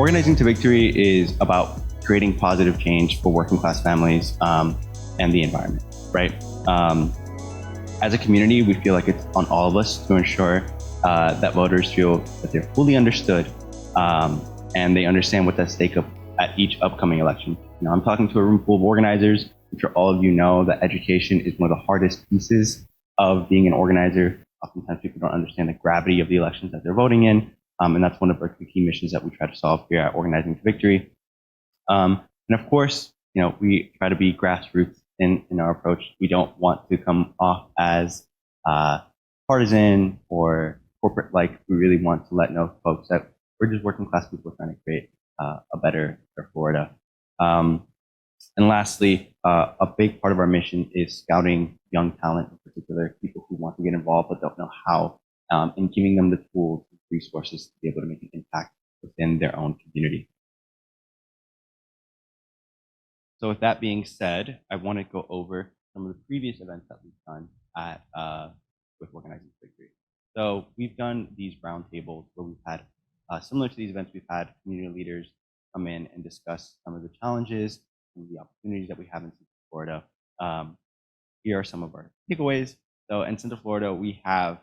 Organizing to Victory is about creating positive change for working class families and the environment, right? As a community, we feel like it's on all of us to ensure that voters feel that they're fully understood and they understand what's at stake at each upcoming election. I'm talking to a room full of organizers. I'm sure all of you know that education is one of the hardest pieces of being an organizer. Oftentimes people don't understand the gravity of the elections that they're voting in. And that's one of our key missions that we try to solve here at Organizing to Victory. And of course, we try to be grassroots in our approach. We don't want to come off as partisan or corporate-like. We really want to let know folks that we're just working class people trying to create a better Florida. And lastly, a big part of our mission is scouting young talent, in particular, people who want to get involved but don't know how, and giving them the tools and resources to be able to make an impact within their own community. So with that being said, I want to go over some of the previous events that we've done at with Organizing to Victory. So we've done these roundtables where we've had, similar to these events, we've had community leaders come in and discuss some of the challenges and the opportunities that we have in Central Florida. Here are some of our takeaways. So in Central Florida, we have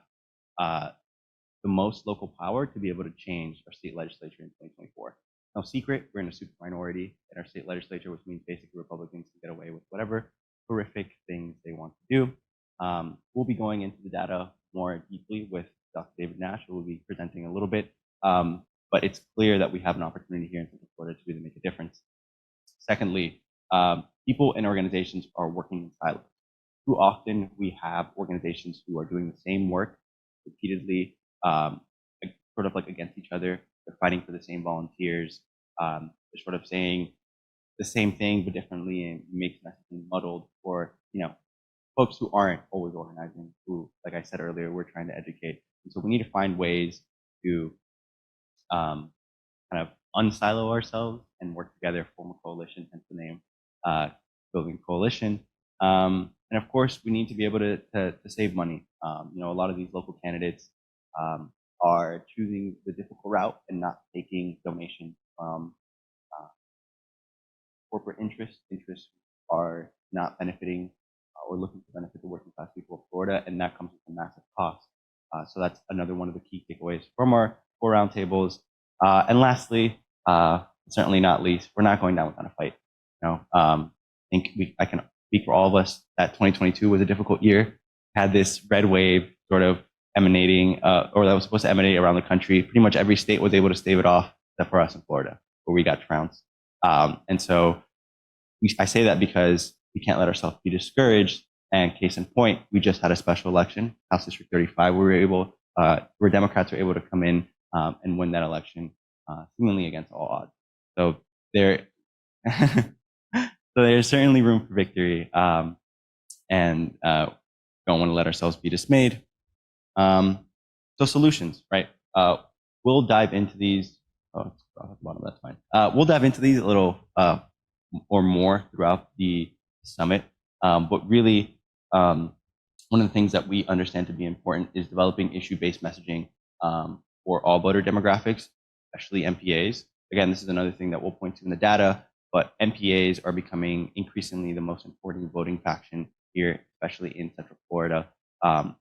the most local power to be able to change our state legislature in 2024. No secret, we're in a super minority in our state legislature, which means basically Republicans can get away with whatever horrific things they want to do. We'll be going into the data more deeply with Dr. David Nash, who will be presenting a little bit. But it's clear that we have an opportunity here in Central Florida to really make a difference. Secondly, people and organizations are working in silos. Too often we have organizations who are doing the same work repeatedly, sort of like against each other. They're fighting for the same volunteers. They're sort of saying the same thing but differently, and makes messaging muddled for folks who aren't always organizing. Who, like I said earlier, we're trying to educate. And so we need to find ways to kind of unsilo ourselves and work together, form a coalition, hence the name, building coalition. And of course, we need to be able to save money. A lot of these local candidates are choosing the difficult route and not taking donations from corporate interests. Interests are not benefiting or looking to benefit the working class people of Florida, and that comes with a massive cost. So that's another one of the key takeaways from our 4 roundtables. And lastly, certainly not least, we're not going down without a fight. I think I can speak for all of us that 2022 was a difficult year. Had this red wave sort of emanating, or that was supposed to emanate around the country. Pretty much every state was able to stave it off, except for us in Florida, where we got trounced. And so I say that because we can't let ourselves be discouraged. And case in point, we just had a special election, House District 35, where Democrats were able to come in and win that election, seemingly against all odds. So there's certainly room for victory, and don't want to let ourselves be dismayed. So solutions, right? We'll dive into these. Oh, at the bottom, that's fine. We'll dive into these a little or more throughout the summit. But really, one of the things that we understand to be important is developing issue-based messaging for all voter demographics, especially MPAs. Again, this is another thing that we'll point to in the data, but MPAs are becoming increasingly the most important voting faction here, especially in Central Florida.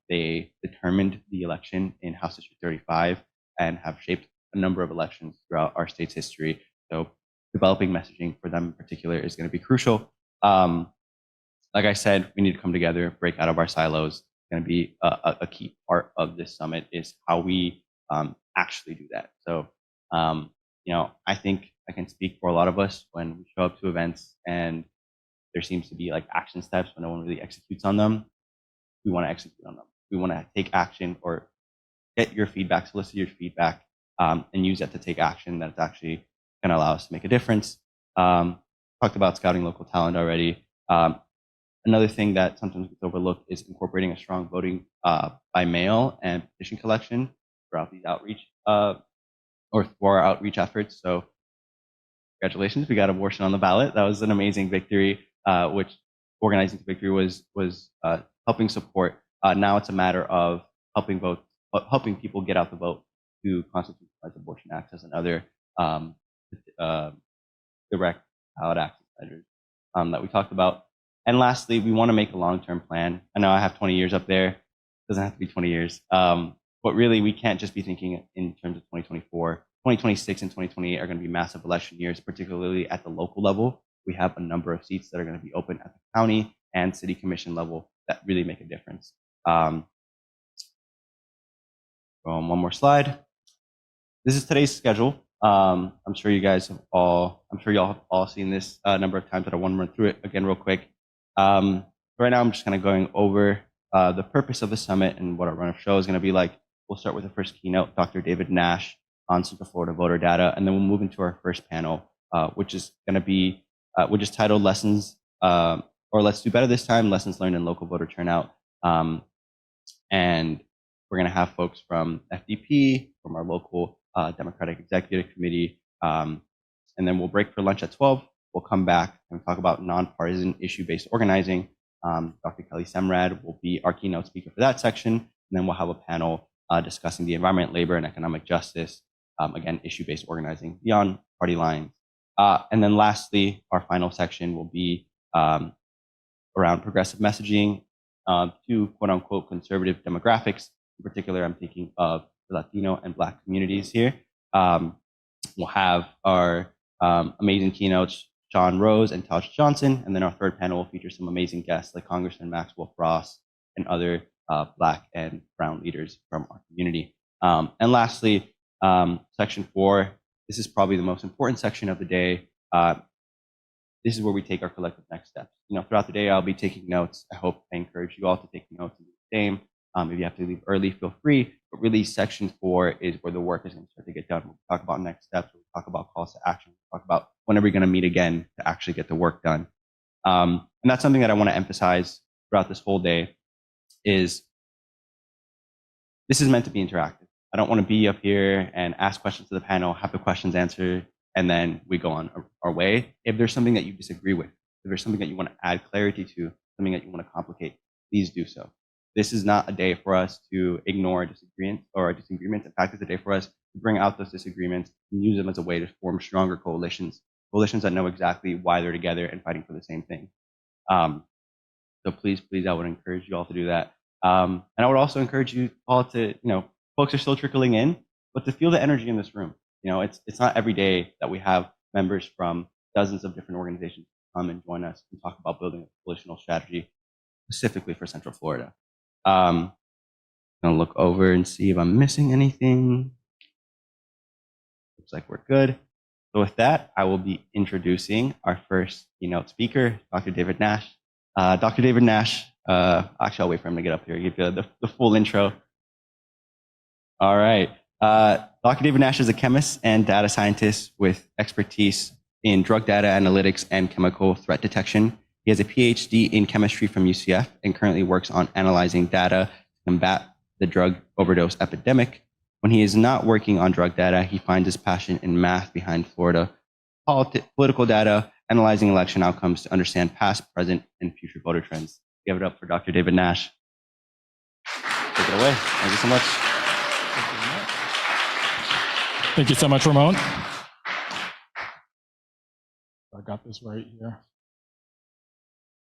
They determined the election in House District 35 and have shaped a number of elections throughout our state's history. So developing messaging for them in particular is going to be crucial. Like I said, we need to come together, break out of our silos. It's going to be a key part of this summit is how we actually do that. So, I think I can speak for a lot of us when we show up to events and there seems to be like action steps, but no one really executes on them. We want to execute on them. We want to take action or get your feedback, solicit your feedback, and use that to take action that's actually going to allow us to make a difference. Talked about scouting local talent already. Another thing that sometimes gets overlooked is incorporating a strong voting by mail and petition collection throughout these outreach or for our outreach efforts. So congratulations, we got abortion on the ballot. That was an amazing victory, which Organizing to Victory was helping support. Now it's a matter of helping people get out the vote to constitutionalize abortion access and other direct ballot access measures that we talked about. And lastly, we want to make a long-term plan. I know I have 20 years up there. It doesn't have to be 20 years. But really, we can't just be thinking in terms of 2024. 2026 and 2028 are going to be massive election years, particularly at the local level. We have a number of seats that are going to be open at the county and city commission level that really make a difference. One more slide. This is today's schedule. I'm sure you guys have y'all have all seen this a number of times, but I want to run through it again real quick. Right now, I'm just kind of going over the purpose of the summit and what our run of show is going to be like. We'll start with the first keynote, Dr. David Nash on Central Florida voter data, and then we'll move into our first panel, which is going to be, which is titled Lessons, or Let's Do Better This Time, Lessons Learned in Local Voter Turnout. And we're going to have folks from FDP, from our local Democratic Executive Committee, and then we'll break for lunch at 12. We'll come back and talk about nonpartisan issue-based organizing. Dr. Kelly Semrad will be our keynote speaker for that section, and then we'll have a panel discussing the environment, labor, and economic justice, again, issue-based organizing beyond party lines. And then lastly, our final section will be around progressive messaging to quote-unquote conservative demographics. In particular, I'm thinking of the Latino and Black communities here. We'll have our amazing keynotes, Sean Rose and Taj Johnson, and then our third panel will feature some amazing guests like Congressman Maxwell Frost and other Black and Brown leaders from our community. And lastly, section 4, this is probably the most important section of the day. This is where we take our collective next steps. Throughout the day, I'll be taking notes. I encourage you all to take notes and do the same. If you have to leave early, feel free. But really, section 4 is where the work is going to start to get done. We'll talk about next steps. We'll talk about calls to action. We'll talk about when are we going to meet again to actually get the work done. And that's something that I want to emphasize throughout this whole day is this is meant to be interactive. I don't want to be up here and ask questions to the panel, have the questions answered, and then we go on our way. If there's something that you disagree with, if there's something that you want to add clarity to, something that you want to complicate, please do so. This is not a day for us to ignore disagreements. In fact, it's a day for us to bring out those disagreements and use them as a way to form stronger coalitions that know exactly why they're together and fighting for the same thing. So please, I would encourage you all to do that. And I would also encourage you all to, folks are still trickling in, but to feel the energy in this room. It's not every day that we have members from dozens of different organizations come and join us and talk about building a coalitional strategy specifically for Central Florida. I'm gonna look over and see if I'm missing anything. Looks like we're good. So with that, I will be introducing our first keynote speaker, Dr. David Nash. Dr. David Nash, actually I'll wait for him to get up here, give you the full intro. All right. Dr. David Nash is a chemist and data scientist with expertise in drug data analytics and chemical threat detection. He has a PhD in chemistry from UCF and currently works on analyzing data to combat the drug overdose epidemic. When he is not working on drug data, he finds his passion in math behind Florida political data, analyzing election outcomes to understand past, present, and future voter trends. Give it up for Dr. David Nash. Take it away. Thank you so much. Thank you so much, Ramon. I got this right here.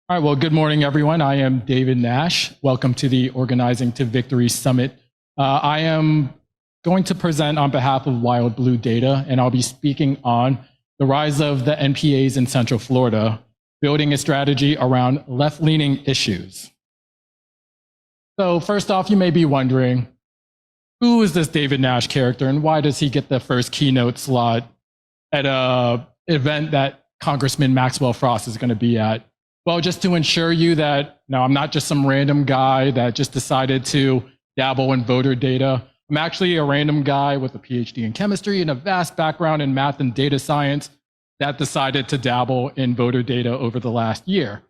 All right, well, good morning, everyone. I am David Nash. Welcome to the Organizing to Victory Summit. I am going to present on behalf of Wild Blue Data, and I'll be speaking on the rise of the NPAs in Central Florida, building a strategy around left-leaning issues. So first off, you may be wondering, who is this David Nash character, and why does he get the first keynote slot at an event that Congressman Maxwell Frost is going to be at? Well, just to ensure you that, no, I'm not just some random guy that just decided to dabble in voter data. I'm actually a random guy with a PhD in chemistry and a vast background in math and data science that decided to dabble in voter data over the last year.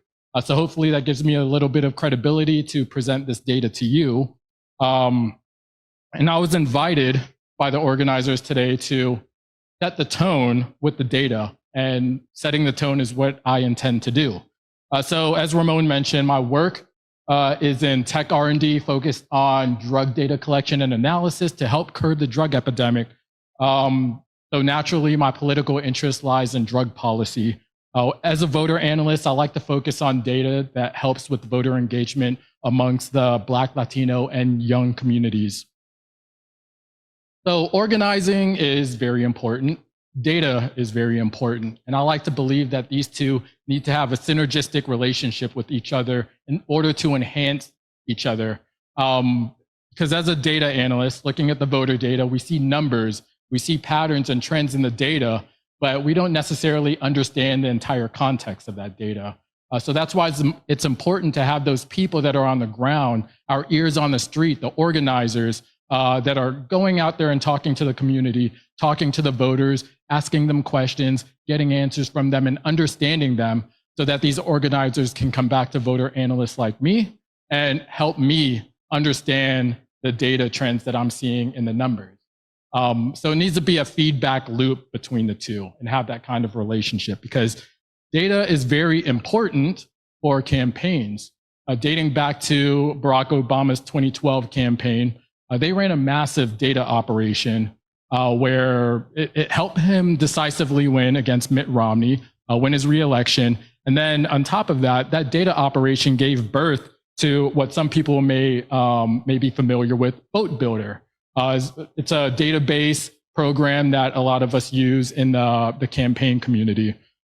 So hopefully that gives me a little bit of credibility to present this data to you. And I was invited by the organizers today to set the tone with the data, and setting the tone is what I intend to do. So as Ramon mentioned, my work is in tech R&D focused on drug data collection and analysis to help curb the drug epidemic. So naturally, my political interest lies in drug policy. As a voter analyst, I like to focus on data that helps with voter engagement amongst the Black, Latino, and young communities. So organizing is very important. Data is very important. And I like to believe that these two need to have a synergistic relationship with each other in order to enhance each other. Because as a data analyst, looking at the voter data, we see numbers, we see patterns and trends in the data, but we don't necessarily understand the entire context of that data. So that's why it's important to have those people that are on the ground, our ears on the street, the organizers that are going out there and talking to the community, talking to the voters, asking them questions, getting answers from them and understanding them so that these organizers can come back to voter analysts like me and help me understand the data trends that I'm seeing in the numbers. So it needs to be a feedback loop between the two and have that kind of relationship because data is very important for campaigns. Dating back to Barack Obama's 2012 campaign, they ran a massive data operation where it helped him decisively win against Mitt Romney, win his reelection. And then on top of that, that data operation gave birth to what some people may be familiar with, Vote Builder. It's a database program that a lot of us use in the campaign community.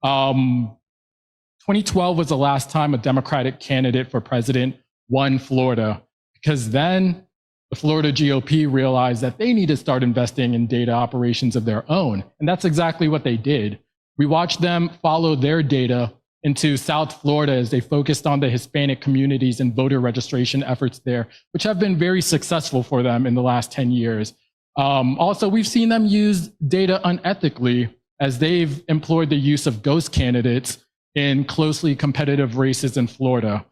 2012 was the last time a Democratic candidate for president won Florida, because then the Florida GOP realized that they need to start investing in data operations of their own. And that's exactly what they did. We watched them follow their data into South Florida as they focused on the Hispanic communities and voter registration efforts there, which have been very successful for them in the last 10 years. Also, we've seen them use data unethically as they've employed the use of ghost candidates in closely competitive races in Florida.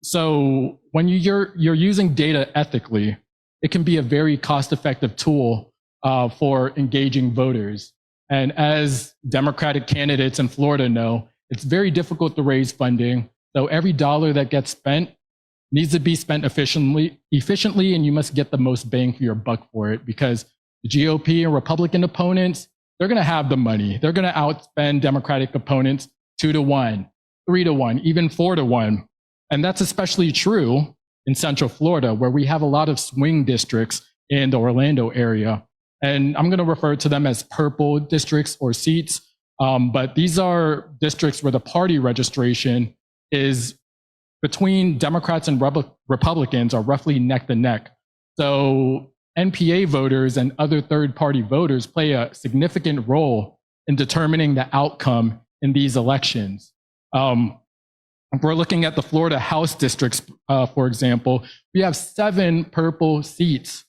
So when you're using data ethically, it can be a very cost-effective tool for engaging voters. And as Democratic candidates in Florida know, it's very difficult to raise funding. So every dollar that gets spent needs to be spent efficiently, and you must get the most bang for your buck for it, because the GOP and Republican opponents, they're going to have the money. They're going to outspend Democratic opponents 2-1, 3-1, even 4-1. And that's especially true in Central Florida, where we have a lot of swing districts in the Orlando area. And I'm going to refer to them as purple districts or seats. But these are districts where the party registration is between Democrats and Republicans are roughly neck to neck. So NPA voters and other third-party voters play a significant role in determining the outcome in these elections. If we're looking at the Florida House districts, for example, we have 7 purple seats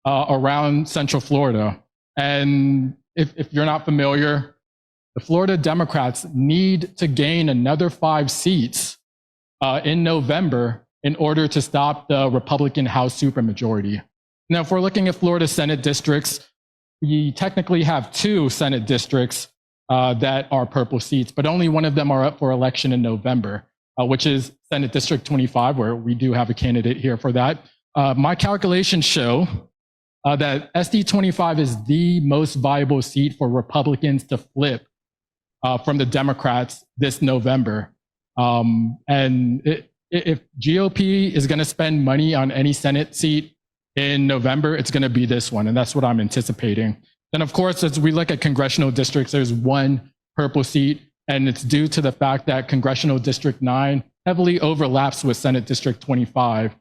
around Central Florida. And if you're not familiar, the Florida Democrats need to gain another 5 seats in November in order to stop the Republican House supermajority. Now, if we're looking at Florida Senate districts, we technically have 2 Senate districts that are purple seats, but only one of them are up for election in November, which is Senate District 25, where we do have a candidate here for that. My calculations show that SD 25 is the most viable seat for Republicans to flip from the Democrats this November. And if GOP is going to spend money on any Senate seat in November, it's going to be this one, and that's what I'm anticipating. Then, of course, as we look at congressional districts, there's 1 purple seat, and it's due to the fact that Congressional District 9 heavily overlaps with Senate District 25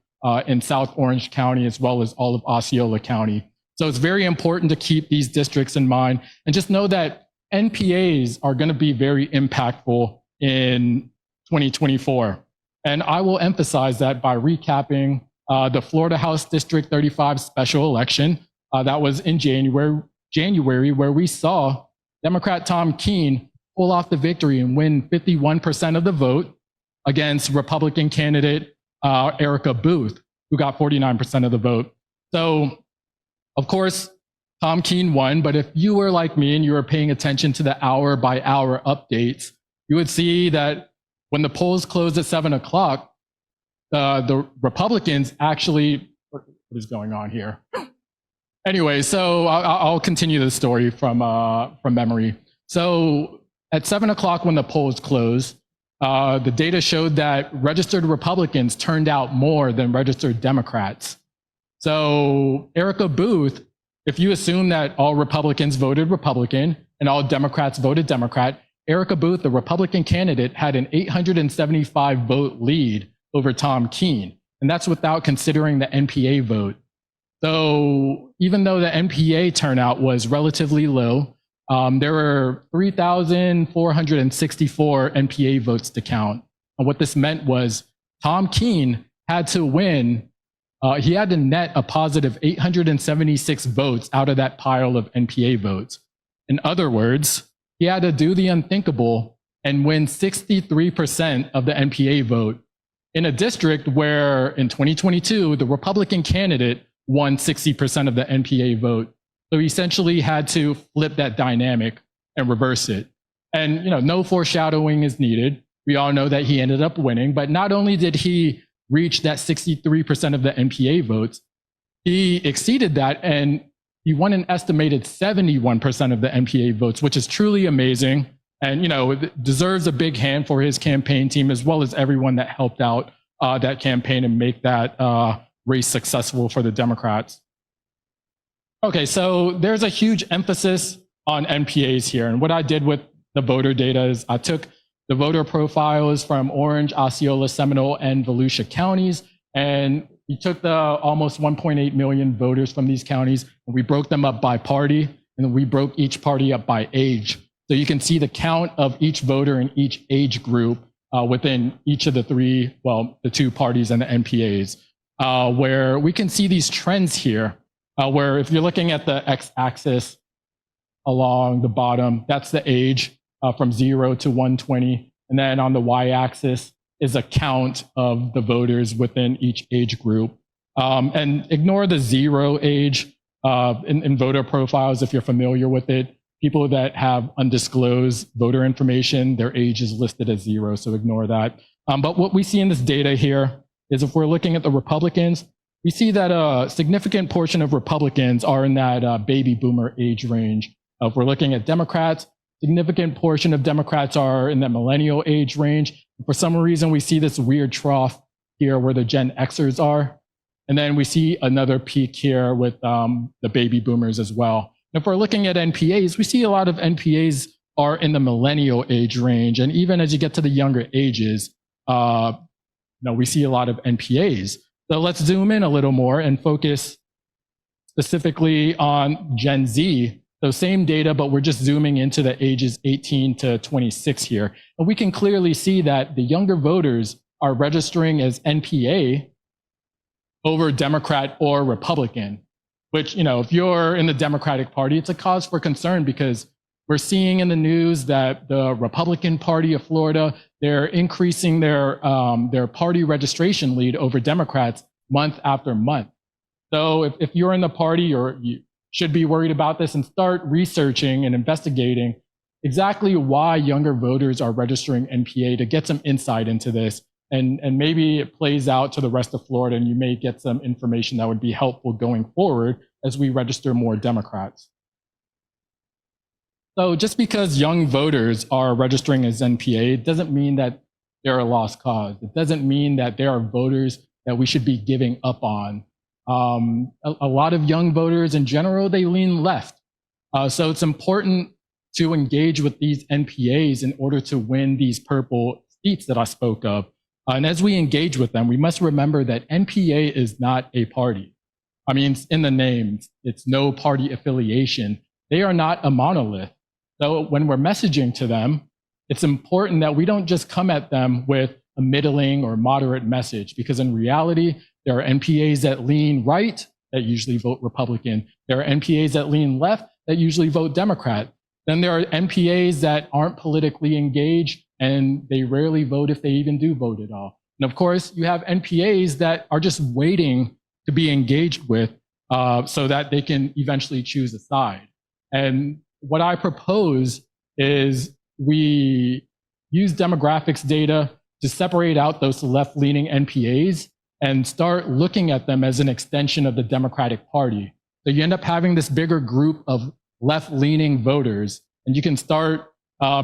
in South Orange County, as well as all of Osceola County. So it's very important to keep these districts in mind, and just know that NPAs are going to be very impactful in 2024. And I will emphasize that by recapping the Florida House District 35 special election. That was in January, where we saw Democrat Tom Keene pull off the victory and win 51% of the vote against Republican candidate Erica Booth, who got 49% of the vote. So, of course, Tom Keene won, but if you were like me and you were paying attention to the hour-by-hour updates, you would see that when the polls closed at 7 o'clock, the Republicans actually, what is going on here? Anyway, so I'll continue the story from memory. So at 7 o'clock when the polls closed, the data showed that registered Republicans turned out more than registered Democrats. So Erica Booth, if you assume that all Republicans voted Republican and all Democrats voted Democrat, Erica Booth, the Republican candidate, had an 875 vote lead over Tom Keene. And that's without considering the NPA vote. So even though the NPA turnout was relatively low, there were 3,464 NPA votes to count. And what this meant was Tom Keene had to win. He had to net a positive 876 votes out of that pile of NPA votes. In other words, he had to do the unthinkable and win 63% of the NPA vote in a district where in 2022, the Republican candidate won 60% of the NPA vote. So he essentially had to flip that dynamic and reverse it. And no foreshadowing is needed. We all know that he ended up winning, but not only did he reach that 63% of the NPA votes, he exceeded that and he won an estimated 71% of the NPA votes, which is truly amazing. And, deserves a big hand for his campaign team, as well as everyone that helped out that campaign and make that race successful for the Democrats. Okay, so there's a huge emphasis on NPAs here. And what I did with the voter data is I took the voter profiles from Orange, Osceola, Seminole, and Volusia counties, and we took the almost 1.8 million voters from these counties, and we broke them up by party, and then we broke each party up by age. So you can see the count of each voter in each age group within each of the the two parties and the NPAs, where we can see these trends here, where if you're looking at the x-axis along the bottom, that's the age from 0 to 120. And then on the y-axis is a count of the voters within each age group. And ignore the 0 age in voter profiles if you're familiar with it. People that have undisclosed voter information, their age is listed as 0, so ignore that. But what we see in this data here is if we're looking at the Republicans, we see that a significant portion of Republicans are in that baby boomer age range. If we're looking at Democrats, significant portion of Democrats are in that millennial age range. For some reason, we see this weird trough here where the Gen Xers are. And then we see another peak here with the baby boomers as well. If we're looking at NPAs, we see a lot of NPAs are in the millennial age range. And even as you get to the younger ages, we see a lot of NPAs. So let's zoom in a little more and focus specifically on Gen Z. So same data, but we're just zooming into the ages 18 to 26 here. And we can clearly see that the younger voters are registering as NPA over Democrat or Republican, which, if you're in the Democratic Party, it's a cause for concern because we're seeing in the news that the Republican Party of Florida, they're increasing their party registration lead over Democrats month after month. So if you're in the party, you should be worried about this and start researching and investigating exactly why younger voters are registering NPA to get some insight into this. And maybe it plays out to the rest of Florida and you may get some information that would be helpful going forward as we register more Democrats. So just because young voters are registering as NPA, it doesn't mean that they're a lost cause. It doesn't mean that there are voters that we should be giving up on. A lot of young voters in general, they lean left. So it's important to engage with these NPAs in order to win these purple seats that I spoke of. And as we engage with them, we must remember that NPA is not a party. I mean, it's in the name, it's no party affiliation. They are not a monolith. So when we're messaging to them, it's important that we don't just come at them with a middling or moderate message, because in reality, there are NPAs that lean right that usually vote Republican. There are NPAs that lean left that usually vote Democrat. Then there are NPAs that aren't politically engaged and they rarely vote if they even do vote at all. And of course, you have NPAs that are just waiting to be engaged with so that they can eventually choose a side. And what I propose is we use demographics data to separate out those left-leaning NPAs and start looking at them as an extension of the Democratic Party. So you end up having this bigger group of left-leaning voters, and you can start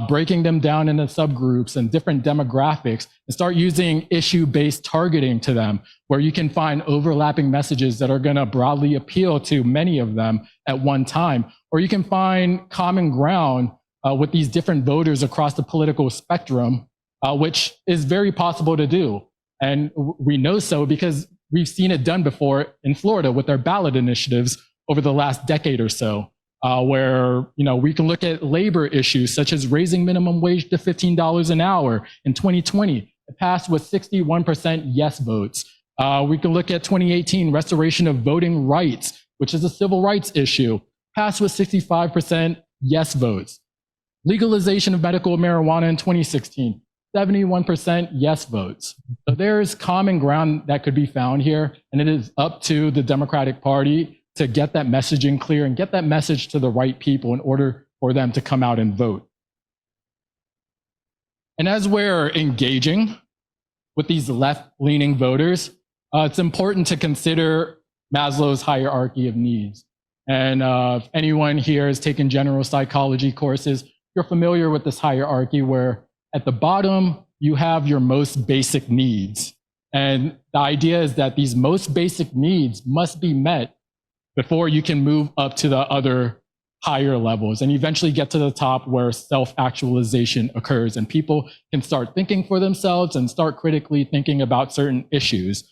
breaking them down into subgroups and different demographics and start using issue-based targeting to them, where you can find overlapping messages that are going to broadly appeal to many of them at one time. Or you can find common ground with these different voters across the political spectrum, which is very possible to do. And we know so because we've seen it done before in Florida with their ballot initiatives over the last decade or so. Where we can look at labor issues such as raising minimum wage to $15 an hour in 2020. It passed with 61% yes votes. We can look at 2018 restoration of voting rights, which is a civil rights issue, passed with 65% yes votes. Legalization of medical marijuana in 2016, 71% yes votes. So there's common ground that could be found here, and it is up to the Democratic Party to get that messaging clear and get that message to the right people in order for them to come out and vote. And as we're engaging with these left-leaning voters, it's important to consider Maslow's hierarchy of needs. And if anyone here has taken general psychology courses, you're familiar with this hierarchy where at the bottom, you have your most basic needs. And the idea is that these most basic needs must be met before you can move up to the other higher levels and eventually get to the top where self-actualization occurs and people can start thinking for themselves and start critically thinking about certain issues.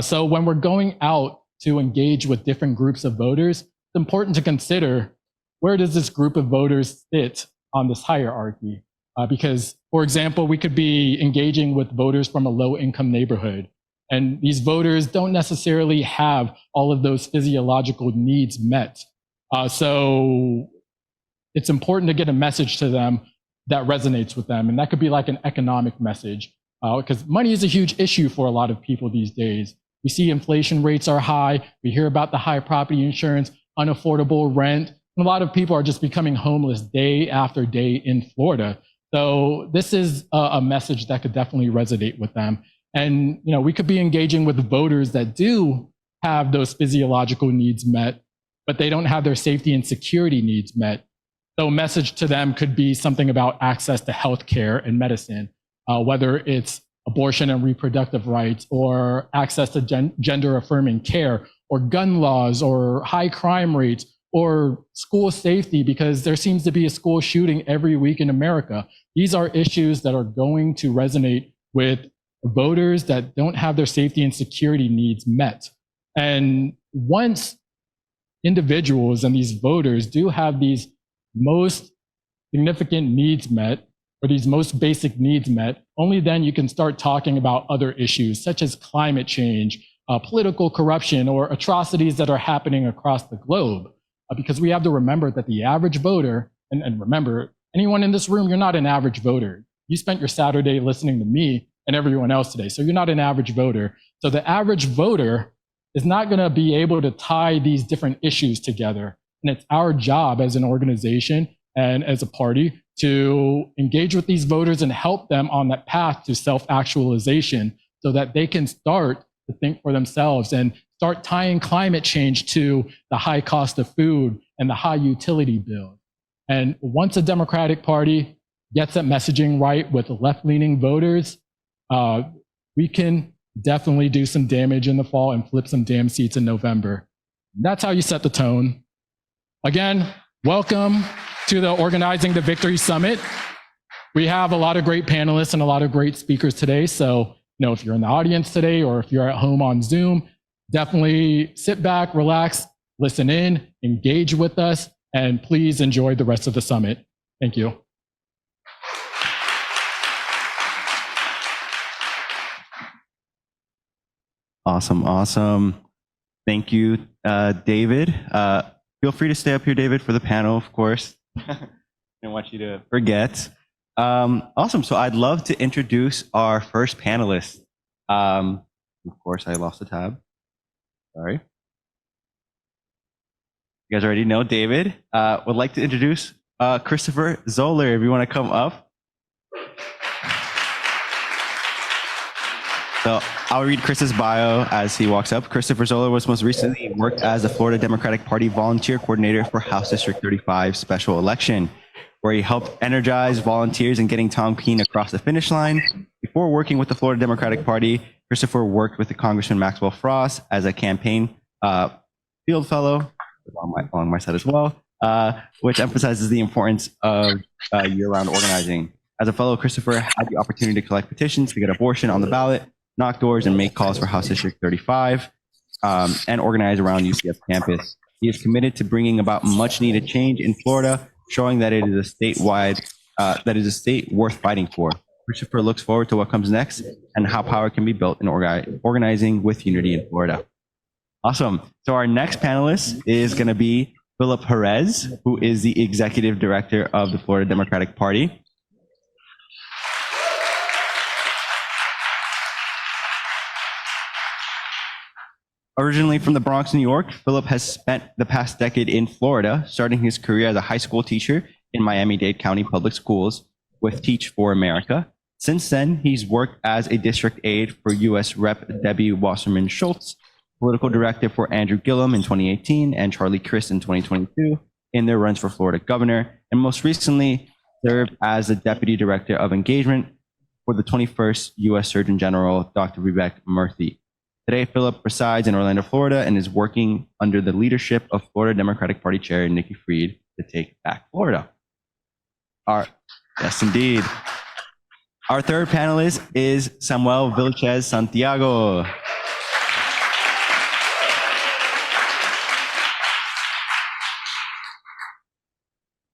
So when we're going out to engage with different groups of voters, it's important to consider where does this group of voters sit on this hierarchy? Because, for example, we could be engaging with voters from a low-income neighborhood. And these voters don't necessarily have all of those physiological needs met. So it's important to get a message to them that resonates with them. And that could be like an economic message, because money is a huge issue for a lot of people these days. We see inflation rates are high. We hear about the high property insurance, unaffordable rent. And a lot of people are just becoming homeless day after day in Florida. So this is a message that could definitely resonate with them. And we could be engaging with voters that do have those physiological needs met, but they don't have their safety and security needs met. So a message to them could be something about access to healthcare and medicine, whether it's abortion and reproductive rights, or access to gender affirming care, or gun laws, or high crime rates, or school safety, because there seems to be a school shooting every week in America. These are issues that are going to resonate with voters that don't have their safety and security needs met. And once individuals and these voters do have these most significant needs met, or these most basic needs met, only then you can start talking about other issues such as climate change, political corruption, or atrocities that are happening across the globe. Because we have to remember that the average voter, and remember, anyone in this room, you're not an average voter. You spent your Saturday listening to me and everyone else today. So you're not an average voter. So the average voter is not going to be able to tie these different issues together. And it's our job as an organization and as a party to engage with these voters and help them on that path to self-actualization so that they can start to think for themselves and start tying climate change to the high cost of food and the high utility bill. And once the Democratic Party gets that messaging right with left-leaning voters, we can definitely do some damage in the fall and flip some damn seats in November. That's how you set the tone. Again, welcome to the Organizing the Victory Summit. We have a lot of great panelists and a lot of great speakers today. So, if you're in the audience today or if you're at home on Zoom, definitely sit back, relax, listen in, engage with us, and please enjoy the rest of the summit. Thank you. Awesome. Thank you, David. Feel free to stay up here, David, for the panel, of course. I don't want you to forget. Awesome. So I'd love to introduce our first panelist. Of course, I lost the tab. Sorry. You guys already know David. Would like to introduce Christopher Zoller, if you want to come up. So I'll read Chris's bio as he walks up. Christopher Zoller was most recently worked as the Florida Democratic Party volunteer coordinator for House District 35 special election, where he helped energize volunteers in getting Tom Keene across the finish line. Before working with the Florida Democratic Party, Christopher worked with the Congressman Maxwell Frost as a campaign field fellow along my side as well, which emphasizes the importance of year-round organizing. As a fellow, Christopher had the opportunity to collect petitions to get abortion on the ballot, knock doors, and make calls for House District 35, and organize around UCF campus. He is committed to bringing about much-needed change in Florida, showing that it is a state worth fighting for. Christopher looks forward to what comes next and how power can be built in organizing with unity in Florida. Awesome. So our next panelist is going to be Philip Jerez, who is the executive director of the Florida Democratic Party. Originally from the Bronx, New York, Philip has spent the past decade in Florida, starting his career as a high school teacher in Miami-Dade County Public Schools with Teach for America. Since then, he's worked as a district aide for U.S. Rep. Debbie Wasserman Schultz, political director for Andrew Gillum in 2018 and Charlie Crist in 2022 in their runs for Florida governor, and most recently served as the deputy director of engagement for the 21st U.S. Surgeon General, Dr. Vivek Murthy. Today, Philip resides in Orlando, Florida, and is working under the leadership of Florida Democratic Party Chair Nikki Fried to take back Florida. Yes, indeed. Our third panelist is Samuel Vilches Santiago.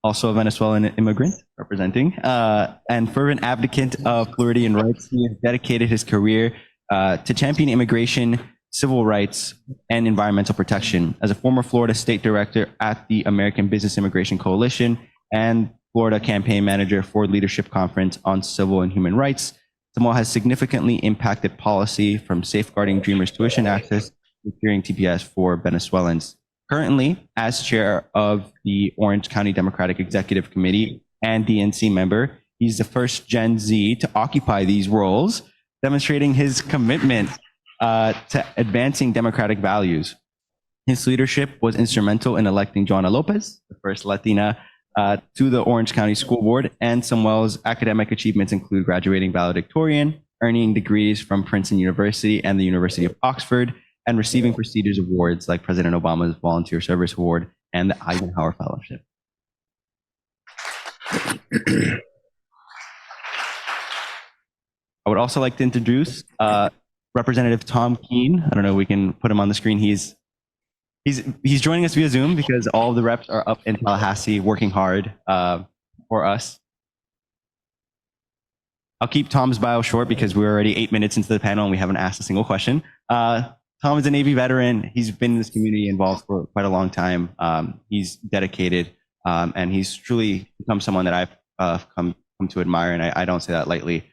Also a Venezuelan immigrant representing, and fervent advocate of Floridian rights. He has dedicated his career to champion immigration, civil rights, and environmental protection. As a former Florida state director at the American Business Immigration Coalition and Florida campaign manager for Leadership Conference on Civil and Human Rights, Samuel has significantly impacted policy from safeguarding Dreamers tuition access to securing TPS for Venezuelans. Currently, as chair of the Orange County Democratic Executive Committee and DNC member, he's the first Gen Z to occupy these roles, demonstrating his commitment to advancing democratic values. His leadership was instrumental in electing Joanna Lopez, the first Latina, to the Orange County School Board, and Samuel's academic achievements include graduating valedictorian, earning degrees from Princeton University and the University of Oxford, and receiving prestigious awards like President Obama's Volunteer Service Award and the Eisenhower Fellowship. I would also like to introduce Representative Tom Keene. I don't know if we can put him on the screen. He's joining us via Zoom because all of the reps are up in Tallahassee working hard for us. I'll keep Tom's bio short because we're already 8 minutes into the panel and we haven't asked a single question. Tom is a Navy veteran. He's been in this community involved for quite a long time. He's dedicated, and he's truly become someone that I've come to admire, and I don't say that lightly.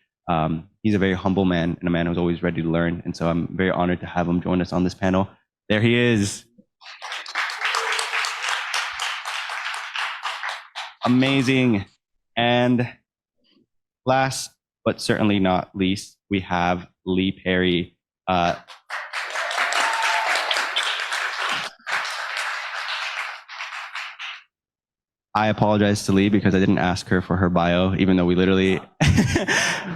He's a very humble man and a man who's always ready to learn, and so I'm very honored to have him join us on this panel. There he is. Amazing. And last but certainly not least, we have Lee Perry. I apologize to Lee because I didn't ask her for her bio, even though we literally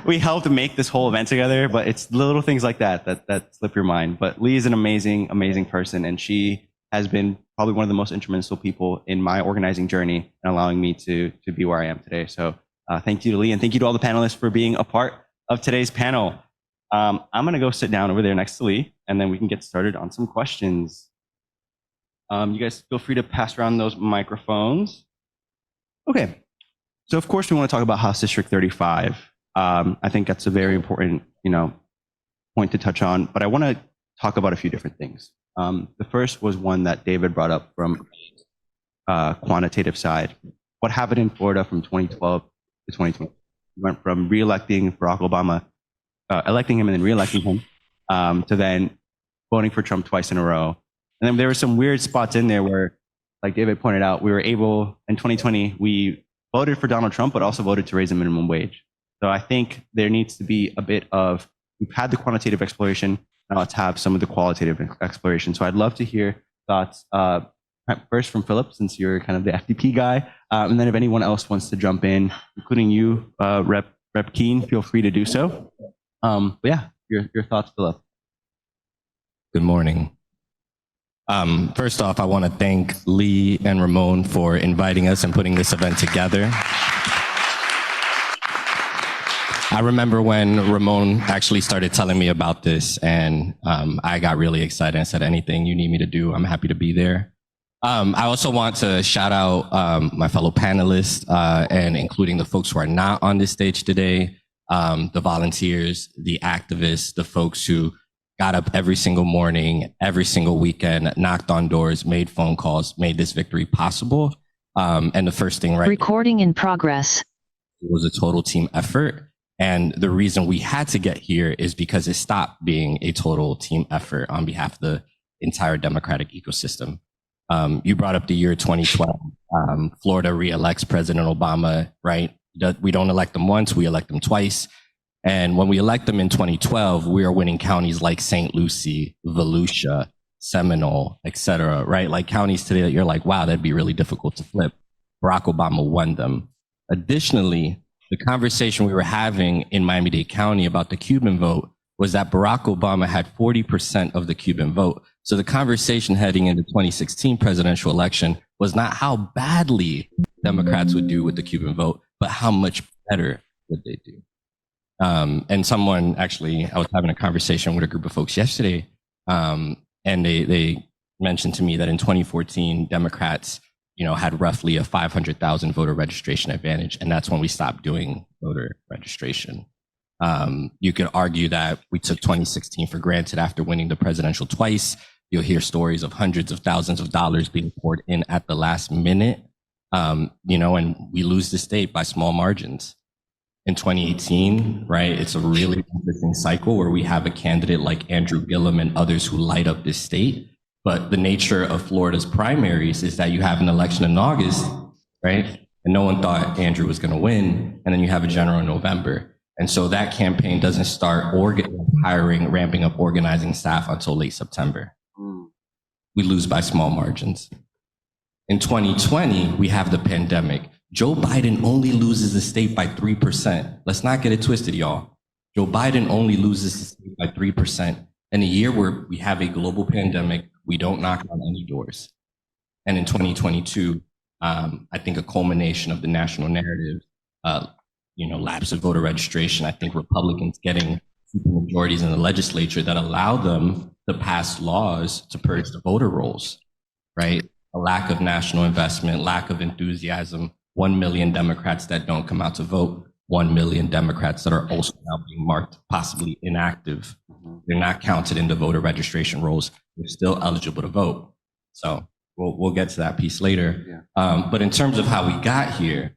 we helped make this whole event together. But it's little things like that slip your mind. But Lee is an amazing, amazing person, and she has been probably one of the most instrumental people in my organizing journey and allowing me to be where I am today. So thank you to Lee, and thank you to all the panelists for being a part of today's panel. I'm going to go sit down over there next to Lee, and then we can get started on some questions. You guys feel free to pass around those microphones. Okay, so of course we want to talk about House District 35. I think that's a very important, point to touch on. But I want to talk about a few different things. The first was one that David brought up from quantitative side. What happened in Florida from 2012 to 2020? We went from re-electing Barack Obama, electing him and then re-electing him, to then voting for Trump twice in a row. And then there were some weird spots in there where, like David pointed out, we were able, in 2020, we voted for Donald Trump, but also voted to raise the minimum wage. So I think there needs to be a bit of we've had the quantitative exploration. Now let's have some of the qualitative exploration. So I'd love to hear thoughts first from Philip, since you're kind of the FDP guy, and then if anyone else wants to jump in, including you, Rep Keen, feel free to do so. But yeah, your thoughts, Philip. Good morning. First off, I want to thank Lee and Ramon for inviting us and putting this event together. I remember when Ramon actually started telling me about this, and I got really excited and said, anything you need me to do, I'm happy to be there. I also want to shout out my fellow panelists, and including the folks who are not on this stage today, the volunteers, the activists, the folks who got up every single morning, every single weekend, knocked on doors, made phone calls, made this victory possible. And the first thing, right? Recording in progress. It was a total team effort. And the reason we had to get here is because it stopped being a total team effort on behalf of the entire democratic ecosystem. You brought up the year 2012. Florida re-elects President Obama, right? We don't elect them once, we elect them twice. And when we elect them in 2012, we are winning counties like St. Lucie, Volusia, Seminole, et cetera, right? Like counties today that you're like, wow, that'd be really difficult to flip. Barack Obama won them. Additionally, the conversation we were having in Miami-Dade County about the Cuban vote was that Barack Obama had 40% of the Cuban vote. So the conversation heading into 2016 presidential election was not how badly Democrats would do with the Cuban vote, but how much better would they do. And someone actually, I was having a conversation with a group of folks yesterday, and they mentioned to me that in 2014, Democrats, had roughly a 500,000 voter registration advantage, and that's when we stopped doing voter registration. You could argue that we took 2016 for granted after winning the presidential twice. You'll hear stories of hundreds of thousands of dollars being poured in at the last minute, and we lose the state by small margins. In 2018, right, it's a really interesting cycle where we have a candidate like Andrew Gillum and others who light up this state. But the nature of Florida's primaries is that you have an election in August, right? And no one thought Andrew was going to win. And then you have a general in November. And so that campaign doesn't start hiring, ramping up organizing staff until late September. We lose by small margins. In 2020, we have the pandemic. Joe Biden only loses the state by 3%. Let's not get it twisted, y'all. Joe Biden only loses the state by 3%. In a year where we have a global pandemic, we don't knock on any doors. And in 2022, I think a culmination of the national narrative, lapse of voter registration, I think Republicans getting majorities in the legislature that allow them to pass laws to purge the voter rolls, right? A lack of national investment, lack of enthusiasm, 1 million Democrats that don't come out to vote, 1 million Democrats that are also now being marked possibly inactive. They're not counted in the voter registration rolls. They're still eligible to vote. So we'll get to that piece later. Yeah. But in terms of how we got here,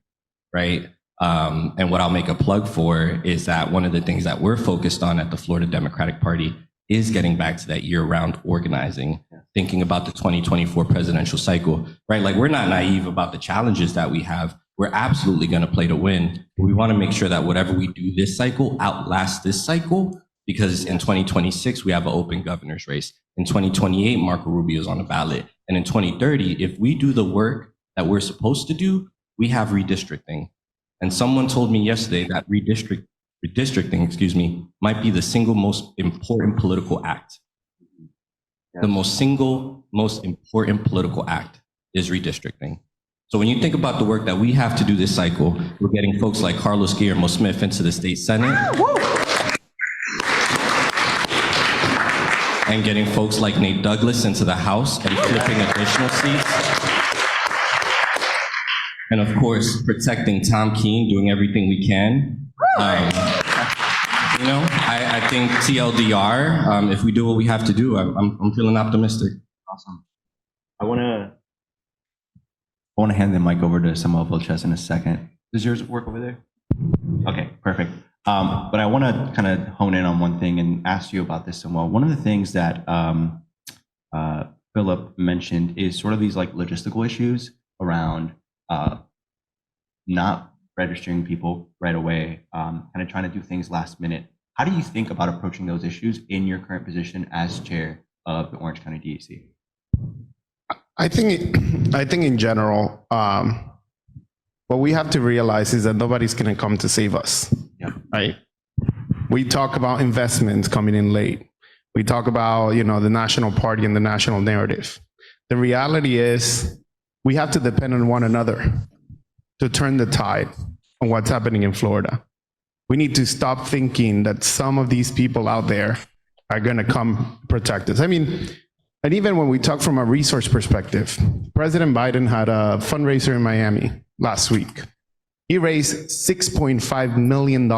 right? And what I'll make a plug for is that one of the things that we're focused on at the Florida Democratic Party is getting back to that year-round organizing, thinking about the 2024 presidential cycle, right? Like, we're not naive about the challenges that we have. We're absolutely going to play to win. But we want to make sure that whatever we do this cycle outlasts this cycle, because in 2026, we have an open governor's race. In 2028, Marco Rubio is on the ballot. And in 2030, if we do the work that we're supposed to do, we have redistricting. And someone told me yesterday that redistricting, might be the single most important political act. The most important political act is redistricting. So when you think about the work that we have to do this cycle, we're getting folks like Carlos Guillermo Smith into the state Senate. And getting folks like Nate Douglas into the House and flipping additional seats. And of course, protecting Tom Keene, doing everything we can. I think TLDR, if we do what we have to do, I'm feeling optimistic. Awesome. I want to hand the mic over to Samuel Vilches in a second. Does yours work over there? Okay, perfect. But I want to kind of hone in on one thing and ask you about this, Samuel. One of the things that Philip mentioned is sort of these like logistical issues around not registering people right away, kind of trying to do things last minute. How do you think about approaching those issues in your current position as chair of the Orange County DEC? I think in general, what we have to realize is that nobody's going to come to save us. Yeah. Right? We talk about investments coming in late. We talk about, the national party and the national narrative. The reality is we have to depend on one another to turn the tide on what's happening in Florida. We need to stop thinking that some of these people out there are going to come protect us. I mean, and even when we talk from a resource perspective, President Biden had a fundraiser in Miami last week. He raised $6.5 million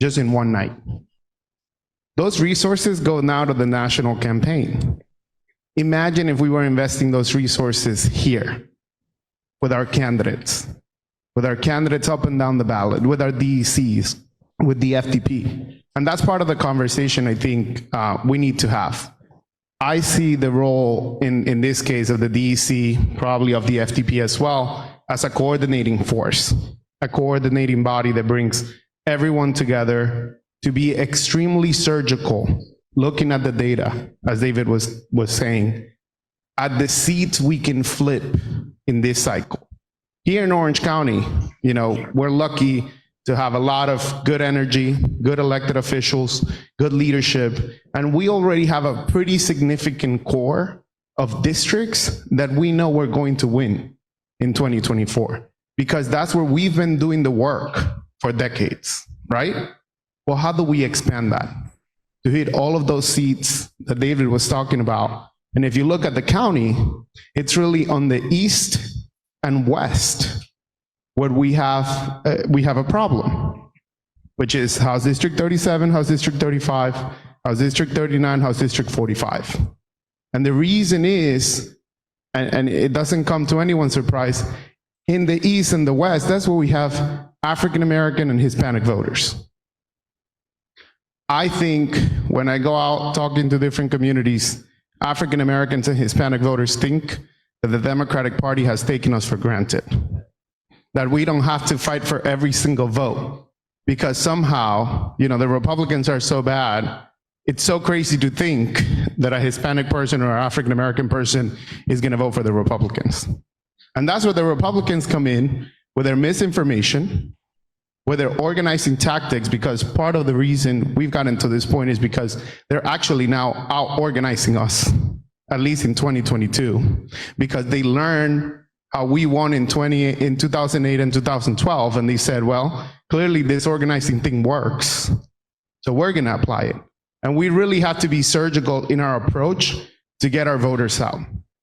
just in one night. Those resources go now to the national campaign. Imagine if we were investing those resources here with our candidates up and down the ballot, with our DECs, with the FDP. And that's part of the conversation I think we need to have. I see the role in this case of the DEC, probably of the FDP as well, as a coordinating force, a coordinating body that brings everyone together to be extremely surgical, looking at the data, as David was saying, at the seats we can flip in this cycle. Here in Orange County, we're lucky to have a lot of good energy, good elected officials, good leadership, and we already have a pretty significant core of districts that we know we're going to win in 2024, because that's where we've been doing the work for decades, right? Well, how do we expand that to hit all of those seats that David was talking about? And if you look at the county, it's really on the east and west where we have a problem, which is House District 37, House District 35, House District 39, House District 45. And the reason is, and it doesn't come to anyone's surprise, in the east and the west, that's where we have African American and Hispanic voters. I think when I go out talking to different communities, African Americans and Hispanic voters think that the Democratic Party has taken us for granted, that we don't have to fight for every single vote because somehow, the Republicans are so bad. It's so crazy to think that a Hispanic person or an African American person is going to vote for the Republicans. And that's where the Republicans come in with their misinformation, with their organizing tactics, because part of the reason we've gotten to this point is because they're actually now out organizing us, at least in 2022, because they learned how we won in 2008 and 2012, and they said, well, clearly this organizing thing works, so we're going to apply it. And we really have to be surgical in our approach to get our voters out.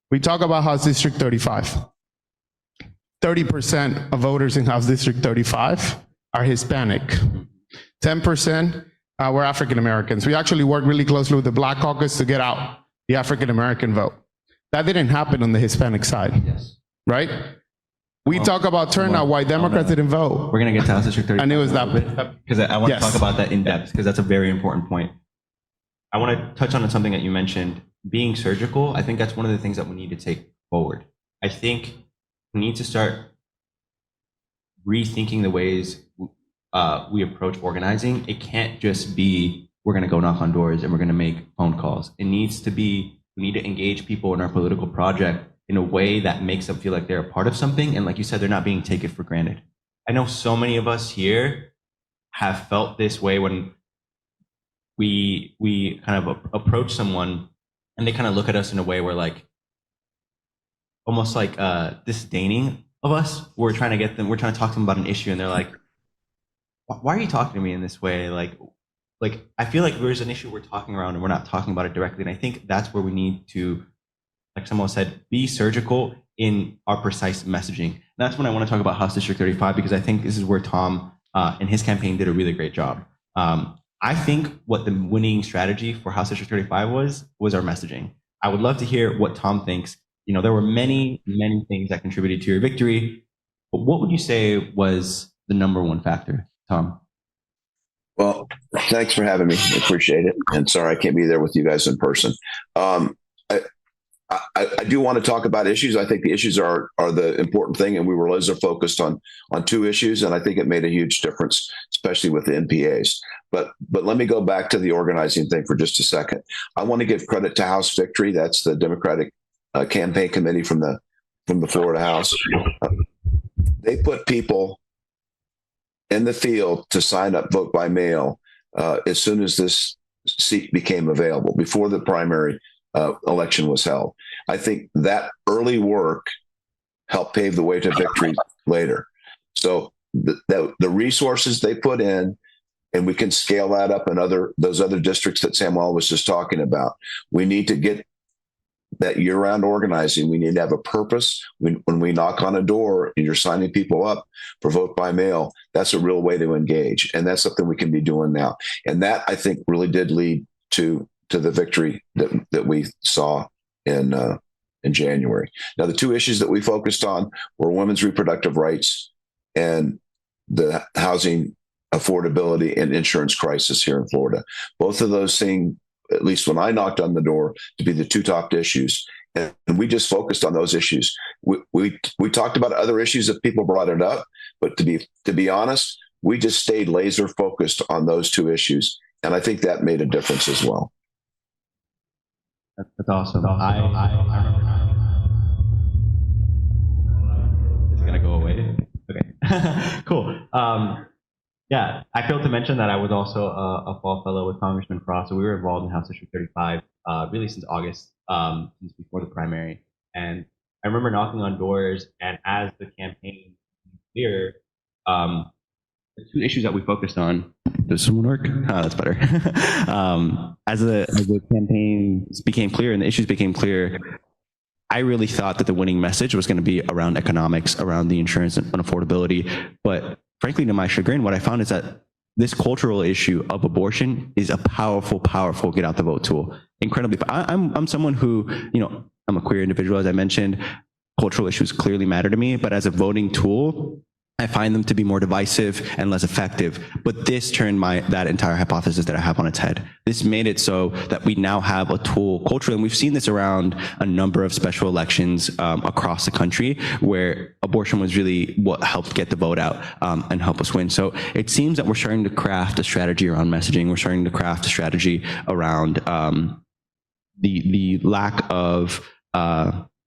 We talk about House District 35. 30% of voters in House District 35 are Hispanic. 10% were African Americans. We actually worked really closely with the Black Caucus to get out the African American vote. That didn't happen on the Hispanic side, yes. Right? We talk about turnout, why Democrats didn't vote. We're going to get to House District 35. And it was that because I want to talk about that in depth, because that's a very important point. I want to touch on something that you mentioned, being surgical. I think that's one of the things that we need to take forward. I think we need to start rethinking the ways we approach organizing. It can't just be, we're going to go knock on doors and we're going to make phone calls. It needs to be, we need to engage people in our political project in a way that makes them feel like they're a part of something. And like you said, they're not being taken for granted. I know so many of us here have felt this way when we kind of approach someone and they kind of look at us in a way where like, almost like disdaining of us. We're trying to talk to them about an issue and they're like, why are you talking to me in this way? Like I feel like there's an issue we're talking around and we're not talking about it directly. And I think that's where we need to, like someone said, be surgical in our precise messaging. And that's when I want to talk about House District 35, because I think this is where Tom and his campaign did a really great job. I think what the winning strategy for House District 35 was our messaging. I would love to hear what Tom thinks. There were many, many things that contributed to your victory, but what would you say was the number one factor, Tom? Well, thanks for having me. I appreciate it. And sorry I can't be there with you guys in person. I do want to talk about issues. I think the issues are the important thing, and we were laser focused on two issues, and I think it made a huge difference, especially with the NPAs. But let me go back to the organizing thing for just a second. I want to give credit to House Victory. That's the Democratic campaign committee from the Florida House. They put people in the field to sign up, vote by mail, as soon as this seat became available, before the primary election was held. I think that early work helped pave the way to victory later. So the resources they put in, and we can scale that up in those other districts that Samuel was just talking about. We need to get that year-round organizing. We need to have a purpose. When we knock on a door and you're signing people up for vote by mail, that's a real way to engage. And that's something we can be doing now. And that, I think, really did lead to the victory that we saw in January. Now, the two issues that we focused on were women's reproductive rights and the housing affordability and insurance crisis here in Florida. Both of those seem, at least when I knocked on the door, to be the two top issues. And we just focused on those issues. We talked about other issues if people brought it up, but to be honest, we just stayed laser focused on those two issues. And I think that made a difference as well. That's awesome. I remember. Is it going to go away? Okay. Cool. Yeah, I failed to mention that I was also a fall fellow with Congressman Frost. So we were involved in House District 35 really since August, since before the primary. And I remember knocking on doors, and as the campaign became clear, the two issues that we focused on. Does someone work? Oh, that's better. As the campaign became clear and the issues became clear, I really thought that the winning message was going to be around economics, around the insurance and affordability. But frankly, to my chagrin, what I found is that this cultural issue of abortion is a powerful, powerful get out the vote tool. Incredibly. I'm someone who, I'm a queer individual, as I mentioned. Cultural issues clearly matter to me, but as a voting tool, I find them to be more divisive and less effective. But this turned that entire hypothesis that I have on its head. This made it so that we now have a tool culturally, and we've seen this around a number of special elections across the country, where abortion was really what helped get the vote out and help us win. So it seems that we're starting to craft a strategy around messaging. We're starting to craft a strategy around the lack of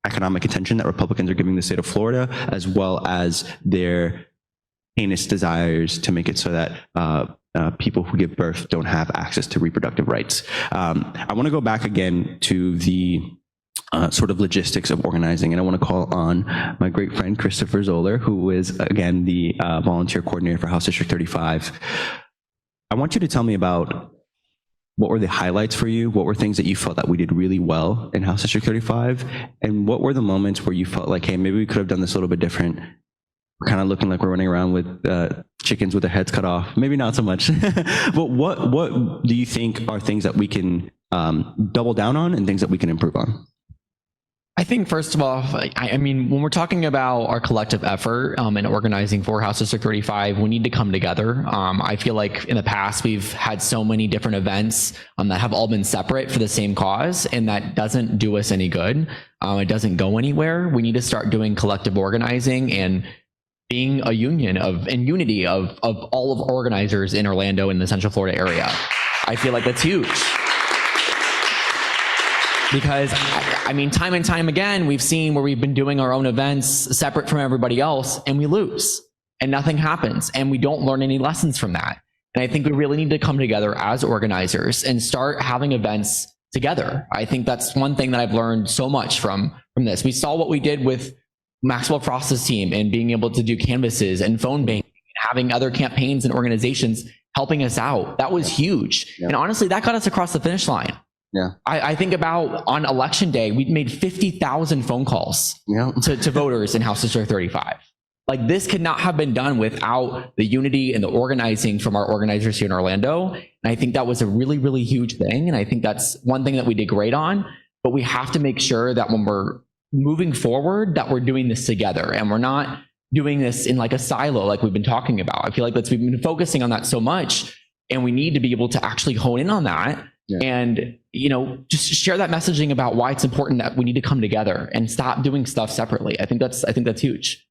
economic attention that Republicans are giving the state of Florida, as well as their heinous desires to make it so that people who give birth don't have access to reproductive rights. I want to go back again to the sort of logistics of organizing, and I want to call on my great friend Christopher Zoller, who is, again, the volunteer coordinator for House District 35. I want you to tell me about what were the highlights for you? What were things that you felt that we did really well in House District 35? And what were the moments where you felt like, hey, maybe we could have done this a little bit different? We're kind of looking like we're running around with chickens with their heads cut off. Maybe not so much. But what do you think are things that we can double down on and things that we can improve on? I think, first of all, I mean, when we're talking about our collective effort and organizing for House District 35, we need to come together. I feel like in the past, we've had so many different events that have all been separate for the same cause, and that doesn't do us any good. It doesn't go anywhere. We need to start doing collective organizing and being a union and unity of all of organizers in Orlando and the Central Florida area. I feel like that's huge. Because, I mean, time and time again, we've seen where we've been doing our own events separate from everybody else, and we lose, and nothing happens, and we don't learn any lessons from that. And I think we really need to come together as organizers and start having events together. I think that's one thing that I've learned so much from this. We saw what we did with Maxwell Frost's team and being able to do canvases and phone banking, and having other campaigns and organizations helping us out. That was huge. Yeah. And honestly, that got us across the finish line. Yeah, I think about on election day, we made 50,000 phone calls to voters in House District 35. Like, this could not have been done without the unity and the organizing from our organizers here in Orlando. And I think that was a really, really huge thing. And I think that's one thing that we did great on. But we have to make sure that when we're moving forward, that we're doing this together and we're not doing this in like a silo like we've been talking about. I feel like we've been focusing on that so much, and we need to be able to actually hone in on that And, just share that messaging about why it's important that we need to come together and stop doing stuff separately. I think that's huge.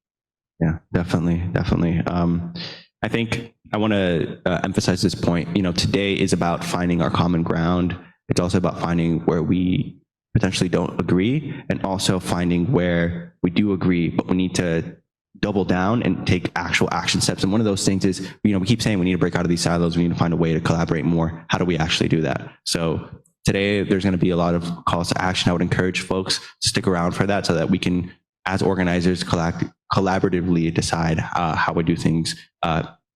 Yeah, definitely. I think I want to emphasize this point. Today is about finding our common ground. It's also about finding where we potentially don't agree, and also finding where we do agree, but we need to double down and take actual action steps. And one of those things is, we keep saying we need to break out of these silos. We need to find a way to collaborate more. How do we actually do that? So today there's going to be a lot of calls to action. I would encourage folks to stick around for that, so that we can, as organizers, collaboratively decide how we do things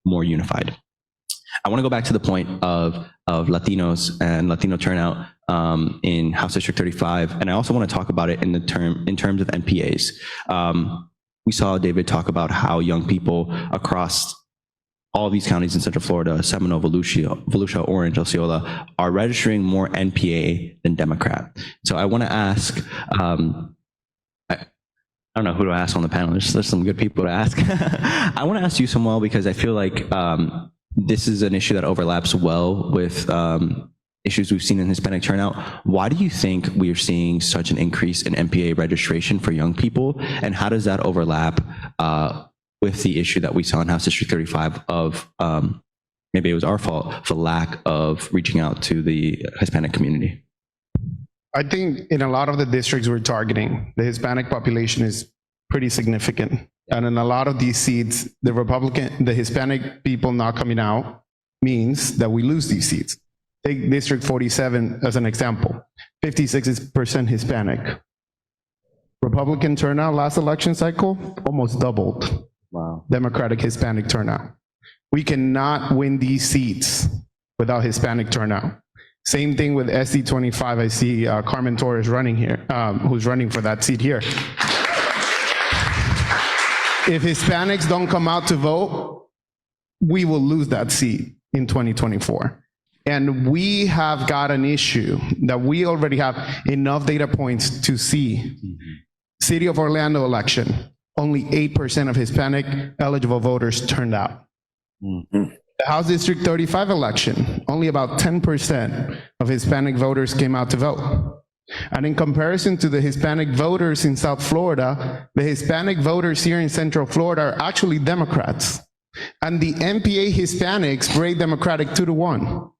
more unified. I want to go back to the point of Latinos and Latino turnout in House District 35, and I also want to talk about it in terms of MPAs. We saw David talk about how young people across all these counties in Central Florida, Seminole, Volusia, Orange, Osceola, are registering more NPA than Democrat. So I want to ask, I don't know who to ask on the panel. There's some good people to ask. I want to ask you, Samuel, because I feel like this is an issue that overlaps well with issues we've seen in Hispanic turnout. Why do you think we are seeing such an increase in MPA registration for young people? And how does that overlap with the issue that we saw in House District 35 of, maybe it was our fault, the lack of reaching out to the Hispanic community? I think in a lot of the districts we're targeting, the Hispanic population is pretty significant. And in a lot of these seats, the Hispanic people not coming out means that we lose these seats. Take District 47 as an example, 56% Hispanic. Republican turnout last election cycle almost doubled. Wow. Democratic Hispanic turnout. We cannot win these seats without Hispanic turnout. Same thing with SD 25. I see Carmen Torres running here, who's running for that seat here. If Hispanics don't come out to vote, we will lose that seat in 2024. And we have got an issue that we already have enough data points to see. City of Orlando election, only 8% of Hispanic eligible voters turned out. The House District 35 election, only about 10% of Hispanic voters came out to vote. And in comparison to the Hispanic voters in South Florida, the Hispanic voters here in Central Florida are actually Democrats. And the MPA Hispanics rate Democratic 2-1.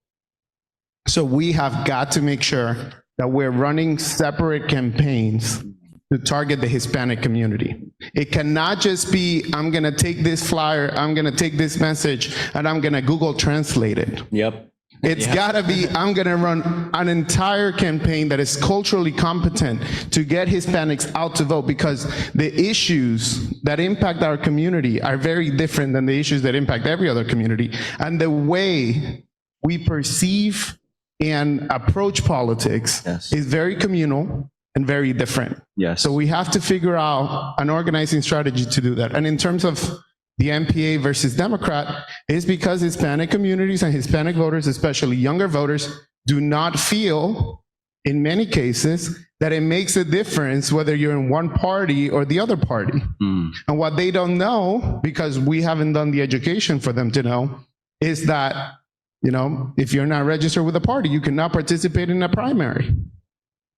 So we have got to make sure that we're running separate campaigns to target the Hispanic community. It cannot just be, I'm gonna take this flyer, I'm gonna take this message, and I'm gonna Google translate it. Yep. It's gotta be, I'm gonna run an entire campaign that is culturally competent to get Hispanics out to vote, because the issues that impact our community are very different than the issues that impact every other community. And the way we perceive and approach politics is very communal and very different. Yes. So we have to figure out an organizing strategy to do that. And in terms of the MPA versus Democrat, is because Hispanic communities and Hispanic voters, especially younger voters, do not feel, in many cases, that it makes a difference whether you're in one party or the other party. And what they don't know, because we haven't done the education for them to know, is that, if you're not registered with a party, you cannot participate in a primary.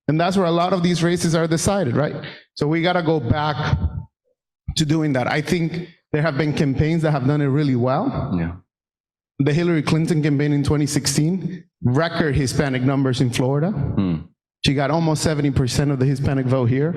And that's where a lot of these races are decided, right? So we got to go back to doing that. I think there have been campaigns that have done it really well. Yeah. The Hillary Clinton campaign in 2016, record Hispanic numbers in Florida. She got almost 70% of the Hispanic vote here,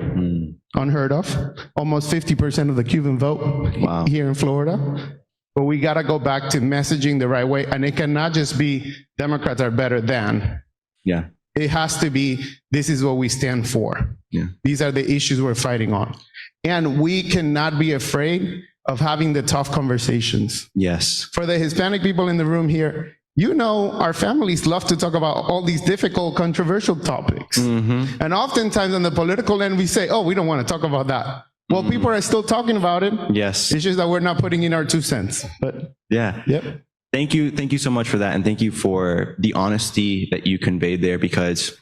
unheard of. Almost 50% of the Cuban vote here in Florida. But we got to go back to messaging the right way. And it cannot just be Democrats are better than. Yeah. It has to be, this is what we stand for. Yeah. These are the issues we're fighting on. And we cannot be afraid of having the tough conversations. Yes. For the Hispanic people in the room here, our families love to talk about all these difficult, controversial topics. And oftentimes on the political end, we say, oh, we don't want to talk about that. Well, people are still talking about it. Yes. It's just that we're not putting in our 2 cents. But yeah. Yep. Thank you so much for that, and thank you for the honesty that you conveyed there, because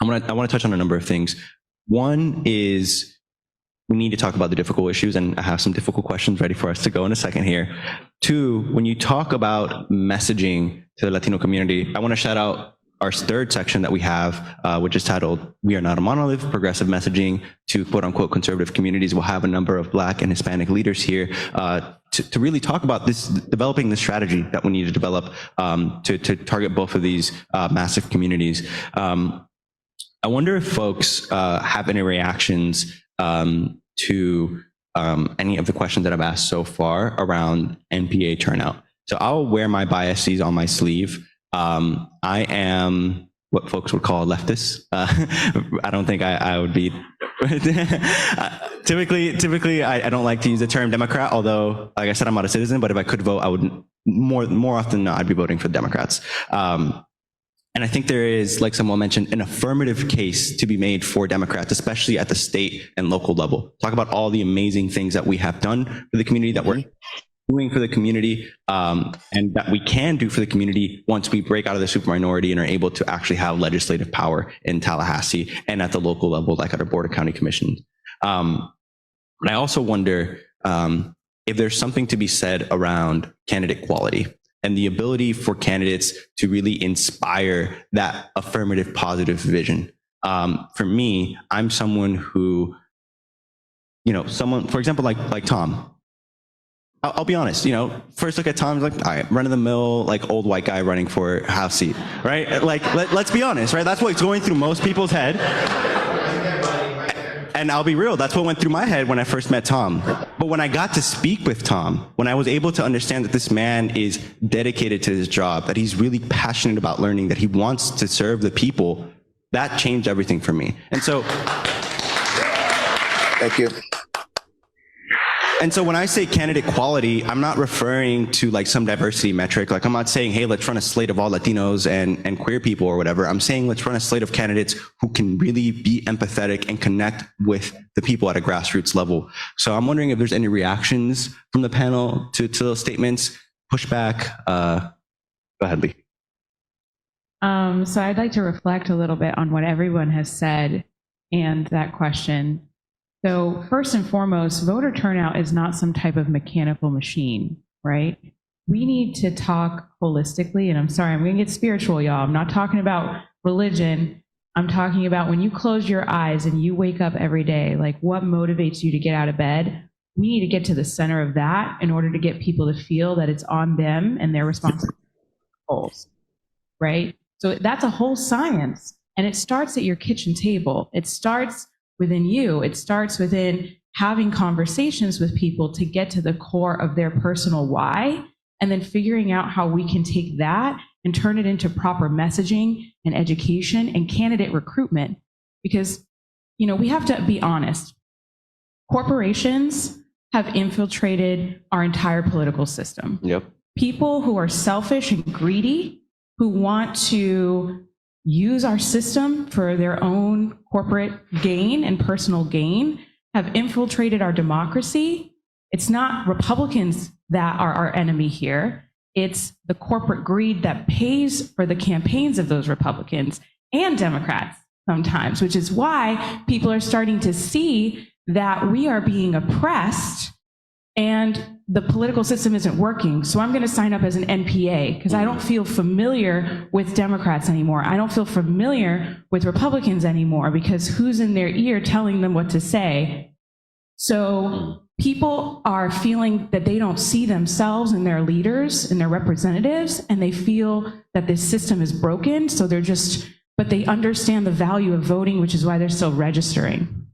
I want to touch on a number of things. One is we need to talk about the difficult issues, and I have some difficult questions ready for us to go in a second here. Two, when you talk about messaging to the Latino community, I want to shout out our third section that we have, which is titled "We Are Not a Monolith: Progressive Messaging to Quote Unquote Conservative Communities." We'll have a number of Black and Hispanic leaders here to really talk about developing the strategy that we need to develop to target both of these massive communities. I wonder if folks have any reactions to any of the questions that I've asked so far around NPA turnout. So I'll wear my biases on my sleeve. I am what folks would call a leftist. I don't think I would be. Typically, I don't like to use the term Democrat, although, like I said, I'm not a citizen, but if I could vote, I would more often than not, I'd be voting for the Democrats. And I think there is, like someone mentioned, an affirmative case to be made for Democrats, especially at the state and local level. Talk about all the amazing things that we have done for the community, that we're doing for the community, and that we can do for the community once we break out of the super minority and are able to actually have legislative power in Tallahassee and at the local level, like at our Board of County Commissions. But I also wonder if there's something to be said around candidate quality and the ability for candidates to really inspire that affirmative, positive vision. For me, I'm someone who, for example, like Tom. I'll be honest, first look at Tom's like, all right, run-of-the-mill, like old white guy running for House seat, right? Like, let's be honest, right? That's what's going through most people's head. And I'll be real, that's what went through my head when I first met Tom. But when I got to speak with Tom, when I was able to understand that this man is dedicated to his job, that he's really passionate about learning, that he wants to serve the people, that changed everything for me. And so, thank you. And so when I say candidate quality, I'm not referring to like some diversity metric. Like I'm not saying, hey, let's run a slate of all Latinos and queer people or whatever. I'm saying let's run a slate of candidates who can really be empathetic and connect with the people at a grassroots level. So I'm wondering if there's any reactions from the panel to those statements, pushback. Go ahead, Lee. So I'd like to reflect a little bit on what everyone has said and that question. So first and foremost, voter turnout is not some type of mechanical machine, right? We need to talk holistically, and I'm sorry, I'm going to get spiritual, y'all. I'm not talking about religion. I'm talking about when you close your eyes and you wake up every day, like what motivates you to get out of bed? We need to get to the center of that in order to get people to feel that it's on them and their responsibilities, right? So that's a whole science, and it starts at your kitchen table. It starts within you. It starts within having conversations with people to get to the core of their personal why, and then figuring out how we can take that and turn it into proper messaging and education and candidate recruitment. Because, we have to be honest. Corporations have infiltrated our entire political system. Yep. People who are selfish and greedy, who want to use our system for their own corporate gain and personal gain, have infiltrated our democracy. It's not Republicans that are our enemy here. It's the corporate greed that pays for the campaigns of those Republicans and Democrats sometimes, which is why people are starting to see that we are being oppressed and the political system isn't working. So I'm going to sign up as an NPA because I don't feel familiar with Democrats anymore. I don't feel familiar with Republicans anymore because who's in their ear telling them what to say? So people are feeling that they don't see themselves in their leaders and their representatives, and they feel that this system is broken. So but they understand the value of voting, which is why they're still registering.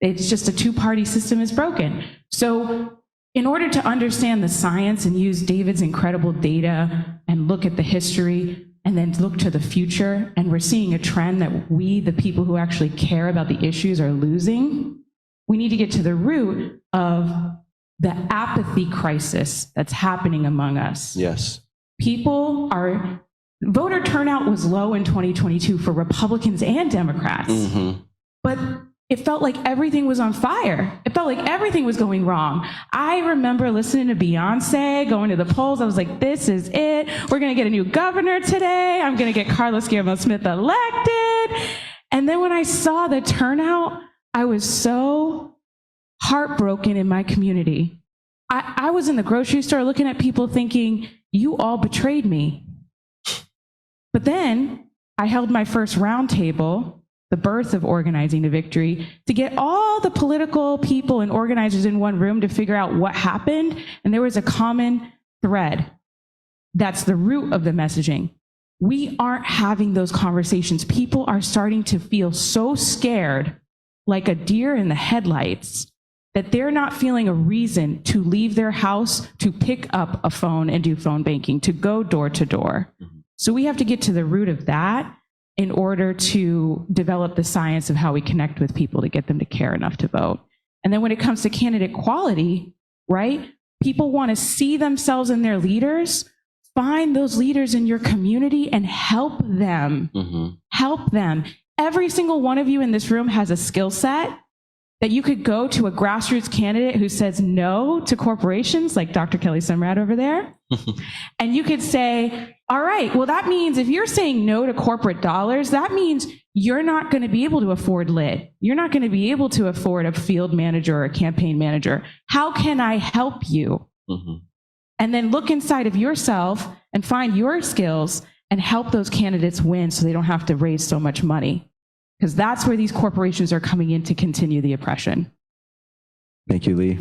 It's just a two-party system is broken. So in order to understand the science and use David's incredible data and look at the history and then look to the future, and we're seeing a trend that we, the people who actually care about the issues, are losing, we need to get to the root of the apathy crisis that's happening among us. Yes. Voter turnout was low in 2022 for Republicans and Democrats, but it felt like everything was on fire. It felt like everything was going wrong. I remember listening to Beyonce, going to the polls. I was like, this is it. We're going to get a new governor today. I'm going to get Carlos Guillermo Smith elected. And then when I saw the turnout, I was so heartbroken in my community. I was in the grocery store looking at people thinking, you all betrayed me. But then I held my first roundtable, the birth of Organizing to Victory, to get all the political people and organizers in one room to figure out what happened. And there was a common thread. That's the root of the messaging. We aren't having those conversations. People are starting to feel so scared, like a deer in the headlights, that they're not feeling a reason to leave their house, to pick up a phone and do phone banking, to go door to door. So we have to get to the root of that in order to develop the science of how we connect with people to get them to care enough to vote. And then when it comes to candidate quality, right? People want to see themselves in their leaders. Find those leaders in your community and help them. Help them. Every single one of you in this room has a skill set that you could go to a grassroots candidate who says no to corporations, like Dr. Kelly Sumrad over there. And you could say, all right, well, that means if you're saying no to corporate dollars, that means you're not going to be able to afford lit. You're not going to be able to afford a field manager or a campaign manager. How can I help you? And then look inside of yourself and find your skills and help those candidates win so they don't have to raise so much money. Because that's where these corporations are coming in to continue the oppression. Thank you, Lee.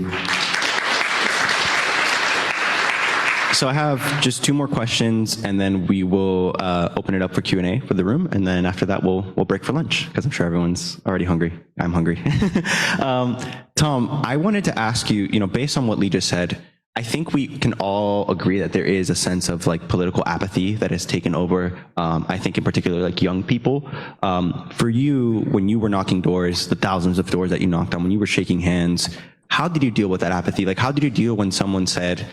So I have just 2 more questions, and then we will open it up for Q&A for the room, and then after that we'll break for lunch, because I'm sure everyone's already hungry. I'm hungry. Tom, I wanted to ask you, based on what Lee just said, I think we can all agree that there is a sense of like political apathy that has taken over. I think in particular, like young people. For you, when you were knocking doors, the thousands of doors that you knocked on, when you were shaking hands, how did you deal with that apathy? Like, how did you deal when someone said,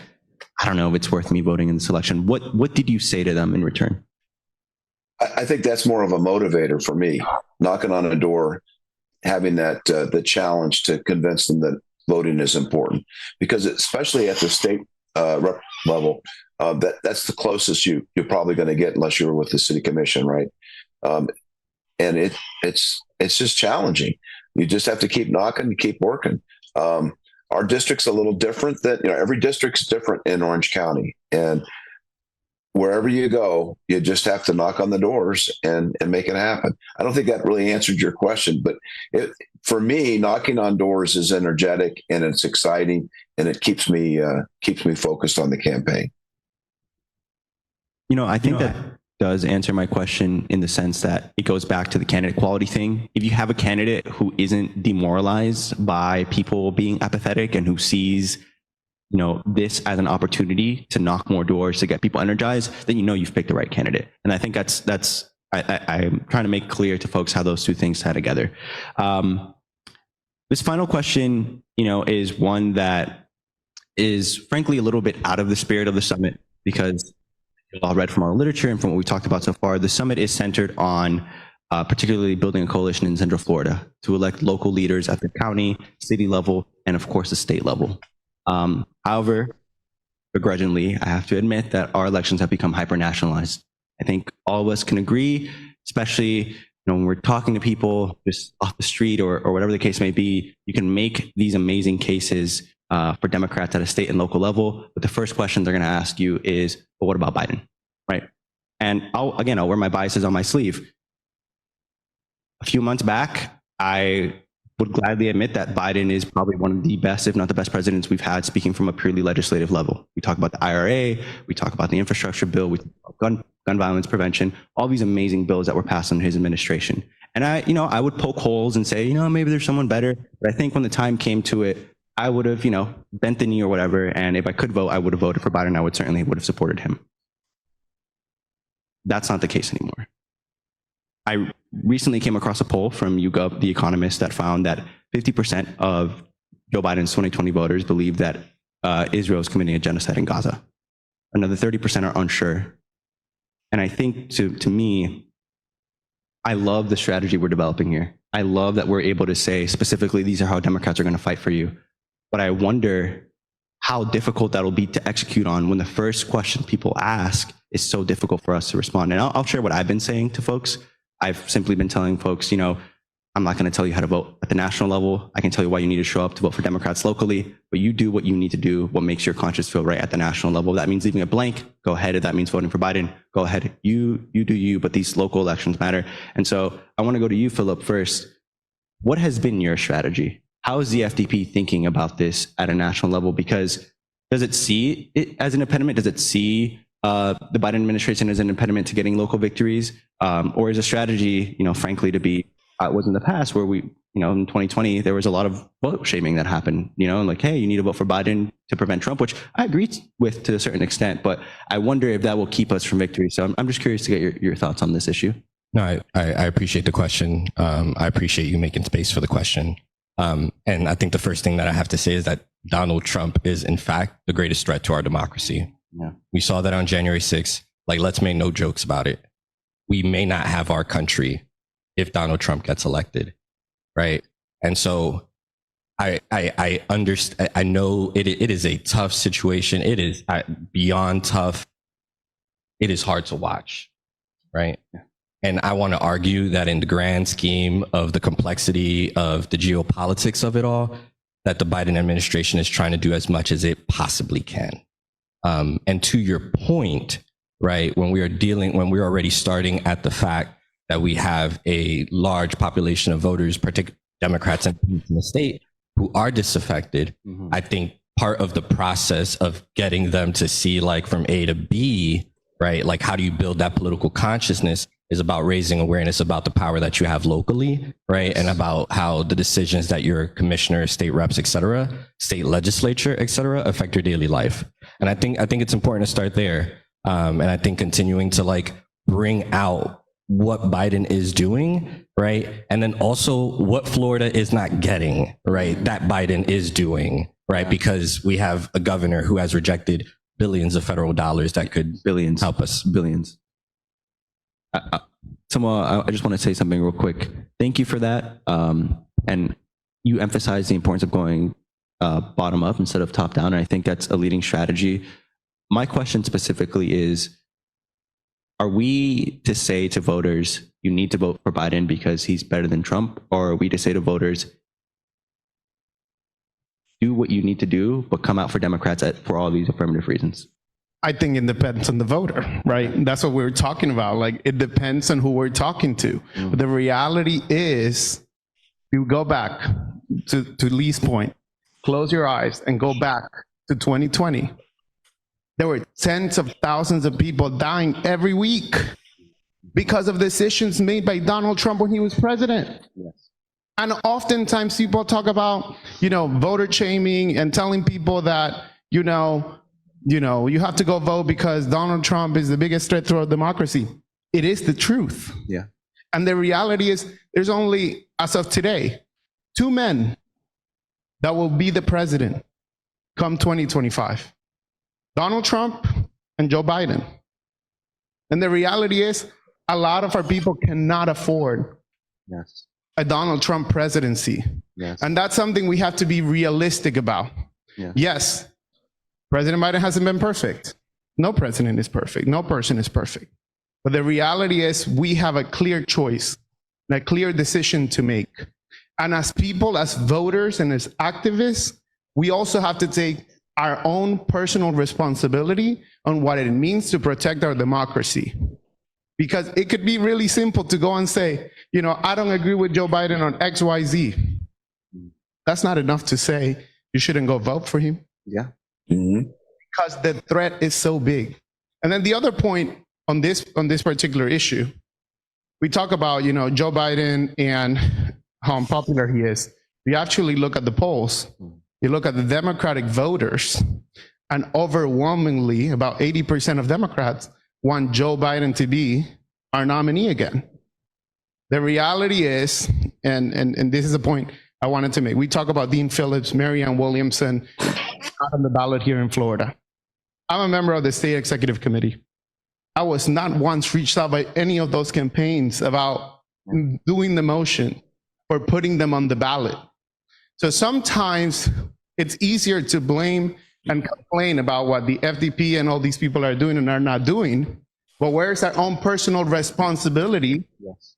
I don't know if it's worth me voting in this election? What did you say to them in return? I think that's more of a motivator for me, knocking on a door, having that the challenge to convince them that voting is important, because especially at the state rep level, that's the closest you're probably going to get unless you're with the city commission, right? And it's just challenging. You just have to keep knocking, keep working. Our district's a little different. That every district's different in Orange County, and wherever you go, you just have to knock on the doors and make it happen. I don't think that really answered your question, but for me, knocking on doors is energetic and it's exciting, and it keeps me focused on the campaign. I think that does answer my question in the sense that it goes back to the candidate quality thing. If you have a candidate who isn't demoralized by people being apathetic and who sees this as an opportunity to knock more doors, to get people energized, then you've picked the right candidate. And I think that's I'm trying to make clear to folks how those two things tie together. This final question, is one that is frankly a little bit out of the spirit of the summit, because you all read from our literature and from what we talked about so far, the summit is centered on particularly building a coalition in Central Florida to elect local leaders at the county, city level, and of course the state level. However, begrudgingly, I have to admit that our elections have become hyper-nationalized. I think all of us can agree, especially when we're talking to people just off the street or whatever the case may be, you can make these amazing cases for Democrats at a state and local level. But the first question they're going to ask you is, well, what about Biden, right? And I'll wear my biases on my sleeve. A few months back, I would gladly admit that Biden is probably one of the best, if not the best presidents we've had, speaking from a purely legislative level. We talk about the IRA, we talk about the infrastructure bill, we talk about gun violence prevention, all these amazing bills that were passed under his administration. And I would poke holes and say, maybe there's someone better. But I think when the time came to it, I would have, bent the knee or whatever. And if I could vote, I would have voted for Biden. I would certainly would have supported him. That's not the case anymore. I recently came across a poll from YouGov, The Economist, that found that 50% of Joe Biden's 2020 voters believe that Israel is committing a genocide in Gaza. Another 30% are unsure. And I think to me, I love the strategy we're developing here. I love that we're able to say specifically, these are how Democrats are going to fight for you. But I wonder how difficult that'll be to execute on when the first question people ask is so difficult for us to respond. And I'll share what I've been saying to folks. I've simply been telling folks, I'm not going to tell you how to vote at the national level. I can tell you why you need to show up to vote for Democrats locally, but you do what you need to do, what makes your conscience feel right at the national level. If that means leaving it blank, go ahead. If that means voting for Biden, go ahead. You do you, but these local elections matter. And so I want to go to you, Philip, first. What has been your strategy? How is the FDP thinking about this at a national level? Because does it see it as an impediment? Does it see the Biden administration as an impediment to getting local victories? Or is a strategy, frankly, to be, it was in the past where we, in 2020, there was a lot of vote shaming that happened, like, hey, you need to vote for Biden to prevent Trump, which I agree with to a certain extent, but I wonder if that will keep us from victory. So I'm just curious to get your thoughts on this issue. No, I appreciate the question. I appreciate you making space for the question. And I think the first thing that I have to say is that Donald Trump is, in fact, the greatest threat to our democracy. Yeah. We saw that on January 6th. Like, let's make no jokes about it. We may not have our country if Donald Trump gets elected, right? And so I understand. I know it is a tough situation. It is beyond tough. It is hard to watch, right? Yeah. And I want to argue that in the grand scheme of the complexity of the geopolitics of it all, that the Biden administration is trying to do as much as it possibly can. And to your point, right, when we're already starting at the fact that we have a large population of voters, particularly Democrats in the state, who are disaffected, I think part of the process of getting them to see, like, from A to B, right, like, how do you build that political consciousness is about raising awareness about the power that you have locally, right? And about how the decisions that your commissioner, state reps, et cetera, state legislature, et cetera, affect your daily life. And I think it's important to start there. And I think continuing to, like, bring out what Biden is doing, right? And then also what Florida is not getting, right? That Biden is doing, right? Because we have a governor who has rejected billions of federal dollars that could help us. Billions. Samoa, I just want to say something real quick. Thank you for that. And you emphasize the importance of going bottom up instead of top down. And I think that's a leading strategy. My question specifically is, are we to say to voters, you need to vote for Biden because he's better than Trump? Or are we to say to voters, do what you need to do, but come out for Democrats for all these affirmative reasons? I think it depends on the voter, right? That's what we're talking about. Like, it depends on who we're talking to. But the reality is, you go back to Lee's point, close your eyes and go back to 2020. There were tens of thousands of people dying every week because of decisions made by Donald Trump when he was president. Yes. And oftentimes people talk about, voter shaming and telling people that, you have to go vote because Donald Trump is the biggest threat to our democracy. It is the truth. Yeah. And the reality is, there's only, as of today, 2 men that will be the president come 2025. Donald Trump and Joe Biden. And the reality is, a lot of our people cannot afford Yes. a Donald Trump presidency. Yes. And that's something we have to be realistic about. Yeah. Yes, President Biden hasn't been perfect. No president is perfect. No person is perfect. But the reality is, we have a clear choice and a clear decision to make. And as people, as voters, and as activists, we also have to take our own personal responsibility on what it means to protect our democracy. Because it could be really simple to go and say, I don't agree with Joe Biden on X, Y, Z. That's not enough to say you shouldn't go vote for him. Yeah. Because the threat is so big. And then the other point on this particular issue, we talk about, Joe Biden and how unpopular he is. We actually look at the polls. You look at the Democratic voters, and overwhelmingly, about 80% of Democrats want Joe Biden to be our nominee again. The reality is, and this is a point I wanted to make. We talk about Dean Phillips, Marianne Williamson, not on the ballot here in Florida. I'm a member of the state executive committee. I was not once reached out by any of those campaigns about doing the motion or putting them on the ballot. So sometimes it's easier to blame and complain about what the FDP and all these people are doing and are not doing But where's our own personal responsibility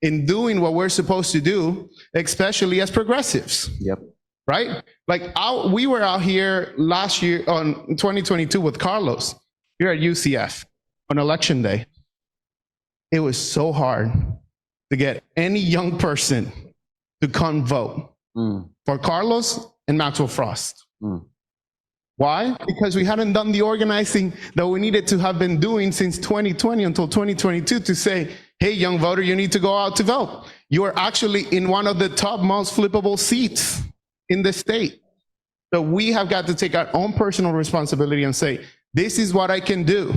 in doing what we're supposed to do, especially as progressives? Yep. Right? Like we were out here last year on 2022 with Carlos here at UCF on election day. It was so hard to get any young person to come vote for Carlos and Maxwell Frost. Why? Because we hadn't done the organizing that we needed to have been doing since 2020 until 2022 to say, hey, young voter, you need to go out to vote. You are actually in one of the top most flippable seats in the state. So we have got to take our own personal responsibility and say, this is what I can do.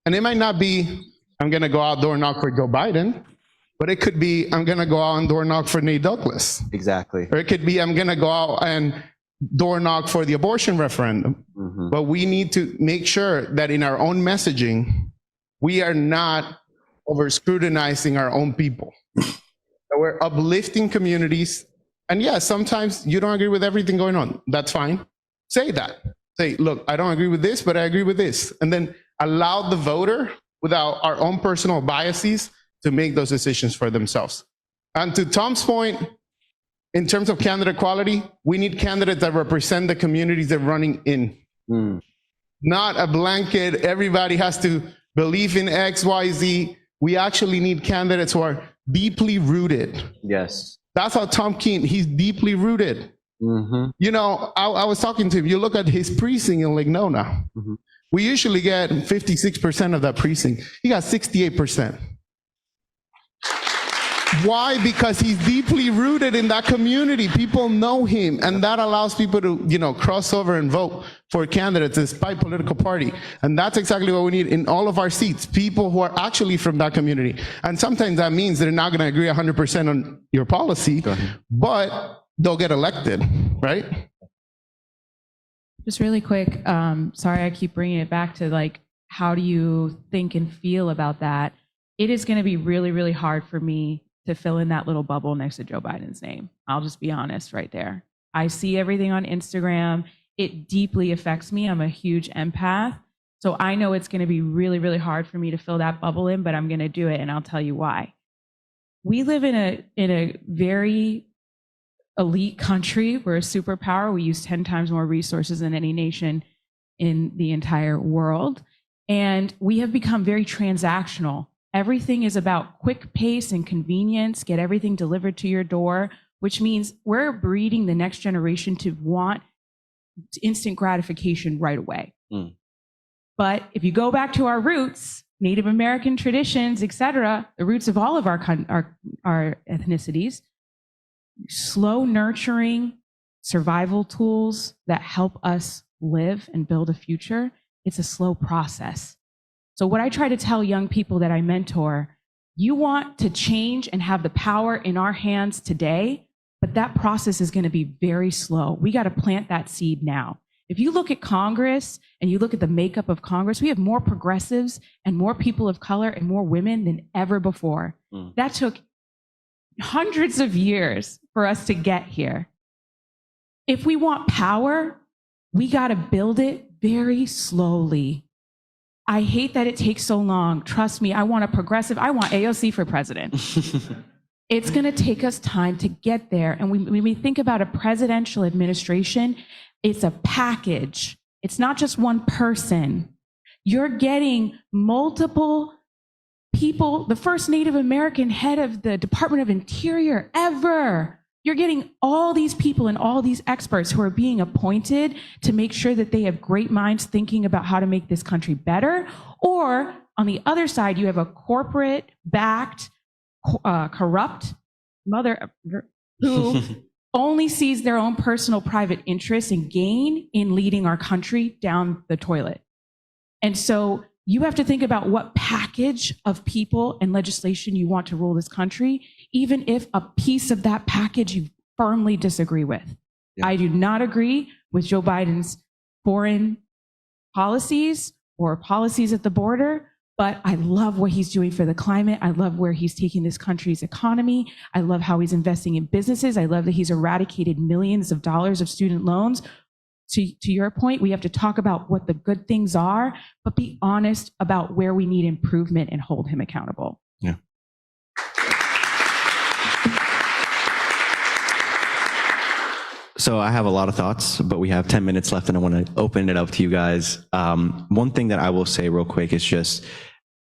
And it might not be, I'm going to go out door knock for Joe Biden, but it could be, I'm going to go out and door knock for Nate Douglas. Exactly. Or it could be, I'm going to go out and door knock for the abortion referendum. But we need to make sure that in our own messaging, we are not over scrutinizing our own people. That we're uplifting communities. And yeah, sometimes you don't agree with everything going on. That's fine. Say that. Say, look, I don't agree with this, but I agree with this. And then allow the voter, without our own personal biases, to make those decisions for themselves. And to Tom's point, in terms of candidate quality, we need candidates that represent the communities they're running in. Not a blanket, everybody has to believe in X, Y, Z. We actually need candidates who are deeply rooted. Yes. That's how Tom Keene, he's deeply rooted. You know, I was talking to him, you look at his precinct in Lake Nona. We usually get 56% of that precinct. He got 68%. Why? Because he's deeply rooted in that community. People know him, and that allows people to, you know, cross over and vote for candidates despite political party. And that's exactly what we need in all of our seats, people who are actually from that community. And sometimes that means they're not going to agree 100% on your policy, but they'll get elected, right? Just really quick, sorry I keep bringing it back to like, how do you think and feel about that? It is going to be really, really hard for me to fill in that little bubble next to Joe Biden's name. I'll just be honest right there. I see everything on Instagram. It deeply affects me. I'm a huge empath. So I know it's going to be really, really hard for me to fill that bubble in, but I'm going to do it, and I'll tell you why. We live in a very elite country. We're a superpower. We use 10 times more resources than any nation in the entire world. And we have become very transactional. Everything is about quick pace and convenience, get everything delivered to your door, which means we're breeding the next generation to want instant gratification right away. But if you go back to our roots, Native American traditions, etc., the roots of all of our ethnicities, slow nurturing survival tools that help us live and build a future, it's a slow process. So what I try to tell young people that I mentor, you want to change and have the power in our hands today, but that process is going to be very slow. We got to plant that seed now. If you look at Congress and you look at the makeup of Congress, we have more progressives and more people of color and more women than ever before. That took hundreds of years for us to get here. If we want power, we got to build it very slowly. I hate that it takes so long. Trust me, I want a progressive. I want AOC for president. It's going to take us time to get there. And when we think about a presidential administration, it's a package. It's not just one person. You're getting multiple people, the first Native American head of the Department of Interior ever. You're getting all these people and all these experts who are being appointed to make sure that they have great minds thinking about how to make this country better. Or on the other side, you have a corporate-backed, corrupt mother who only sees their own personal private interests and gain in leading our country down the toilet. And so you have to think about what package of people and legislation you want to rule this country, even if a piece of that package you firmly disagree with. Yeah. I do not agree with Joe Biden's foreign policies or policies at the border, but I love what he's doing for the climate. I love where he's taking this country's economy. I love how he's investing in businesses. I love that he's eradicated millions of dollars of student loans. to your point, we have to talk about what the good things are, but be honest about where we need improvement and hold him accountable. Yeah. So I have a lot of thoughts, but we have 10 minutes left and I want to open it up to you guys. One thing that I will say real quick is just,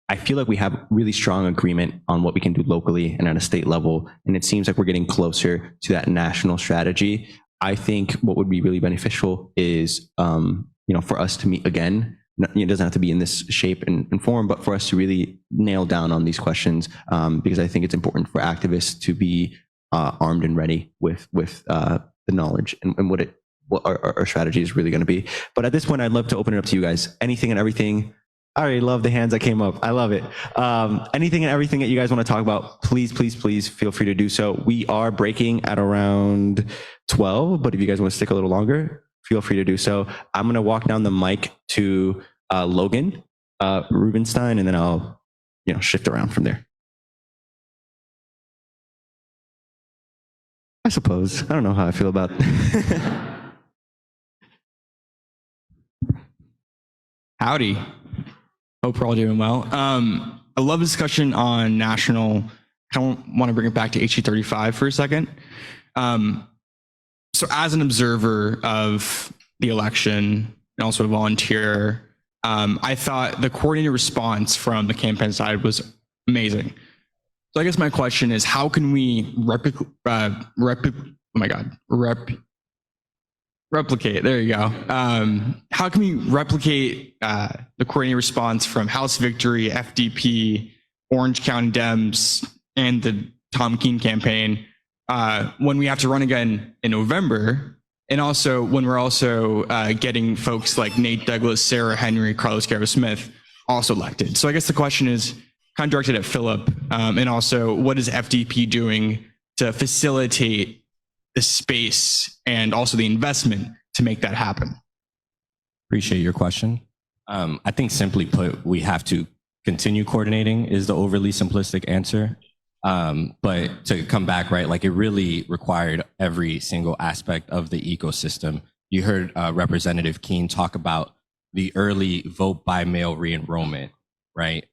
I feel like we have really strong agreement on what we can do locally and at a state level. And it seems like we're getting closer to that national strategy. I think what would be really beneficial is, for us to meet again. It doesn't have to be in this shape and form, but for us to really nail down on these questions, because I think it's important for activists to be armed and ready with the knowledge and what our strategy is really going to be. But at this point, I'd love to open it up to you guys. Anything and everything. I already love the hands that came up. I love it. Anything and everything that you guys want to talk about, please feel free to do so. We are breaking at around 12, but if you guys want to stick a little longer, feel free to do so. I'm going to walk down the mic to Logan Rubenstein, and then I'll shift around from there. I suppose. I don't know how I feel about Howdy. Hope we're all doing well. I love the discussion on national. I want to bring it back to HC 35 for a second. So as an observer of the election and also a volunteer, I thought the coordinated response from the campaign side was amazing. So I guess my question is, how can we replicate? There you go. How can we replicate the coordinated response from House Victory, FDP, Orange County Dems, and the Tom Keene campaign when we have to run again in November, and also when we're also getting folks like Nate Douglas, Sarah Henry, Carlos Guerra-Smith also elected? So I guess the question is kind of directed at Philip, and also what is FDP doing to facilitate the space and also the investment to make that happen? Appreciate your question. I think simply put, we have to continue coordinating is the overly simplistic answer. But to come back, right, like it really required every single aspect of the ecosystem. You heard Representative Keene talk about the early vote by mail re-enrollment, right?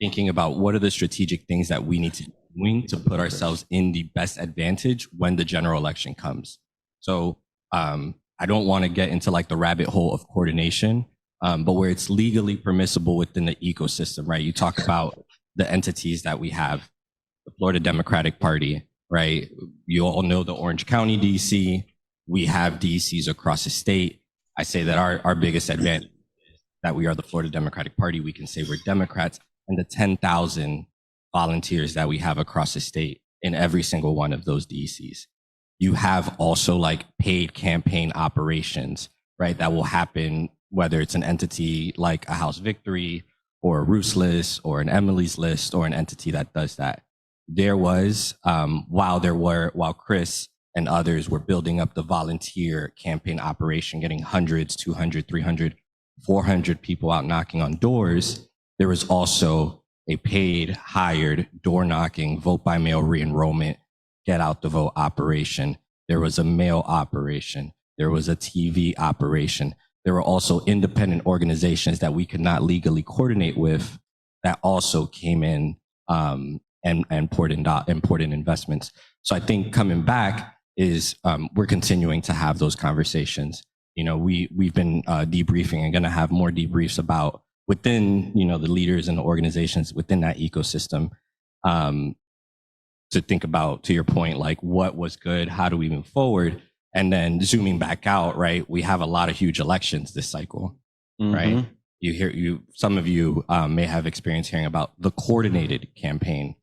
Thinking about what are the strategic things that we need to doing to put ourselves in the best advantage when the general election comes. So I don't want to get into like the rabbit hole of coordination, but where it's legally permissible within the ecosystem, right? You talk about the entities that we have, the Florida Democratic Party, right? You all know the Orange County DC. We have DCs across the state. I say that our biggest advantage is that we are the Florida Democratic Party. We can say we're Democrats, and the 10,000 volunteers that we have across the state in every single one of those DCs. You have also like paid campaign operations, right? That will happen, whether it's an entity like a House Victory or a Roos list or an Emily's list or an entity that does that. There was, while Chris and others were building up the volunteer campaign operation, getting hundreds, 200, 300, 400 people out knocking on doors, there was also a paid, hired, door knocking, vote by mail re-enrollment, get out the vote operation. There was a mail operation. There was a TV operation. There were also independent organizations that we could not legally coordinate with that also came in and poured in investments. So I think coming back is we're continuing to have those conversations. We've been debriefing and going to have more debriefs about within, the leaders and the organizations within that ecosystem, to think about, to your point, like what was good, how do we move forward? And then zooming back out, right? We have a lot of huge elections this cycle, right? Some of you may have experience hearing about the coordinated campaign.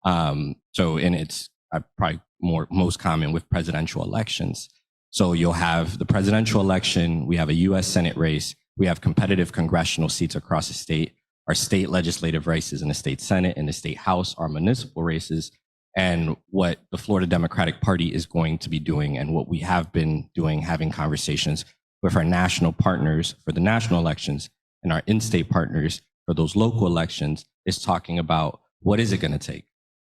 And it's probably most common with presidential elections. So you'll have the presidential election, we have a US Senate race, we have competitive congressional seats across the state, our state legislative races in the state Senate and the state House, our municipal races, and what the Florida Democratic Party is going to be doing and what we have been doing, having conversations with our national partners for the national elections and our in-state partners for those local elections, is talking about what is it going to take?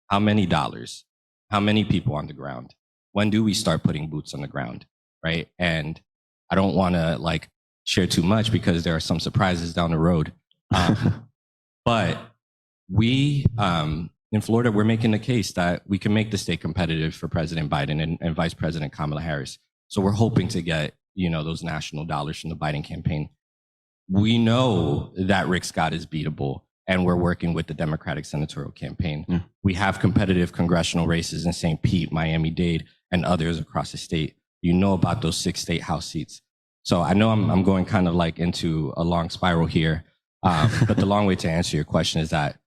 How many dollars? How many people on the ground? When do we start putting boots on the ground, right? And I don't want to like share too much because there are some surprises down the road. But we, in Florida, we're making the case that we can make the state competitive for President Biden and Vice President Kamala Harris. So we're hoping to get, those national dollars from the Biden campaign. We know that Rick Scott is beatable, and we're working with the Democratic senatorial campaign. We have competitive congressional races in St. Pete, Miami-Dade, and others across the state. You know about those 6 state House seats. So I know I'm going kind of like into a long spiral here, but the long way to answer your question is that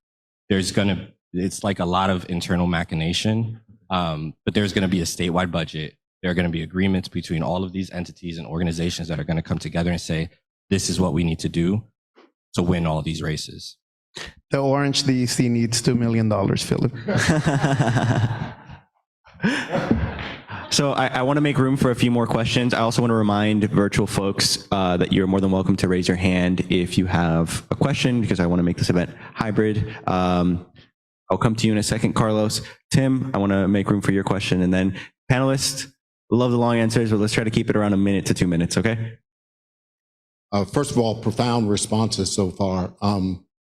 it's like a lot of internal machination, but there's going to be a statewide budget. There are going to be agreements between all of these entities and organizations that are going to come together and say, this is what we need to do to win all these races. The Orange DC needs $2 million, Philip. So I want to make room for a few more questions. I also want to remind virtual folks that you're more than welcome to raise your hand if you have a question, because I want to make this event hybrid. I'll come to you in a second, Carlos. Tim, I want to make room for your question. And then panelists, love the long answers, but let's try to keep it around 1 minute to 2 minutes, okay? First of all, profound responses so far.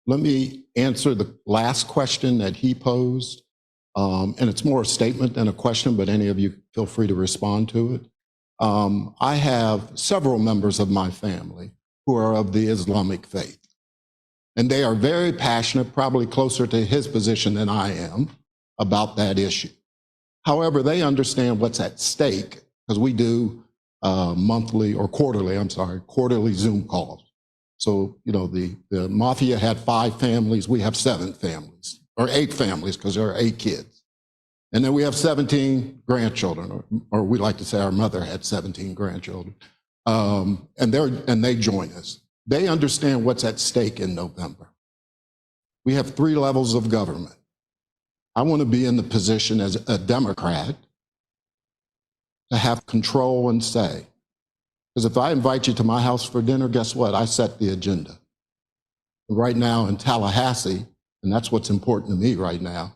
Let me answer the last question that he posed. And it's more a statement than a question, but any of you feel free to respond to it. I have several members of my family who are of the Islamic faith, and they are very passionate, probably closer to his position than I am, about that issue. However, they understand what's at stake, because we do quarterly Zoom calls. So, the Mafia had 5 families, we have 7 families. Or 8 families, because there are 8 kids. And then we have 17 grandchildren, or we like to say our mother had 17 grandchildren. And they join us. They understand what's at stake in November. We have 3 levels of government. I want to be in the position as a Democrat to have control and say. Because if I invite you to my house for dinner, guess what? I set the agenda. Right now in Tallahassee, and that's what's important to me right now,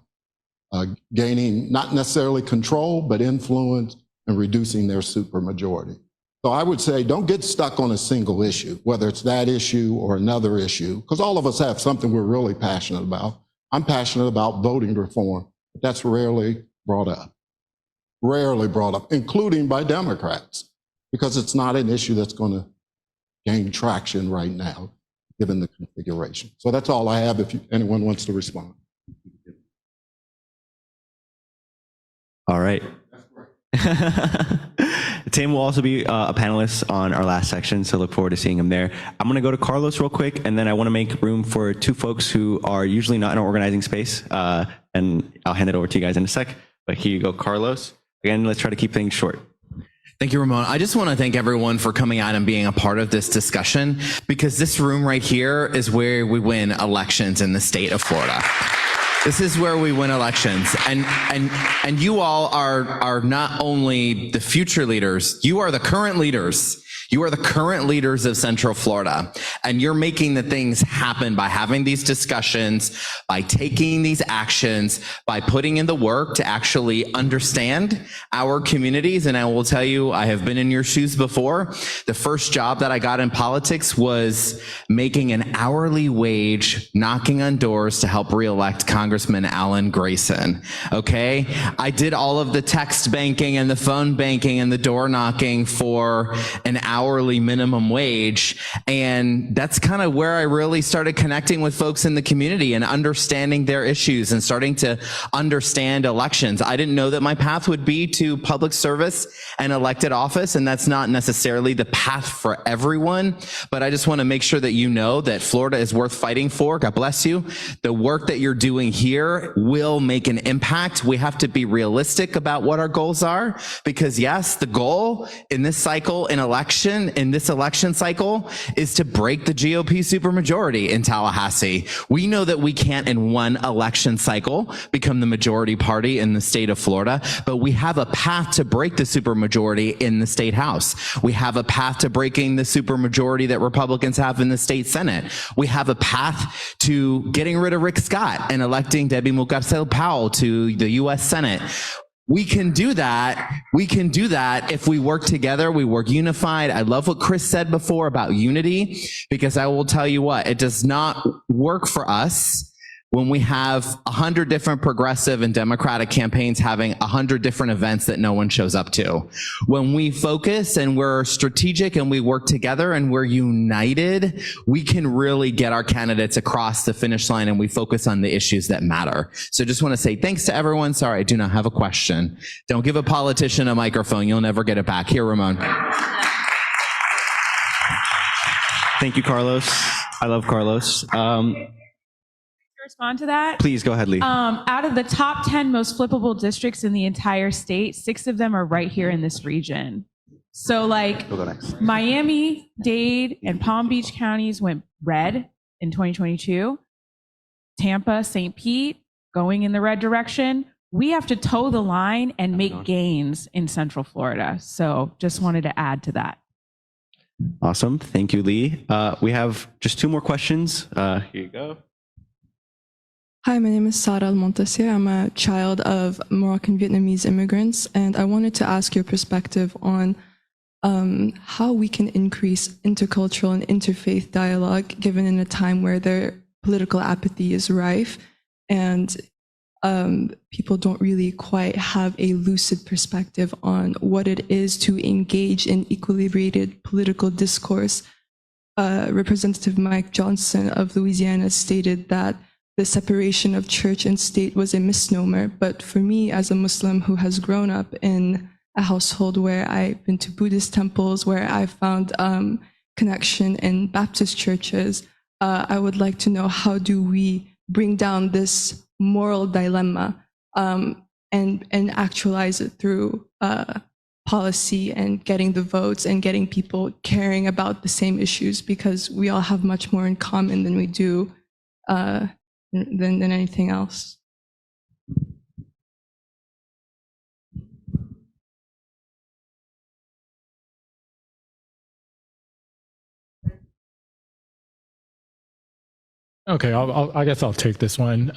gaining not necessarily control, but influence and reducing their supermajority. So I would say don't get stuck on a single issue, whether it's that issue or another issue, because all of us have something we're really passionate about. I'm passionate about voting reform, but that's rarely brought up, including by Democrats, because it's not an issue that's going to gain traction right now, given the configuration. So that's all I have if anyone wants to respond. All right. Tim will also be a panelist on our last section, so look forward to seeing him there. I'm going to go to Carlos real quick, and then I want to make room for 2 folks who are usually not in our organizing space, and I'll hand it over to you guys in a sec. But here you go, Carlos. Again, let's try to keep things short. Thank you, Ramon. I just want to thank everyone for coming out and being a part of this discussion, because this room right here is where we win elections in the state of Florida. This is where we win elections. And you all are not only the future leaders, you are the current leaders. You are the current leaders of Central Florida, and you're making the things happen by having these discussions, by taking these actions, by putting in the work to actually understand our communities. And I will tell you, I have been in your shoes before. The first job that I got in politics was making an hourly wage, knocking on doors to help reelect Congressman Alan Grayson. Okay? I did all of the text banking and the phone banking and the door knocking for an hourly minimum wage. And that's kind of where I really started connecting with folks in the community and understanding their issues and starting to understand elections. I didn't know that my path would be to public service and elected office, and that's not necessarily the path for everyone, but I just want to make sure that you know that Florida is worth fighting for. God bless you. The work that you're doing here will make an impact. We have to be realistic about what our goals are, because yes, the goal in this cycle in this election cycle is to break the GOP supermajority in Tallahassee. We know that we can't in one election cycle become the majority party in the state of Florida, but we have a path to break the supermajority in the state house. We have a path to breaking the supermajority that Republicans have in the state Senate. We have a path to getting rid of Rick Scott and electing Debbie Mucarsel Powell to the U.S. Senate. we can do that. We can do that if we work together, we work unified. I love what Chris said before about unity, because I will tell you what, it does not work for us when we have 100 different progressive and Democratic campaigns having 100 different events that no one shows up to. When we focus and we're strategic and we work together and we're united, we can really get our candidates across the finish line, and we focus on the issues that matter. So just want to say thanks to everyone. Sorry, I do not have a question. Don't give a politician a microphone. You'll never get it back. Here, Ramon. Thank you, Carlos. I love Carlos. Respond to that? Please go ahead, Lee. Out of the top 10 most flippable districts in the entire state, 6 of them are right here in this region. So like We'll go next. Miami, Dade, and Palm Beach counties went red in 2022. Tampa, St. Pete, going in the red direction. We have to toe the line and make gains in Central Florida. So just wanted to add to that. Awesome. Thank you, Lee. We have just 2 more questions. Here you go. Hi, my name is Sara Almontaser. I'm a child of Moroccan Vietnamese immigrants, and I wanted to ask your perspective on how we can increase intercultural and interfaith dialogue, given in a time where their political apathy is rife and people don't really quite have a lucid perspective on what it is to engage in equilibrated political discourse. Representative Mike Johnson of Louisiana stated that the separation of church and state was a misnomer. But for me, as a Muslim who has grown up in a household where I've been to Buddhist temples, where I found connection in Baptist churches, I would like to know, how do we bring down this moral dilemma and actualize it through policy and getting the votes and getting people caring about the same issues, because we all have much more in common than we do than anything else. Okay, I guess I'll take this one.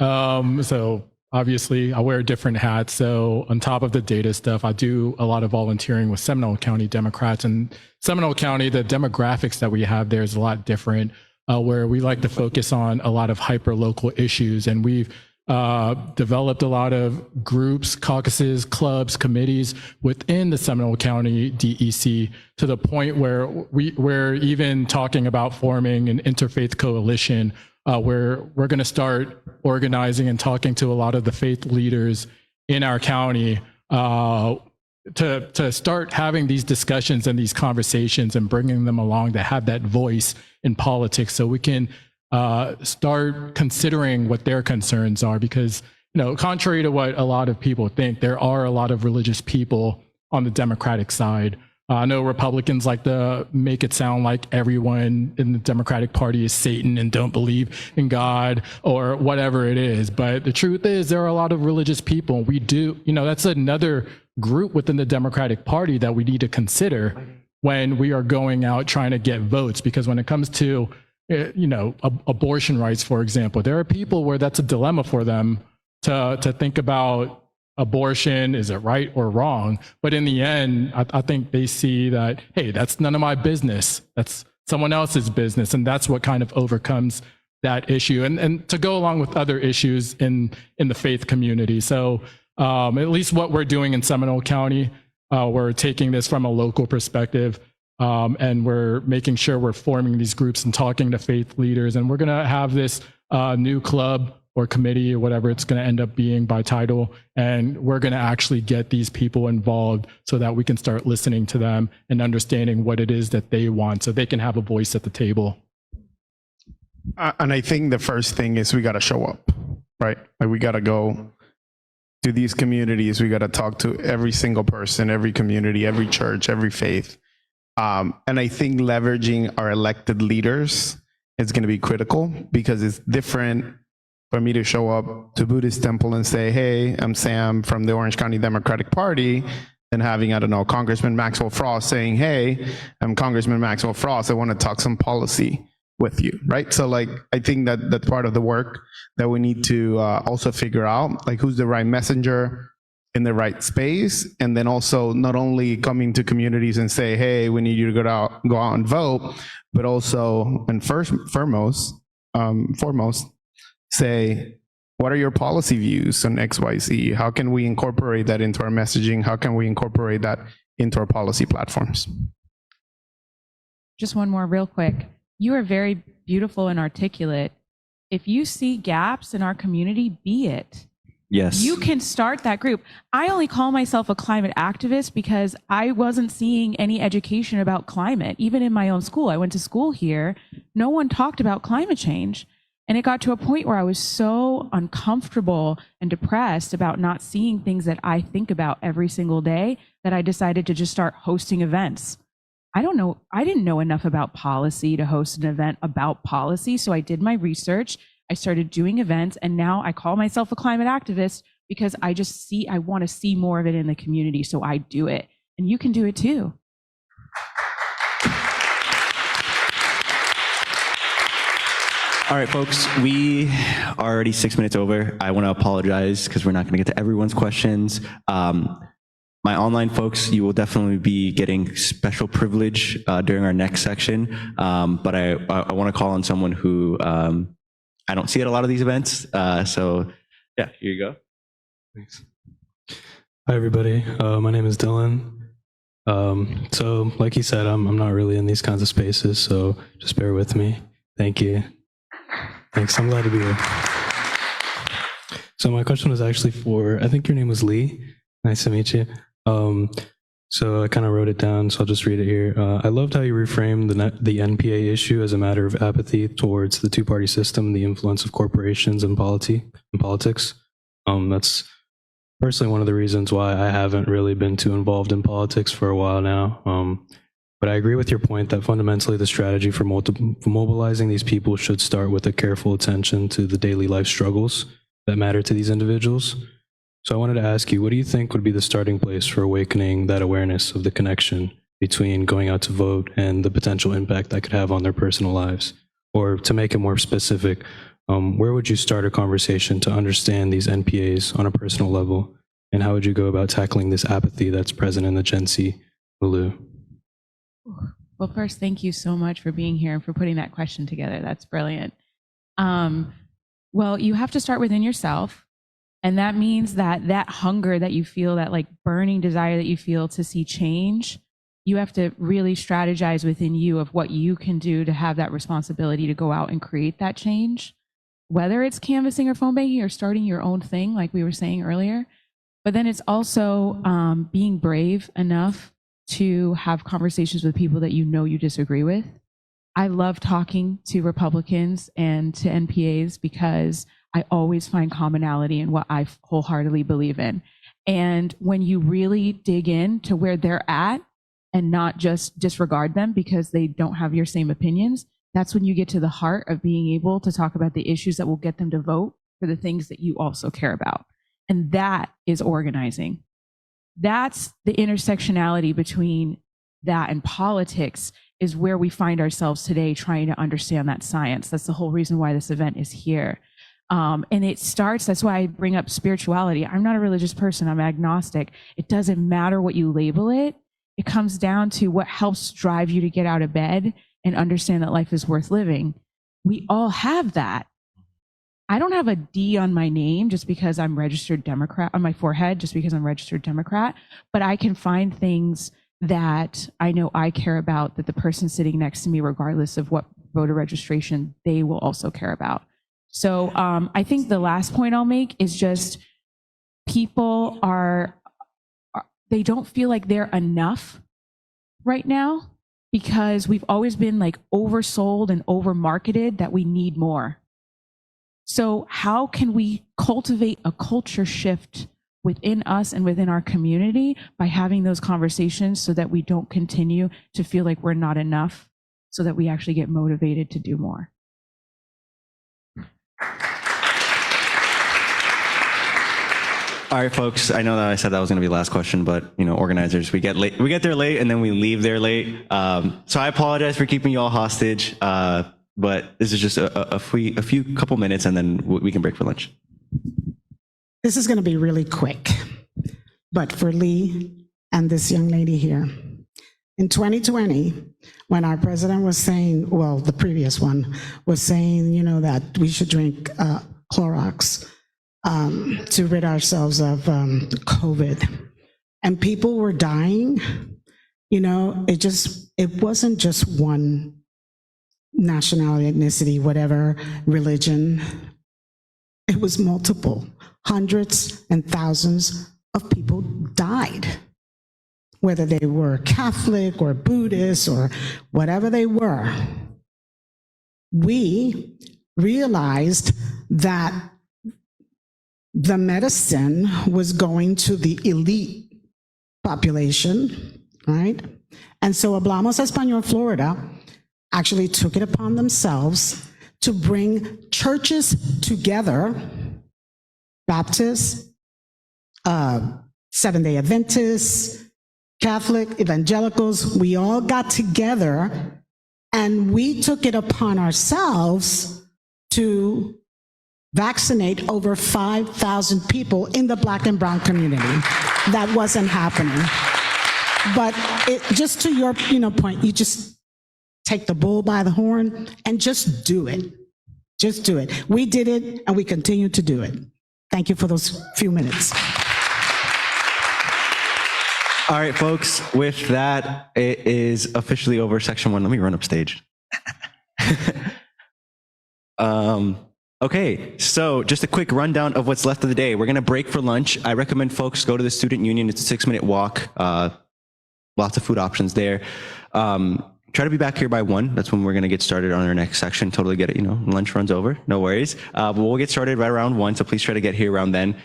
So obviously I wear different hats. So on top of the data stuff, I do a lot of volunteering with Seminole County Democrats. And Seminole County, the demographics that we have there is a lot different, where we like to focus on a lot of hyper-local issues. And we've developed a lot of groups, caucuses, clubs, committees within the Seminole County DEC, to the point where we're even talking about forming an interfaith coalition, where we're going to start organizing and talking to a lot of the faith leaders in our county to start having these discussions and these conversations and bringing them along to have that voice in politics, so we can start considering what their concerns are. Because, you know, contrary to what a lot of people think, there are a lot of religious people on the Democratic side. I know Republicans like to make it sound like everyone in the Democratic Party is Satan and don't believe in God or whatever it is. But the truth is, there are a lot of religious people. We do, you know, that's another group within the Democratic Party that we need to consider when we are going out trying to get votes. Because when it comes to, you know, abortion rights, for example, there are people where that's a dilemma for them to think about abortion, is it right or wrong? But in the end, I think they see that, hey, that's none of my business. That's someone else's business. And that's what kind of overcomes that issue. And to go along with other issues in the faith community. So at least what we're doing in Seminole County, we're taking this from a local perspective, and we're making sure we're forming these groups and talking to faith leaders. And we're going to have this new club or committee or whatever it's going to end up being by title. And we're going to actually get these people involved so that we can start listening to them and understanding what it is that they want, so they can have a voice at the table. And I think the first thing is we got to show up, right? Like, we got to go to these communities. We got to talk to every single person, every community, every church, every faith. And I think leveraging our elected leaders is going to be critical, because it's different for me to show up to Buddhist temple and say, hey, I'm Sam from the Orange County Democratic Party, and having, I don't know, Congressman Maxwell Frost saying, hey, I'm Congressman Maxwell Frost, I want to talk some policy with you, right? So like, I think that that's part of the work that we need to also figure out, like, who's the right messenger, in the right space, and then also not only coming to communities and say, hey, we need you to go out and vote, but also, and foremost, say, what are your policy views on XYZ? How can we incorporate that into our messaging? How can we incorporate that into our policy platforms? Just one more real quick. You are very beautiful and articulate. If you see gaps in our community, be it. Yes. You can start that group. I only call myself a climate activist because I wasn't seeing any education about climate. Even in my own school, I went to school here, no one talked about climate change. And it got to a point where I was so uncomfortable and depressed about not seeing things that I think about every single day that I decided to just start hosting events. I didn't know enough about policy to host an event about policy. So I did my research. I started doing events, and now I call myself a climate activist because I want to see more of it in the community. So I do it, and you can do it too. All right, folks, we are already 6 minutes over. I want to apologize because we're not going to get to everyone's questions. My online folks, you will definitely be getting special privilege during our next section. But I want to call on someone who I don't see at a lot of these events. So yeah, here you go. Thanks. Hi, everybody. My name is Dylan. So like you said, I'm not really in these kinds of spaces, so just bear with me. Thank you. Thanks. I'm glad to be here. So my question was actually for, I think your name was Lee. Nice to meet you. So I kind of wrote it down, so I'll just read it here. I loved how you reframed the NPA issue as a matter of apathy towards the two-party system, the influence of corporations and politics. That's personally one of the reasons why I haven't really been too involved in politics for a while now. But I agree with your point that fundamentally the strategy for mobilizing these people should start with a careful attention to the daily life struggles that matter to these individuals. So I wanted to ask you, what do you think would be the starting place for awakening that awareness of the connection between going out to vote and the potential impact that could have on their personal lives? Or to make it more specific, where would you start a conversation to understand these NPAs on a personal level? And how would you go about tackling this apathy that's present in the Gen Z milieu? Well, first, thank you so much for being here and for putting that question together. That's brilliant. Well, you have to start within yourself. And that means that hunger that you feel, that like burning desire that you feel to see change, you have to really strategize within you of what you can do to have that responsibility to go out and create that change, whether it's canvassing or phone banking or starting your own thing, like we were saying earlier. But then it's also being brave enough to have conversations with people that you know you disagree with. I love talking to Republicans and to NPAs because I always find commonality in what I wholeheartedly believe in. And when you really dig in to where they're at and not just disregard them because they don't have your same opinions, that's when you get to the heart of being able to talk about the issues that will get them to vote for the things that you also care about. And that is organizing. That's the intersectionality between that and politics is where we find ourselves today trying to understand that science. That's the whole reason why this event is here. And it starts, that's why I bring up spirituality. I'm not a religious person, I'm agnostic. It doesn't matter what you label it. It comes down to what helps drive you to get out of bed and understand that life is worth living. We all have that. I don't have a D on my name just because I'm registered Democrat, on my forehead just because I'm registered Democrat, but I can find things that I know I care about that the person sitting next to me, regardless of what voter registration, they will also care about. So I think the last point I'll make is just people they don't feel like they're enough right now because we've always been like oversold and overmarketed that we need more. So how can we cultivate a culture shift within us and within our community by having those conversations so that we don't continue to feel like we're not enough, so that we actually get motivated to do more? All right, folks, I know that I said that was going to be the last question, but you know, organizers, we get there late and then we leave there late. So I apologize for keeping you all hostage, but this is just a few couple minutes and then we can break for lunch. This is going to be really quick. but for Lee and this young lady here. In 2020, when our president was saying, well, the previous one was saying, you know, that we should drink Clorox to rid ourselves of COVID, and people were dying, you know, it wasn't just one nationality, ethnicity, whatever, religion. It was multiple. Hundreds and thousands of people died, whether they were Catholic or Buddhist or whatever they were. We realized that the medicine was going to the elite population, right? And so Hablamos Español Florida actually took it upon themselves to bring churches together, Baptists, Seventh-day Adventists, Catholic, evangelicals, we all got together and we took it upon ourselves to vaccinate over 5,000 people in the Black and brown community. That wasn't happening. But just to your point, you just take the bull by the horn and just do it. Just do it. We did it and we continue to do it. Thank you for those few minutes. All right, folks, with that, it is officially over section 1. Let me run upstage. Okay, so just a quick rundown of what's left of the day. We're gonna break for lunch. I recommend folks go to the Student Union. It's a 6-minute walk. Lots of food options there. Try to be back here by 1. That's when we're gonna get started on our next section. Totally get it, you know, lunch runs over, no worries. But we'll get started right around 1, so please try to get here around then.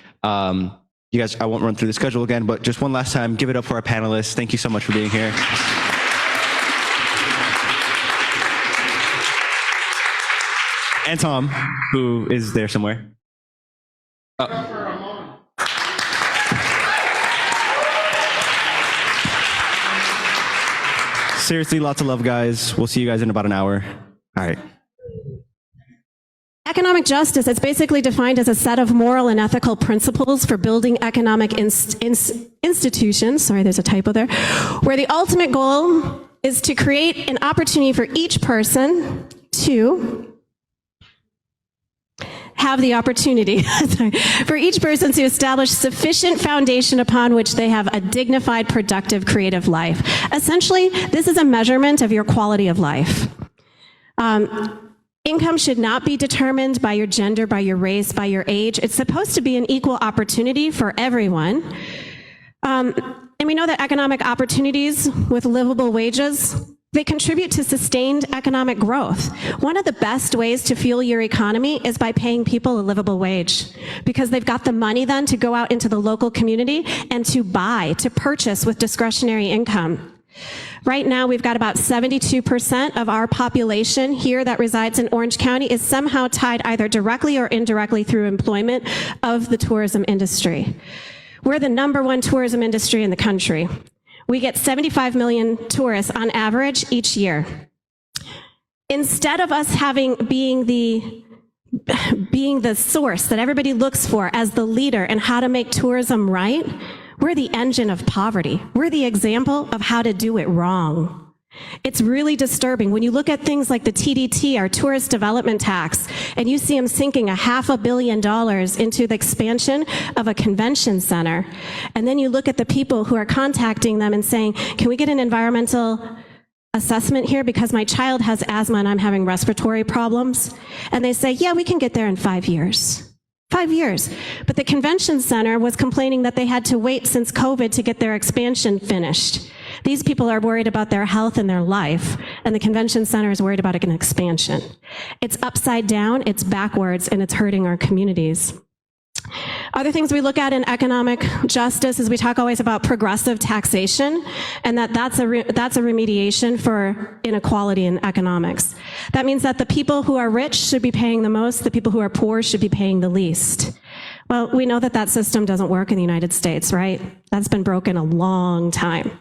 You guys, I won't run through the schedule again, but just one last time, give it up for our panelists. Thank you so much for being here. And Tom, who is there somewhere. Seriously, lots of love, guys. We'll see you guys in about an hour. All right. Economic justice is basically defined as a set of moral and ethical principles for building economic institutions, sorry, there's a typo there, where the ultimate goal is to create an opportunity for each person to have the opportunity for each person to establish sufficient foundation upon which they have a dignified, productive, creative life. Essentially, this is a measurement of your quality of life. Income should not be determined by your gender, by your race, by your age. It's supposed to be an equal opportunity for everyone. And we know that economic opportunities with livable wages, they contribute to sustained economic growth. One of the best ways to fuel your economy is by paying people a livable wage, because they've got the money then to go out into the local community and to buy, to purchase with discretionary income. Right now, we've got about 72% of our population here that resides in Orange County is somehow tied either directly or indirectly through employment of the tourism industry. We're the #1 tourism industry in the country. We get 75 million tourists on average each year. Instead of us being the source that everybody looks for as the leader and how to make tourism right, we're the engine of poverty. We're the example of how to do it wrong. It's really disturbing when you look at things like the TDT, our tourist development tax, and you see them sinking $500 million into the expansion of a convention center. And then you look at the people who are contacting them and saying, can we get an environmental assessment here because my child has asthma and I'm having respiratory problems? And they say, yeah, we can get there in 5 years. 5 years. But the convention center was complaining that they had to wait since COVID to get their expansion finished. These people are worried about their health and their life, and the convention center is worried about an expansion. It's upside down, it's backwards, and it's hurting our communities. Other things we look at in economic justice is we talk always about progressive taxation, and that's a remediation for inequality in economics. That means that the people who are rich should be paying the most, the people who are poor should be paying the least. Well, we know that that system doesn't work in the United States, right? That's been broken a long time.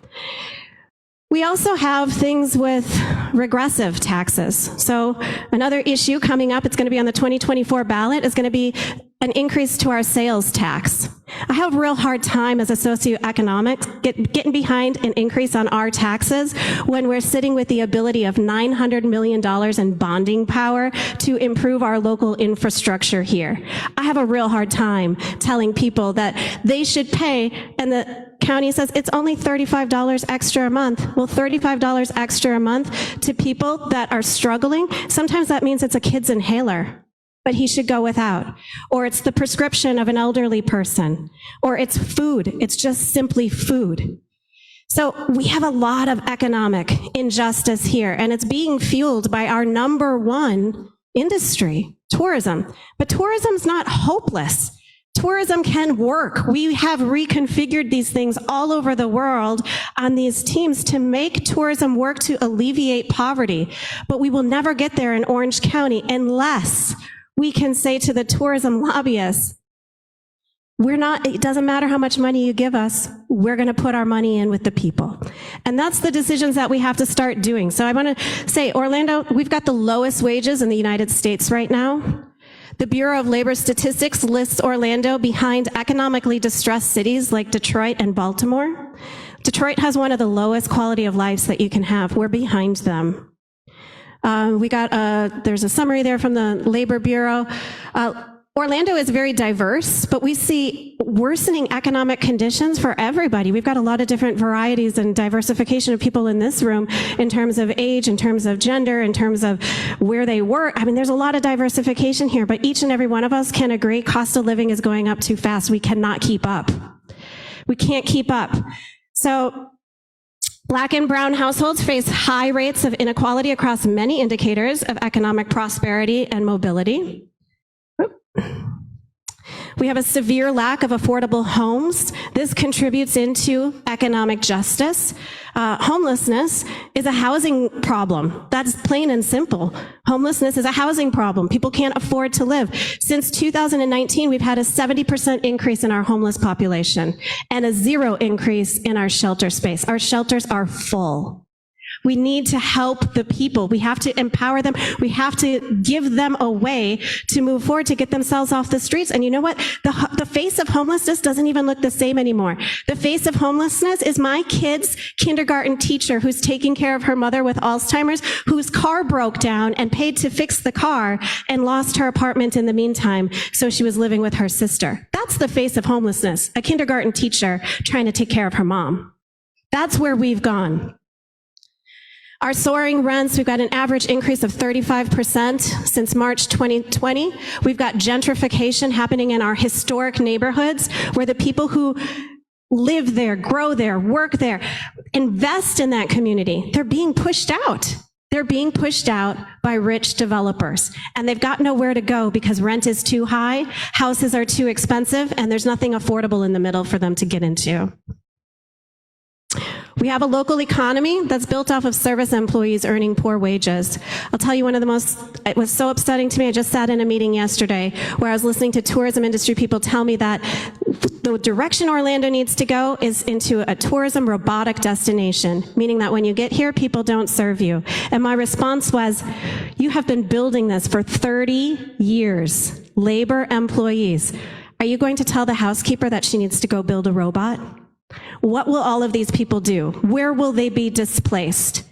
We also have things with regressive taxes. So another issue coming up, it's going to be on the 2024 ballot, is going to be an increase to our sales tax. I have a real hard time as a socioeconomic getting behind an increase on our taxes when we're sitting with the ability of $900 million in bonding power to improve our local infrastructure here. I have a real hard time telling people that they should pay, and the county says it's only $35 extra a month. Well, $35 extra a month to people that are struggling, sometimes that means it's a kid's inhaler, but he should go without. Or it's the prescription of an elderly person. Or it's food. It's just simply food. So we have a lot of economic injustice here, and it's being fueled by our number one industry, tourism. But tourism's not hopeless. Tourism can work. We have reconfigured these things all over the world on these teams to make tourism work to alleviate poverty. But we will never get there in Orange County unless we can say to the tourism lobbyists, it doesn't matter how much money you give us, we're going to put our money in with the people. And that's the decisions that we have to start doing. So I want to say, Orlando, we've got the lowest wages in the United States right now. The Bureau of Labor Statistics lists Orlando behind economically distressed cities like Detroit and Baltimore. Detroit has one of the lowest quality of lives that you can have. We're behind them. There's a summary there from the Labor Bureau. Orlando is very diverse, but we see worsening economic conditions for everybody. We've got a lot of different varieties and diversification of people in this room in terms of age, in terms of gender, in terms of where they work. I mean, there's a lot of diversification here, but each and every one of us can agree cost of living is going up too fast. We cannot keep up. We can't keep up. So Black and brown households face high rates of inequality across many indicators of economic prosperity and mobility. We have a severe lack of affordable homes. This contributes into economic justice. Homelessness is a housing problem. That's plain and simple. Homelessness is a housing problem. People can't afford to live. Since 2019, we've had a 70% increase in our homeless population and a 0 increase in our shelter space. Our shelters are full. We need to help the people. We have to empower them. We have to give them a way to move forward, to get themselves off the streets. And you know what? The face of homelessness doesn't even look the same anymore. The face of homelessness is my kid's kindergarten teacher who's taking care of her mother with Alzheimer's, whose car broke down and paid to fix the car and lost her apartment in the meantime, so she was living with her sister. That's the face of homelessness, a kindergarten teacher trying to take care of her mom. That's where we've gone. Our soaring rents, we've got an average increase of 35% since March 2020. We've got gentrification happening in our historic neighborhoods where the people who live there, grow there, work there, invest in that community, they're being pushed out. They're being pushed out by rich developers, and they've got nowhere to go because rent is too high, houses are too expensive, and there's nothing affordable in the middle for them to get into. We have a local economy that's built off of service employees earning poor wages. I'll tell you it was so upsetting to me. I just sat in a meeting yesterday where I was listening to tourism industry people tell me that the direction Orlando needs to go is into a tourism robotic destination, meaning that when you get here, people don't serve you. And my response was, you have been building this for 30 years, labor employees. Are you going to tell the housekeeper that she needs to go build a robot? What will all of these people do? Where will they be displaced?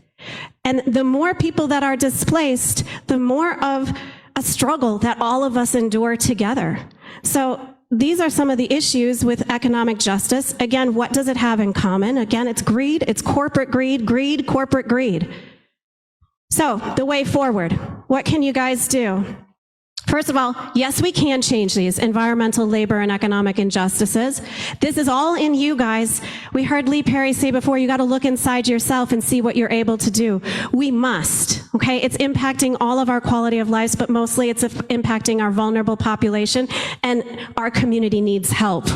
And the more people that are displaced, the more of a struggle that all of us endure together. So these are some of the issues with economic justice. Again, what does it have in common? Again, it's greed, it's corporate greed, corporate greed. So the way forward, what can you guys do? First of all, yes, we can change these environmental, labor, and economic injustices. This is all in you guys. We heard Lee Perry say before, you got to look inside yourself and see what you're able to do. We must, okay? It's impacting all of our quality of lives, but mostly it's impacting our vulnerable population, and our community needs help.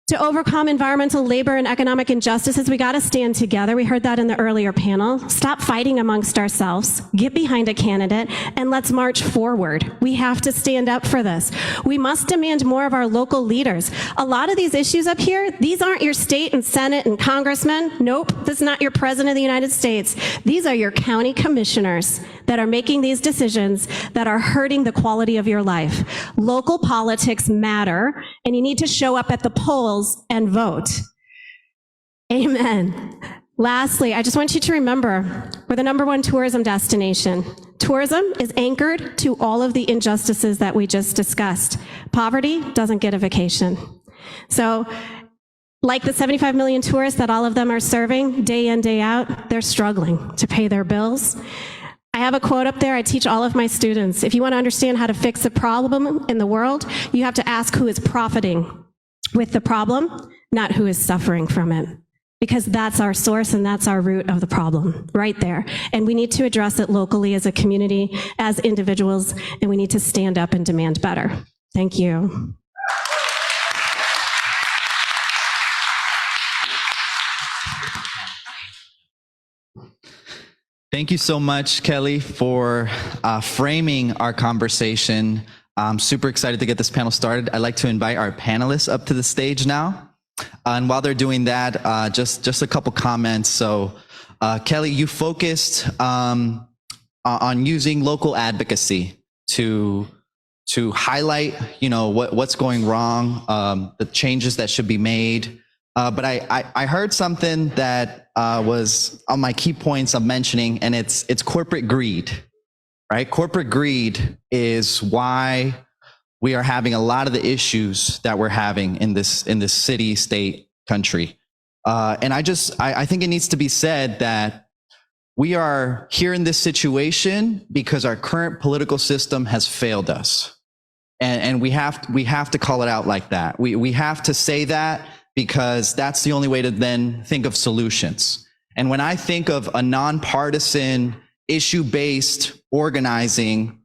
To overcome environmental, labor, and economic injustices, we got to stand together. We heard that in the earlier panel. Stop fighting amongst ourselves. Get behind a candidate, and let's march forward. We have to stand up for this. We must demand more of our local leaders. A lot of these issues up here, these aren't your state and Senate and congressmen. Nope, this is not your president of the United States. These are your county commissioners that are making these decisions that are hurting the quality of your life. Local politics matter, and you need to show up at the polls and vote. Amen. Lastly, I just want you to remember, we're the #1 tourism destination. Tourism is anchored to all of the injustices that we just discussed. Poverty doesn't get a vacation. So, like the 75 million tourists that all of them are serving day in, day out, they're struggling to pay their bills. I have a quote up there I teach all of my students. If you want to understand how to fix a problem in the world, you have to ask who is profiting with the problem, not who is suffering from it. Because that's our source and that's our root of the problem, right there. And we need to address it locally as a community, as individuals, and we need to stand up and demand better. Thank you. Thank you so much, Kelly, for framing our conversation. I'm super excited to get this panel started. I'd like to invite our panelists up to the stage now. And while they're doing that, just a couple comments. So, Kelly, you focused on using local advocacy to highlight, what's going wrong, the changes that should be made. But I heard something that was on my key points I'm mentioning, and it's corporate greed, right? Corporate greed is why we are having a lot of the issues that we're having in this city, state, country. And I think it needs to be said that we are here in this situation because our current political system has failed us. And we have to call it out like that. We have to say that, because that's the only way to then think of solutions. And when I think of a nonpartisan, issue-based organizing,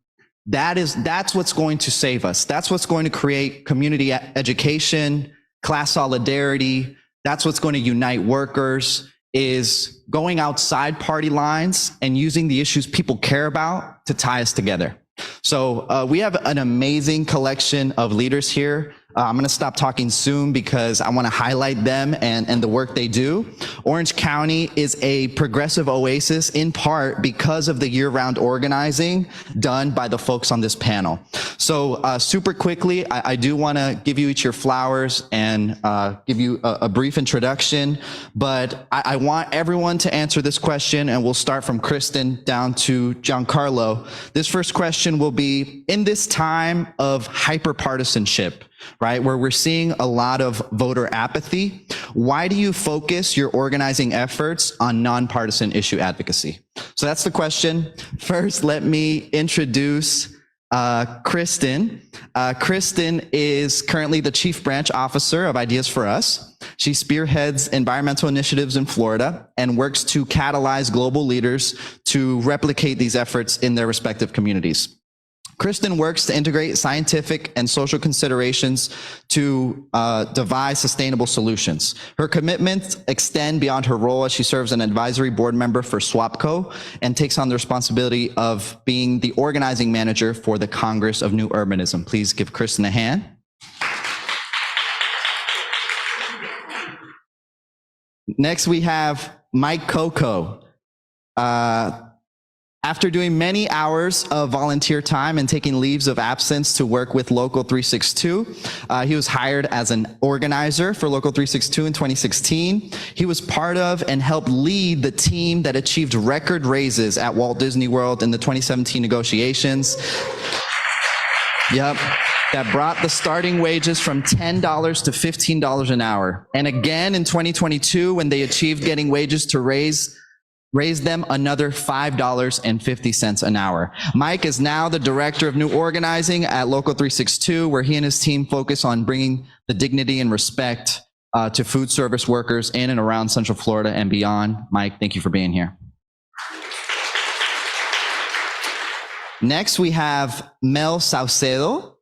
that's what's going to save us. That's what's going to create community education, class solidarity. That's what's going to unite workers, is going outside party lines and using the issues people care about to tie us together. So we have an amazing collection of leaders here. I'm going to stop talking soon because I want to highlight them and the work they do. Orange County is a progressive oasis in part because of the year-round organizing done by the folks on this panel. So super quickly, I do want to give you each your flowers and give you a brief introduction, but I want everyone to answer this question, and we'll start from Kristen down to Giancarlo. This first question will be, in this time of hyper-partisanship, right, where we're seeing a lot of voter apathy, why do you focus your organizing efforts on nonpartisan issue advocacy? So that's the question. First, let me introduce Kristen. Kristen is currently the Chief Branch Officer of Ideas for Us. She spearheads environmental initiatives in Florida and works to catalyze global leaders to replicate these efforts in their respective communities. Kristen works to integrate scientific and social considerations to devise sustainable solutions. Her commitments extend beyond her role as she serves an advisory board member for SWAPCO and takes on the responsibility of being the organizing manager for the Congress of New Urbanism. Please give Kristen a hand. Next, we have Mike Coco. After doing many hours of volunteer time and taking leaves of absence to work with Local 362, he was hired as an organizer for Local 362 in 2016. He was part of and helped lead the team that achieved record raises at Walt Disney World in the 2017 negotiations. Yep. That brought the starting wages from $10 to $15 an hour. And again in 2022, when they achieved getting wages to raise them another $5.50 an hour. Mike is now the Director of New Organizing at Local 362, where he and his team focus on bringing the dignity and respect to food service workers in and around Central Florida and beyond. Mike, thank you for being here. Next, we have Mel Saucedo.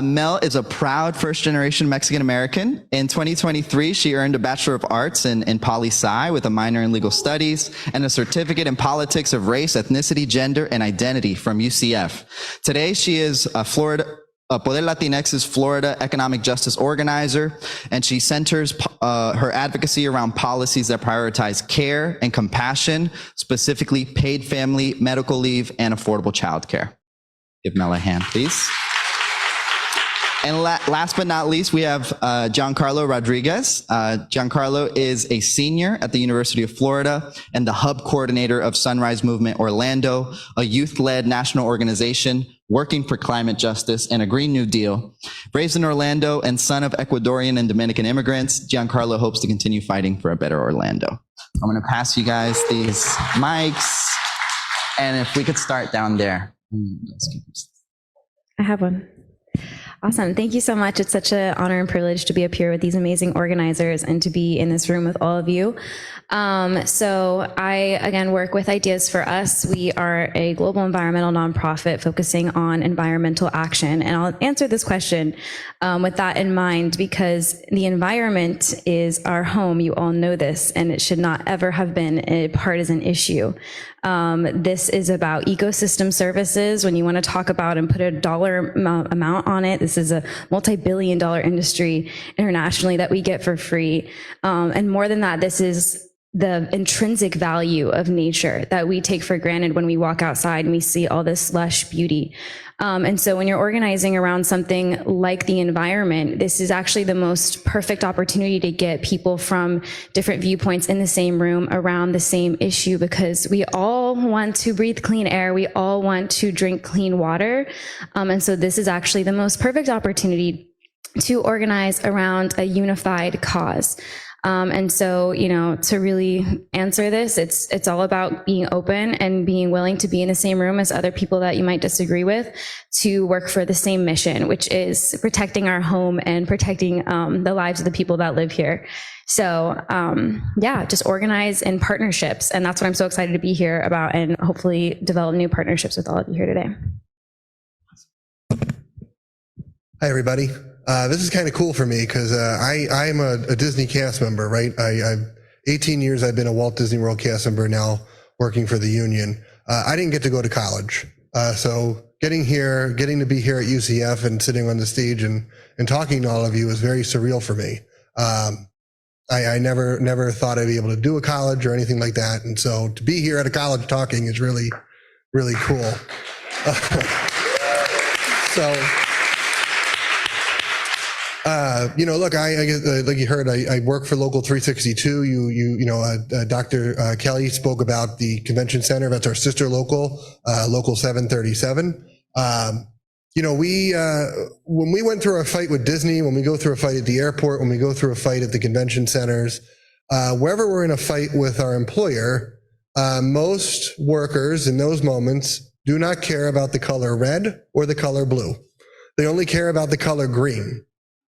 Mel is a proud first-generation Mexican-American. In 2023, she earned a Bachelor of Arts in Poli-Sci with a minor in legal studies and a certificate in politics of race, ethnicity, gender, and identity from UCF. Today, she is Poder Latinx's Florida Economic Justice Organizer, and she centers her advocacy around policies that prioritize care and compassion, specifically paid family, medical leave, and affordable childcare. Give Mel a hand, please. And last but not least, we have Giancarlo Rodriguez. Giancarlo is a senior at the University of Florida and the hub coordinator of Sunrise Movement Orlando, a youth-led national organization working for climate justice and a Green New Deal. Raised in Orlando and son of Ecuadorian and Dominican immigrants, Giancarlo hopes to continue fighting for a better Orlando. I'm going to pass you guys these mics. And if we could start down there. I have one. Awesome. Thank you so much. It's such an honor and privilege to be up here with these amazing organizers and to be in this room with all of you. So I, again, work with Ideas for Us. We are a global environmental nonprofit focusing on environmental action. And I'll answer this question with that in mind, because the environment is our home. You all know this, and it should not ever have been a partisan issue. This is about ecosystem services. When you want to talk about and put a dollar amount on it, this is a multi-billion-dollar industry internationally that we get for free. And more than that, this is the intrinsic value of nature that we take for granted when we walk outside and we see all this lush beauty. And so when you're organizing around something like the environment, this is actually the most perfect opportunity to get people from different viewpoints in the same room around the same issue, because we all want to breathe clean air. We all want to drink clean water. And so this is actually the most perfect opportunity to organize around a unified cause. And so, you know, to really answer this, it's all about being open and being willing to be in the same room as other people that you might disagree with to work for the same mission, which is protecting our home and protecting the lives of the people that live here. So, yeah, just organize in partnerships. And that's what I'm so excited to be here about, and hopefully develop new partnerships with all of you here today. Hi, everybody. This is kind of cool for me because I'm a Disney cast member, right? I've 18 years I've been a Walt Disney World cast member, now working for the union. I didn't get to go to college. So getting to be here at UCF and sitting on the stage and talking to all of you is very surreal for me. I never thought I'd be able to do a college or anything like that. And so to be here at a college talking is really, really cool. You know, look, I like you heard, I work for Local 362. Dr. Kelly spoke about the convention center. That's our sister local, Local 737. You know, when we went through our fight with Disney, when we go through a fight at the airport, when we go through a fight at the convention centers, wherever we're in a fight with our employer, most workers in those moments do not care about the color red or the color blue. They only care about the color green.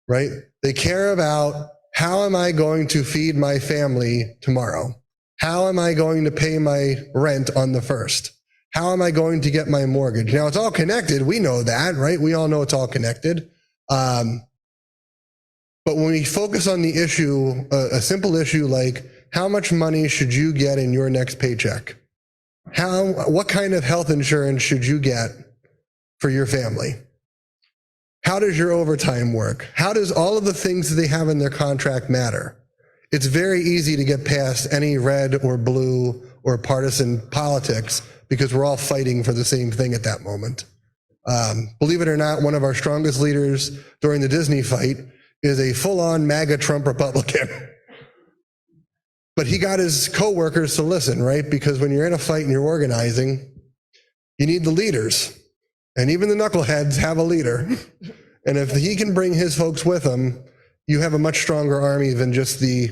Right? They care about, how am I going to feed my family tomorrow? How am I going to pay my rent on the 1st? How am I going to get my mortgage? Now, it's all connected. We know that, right? We all know it's all connected. But when we focus on the issue, a simple issue like, how much money should you get in your next paycheck? What kind of health insurance should you get for your family? How does your overtime work? How does all of the things that they have in their contract matter? It's very easy to get past any red or blue or partisan politics because we're all fighting for the same thing at that moment. Believe it or not, one of our strongest leaders during the Disney fight is a full-on MAGA Trump Republican. But he got his coworkers to listen, right? Because when you're in a fight and you're organizing, you need the leaders. And even the knuckleheads have a leader. And if he can bring his folks with him, you have a much stronger army than just the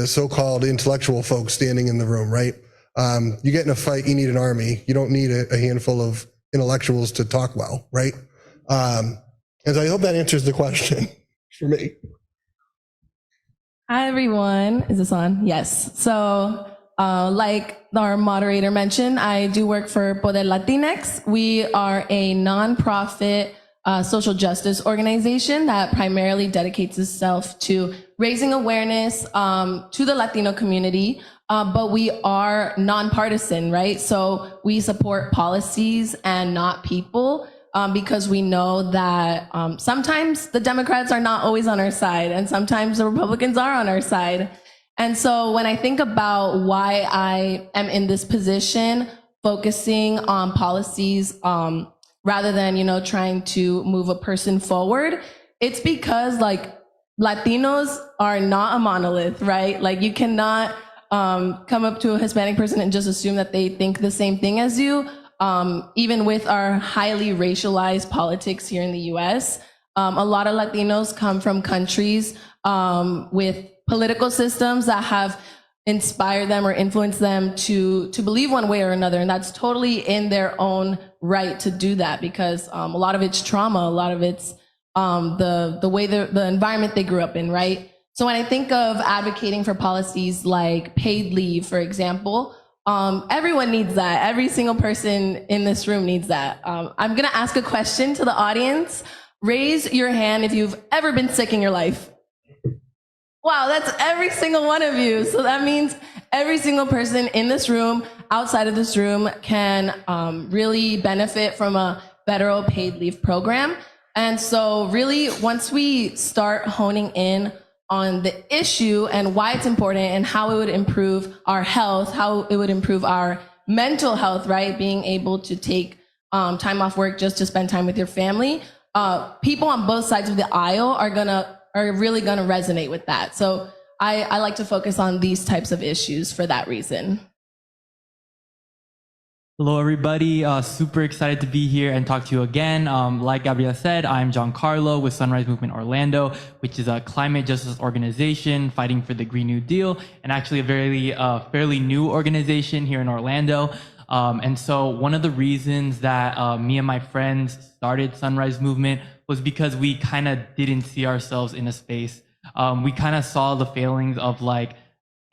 so-called intellectual folks standing in the room, right? You get in a fight, you need an army. You don't need a handful of intellectuals to talk well, right? And so I hope that answers the question for me. Hi, everyone. Is this on? Yes. So like our moderator mentioned, I do work for Poder Latinx. We are a nonprofit social justice organization that primarily dedicates itself to raising awareness to the Latino community, but we are nonpartisan, right? So we support policies and not people, because we know that sometimes the Democrats are not always on our side, and sometimes the Republicans are on our side. And so when I think about why I am in this position, focusing on policies rather than, trying to move a person forward, it's because like Latinos are not a monolith, right? Like you cannot come up to a Hispanic person and just assume that they think the same thing as you. Even with our highly racialized politics here in the US, a lot of Latinos come from countries with political systems that have inspired them or influenced them to believe one way or another. And that's totally in their own right to do that, because a lot of it's trauma, a lot of it's the way the environment they grew up in, right? So when I think of advocating for policies like paid leave, for example, everyone needs that. Every single person in this room needs that. I'm gonna ask a question to the audience. Raise your hand if you've ever been sick in your life. Wow, that's every single one of you. So that means every single person in this room, outside of this room, can really benefit from a federal paid leave program. And so really, once we start honing in on the issue and why it's important and how it would improve our health, how it would improve our mental health, right? Being able to take time off work just to spend time with your family. People on both sides of the aisle are really gonna resonate with that. So I like to focus on these types of issues for that reason. Hello, everybody. Super excited to be here and talk to you again. Like Gabriela said, I'm Giancarlo with Sunrise Movement Orlando, which is a climate justice organization fighting for the Green New Deal, and actually a fairly new organization here in Orlando. And so one of the reasons that me and my friends started Sunrise Movement was because we kind of didn't see ourselves in a space. We kind of saw the failings of like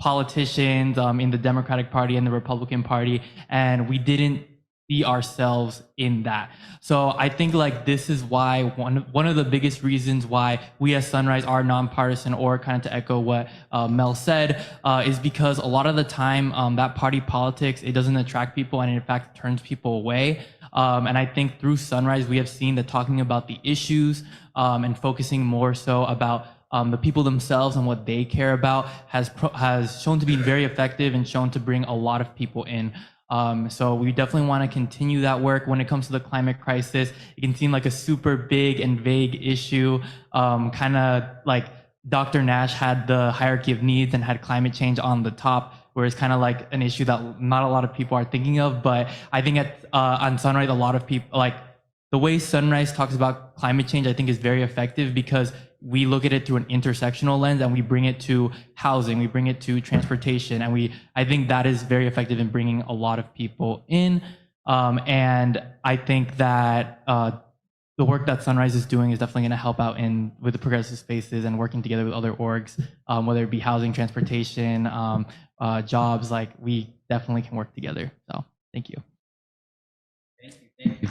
politicians in the Democratic Party and the Republican Party, and we didn't see ourselves in that. So I think like this is why one of the biggest reasons why we as Sunrise are nonpartisan, or kind of to echo what Mel said, is because a lot of the time that party politics, it doesn't attract people, and in fact turns people away. And I think through Sunrise, we have seen that talking about the issues and focusing more so about the people themselves and what they care about has shown to be very effective and shown to bring a lot of people in. So we definitely want to continue that work. When it comes to the climate crisis, it can seem like a super big and vague issue, kind of like Dr. Nash had the hierarchy of needs and had climate change on the top, where it's kind of like an issue that not a lot of people are thinking of. But I think on Sunrise, a lot of people, like the way Sunrise talks about climate change, I think is very effective, because we look at it through an intersectional lens, and we bring it to housing, we bring it to transportation, and I think that is very effective in bringing a lot of people in. And I think that the work that Sunrise is doing is definitely going to help out with the progressive spaces and working together with other orgs, whether it be housing, transportation, jobs. Like we definitely can work together. So thank you. Thank you.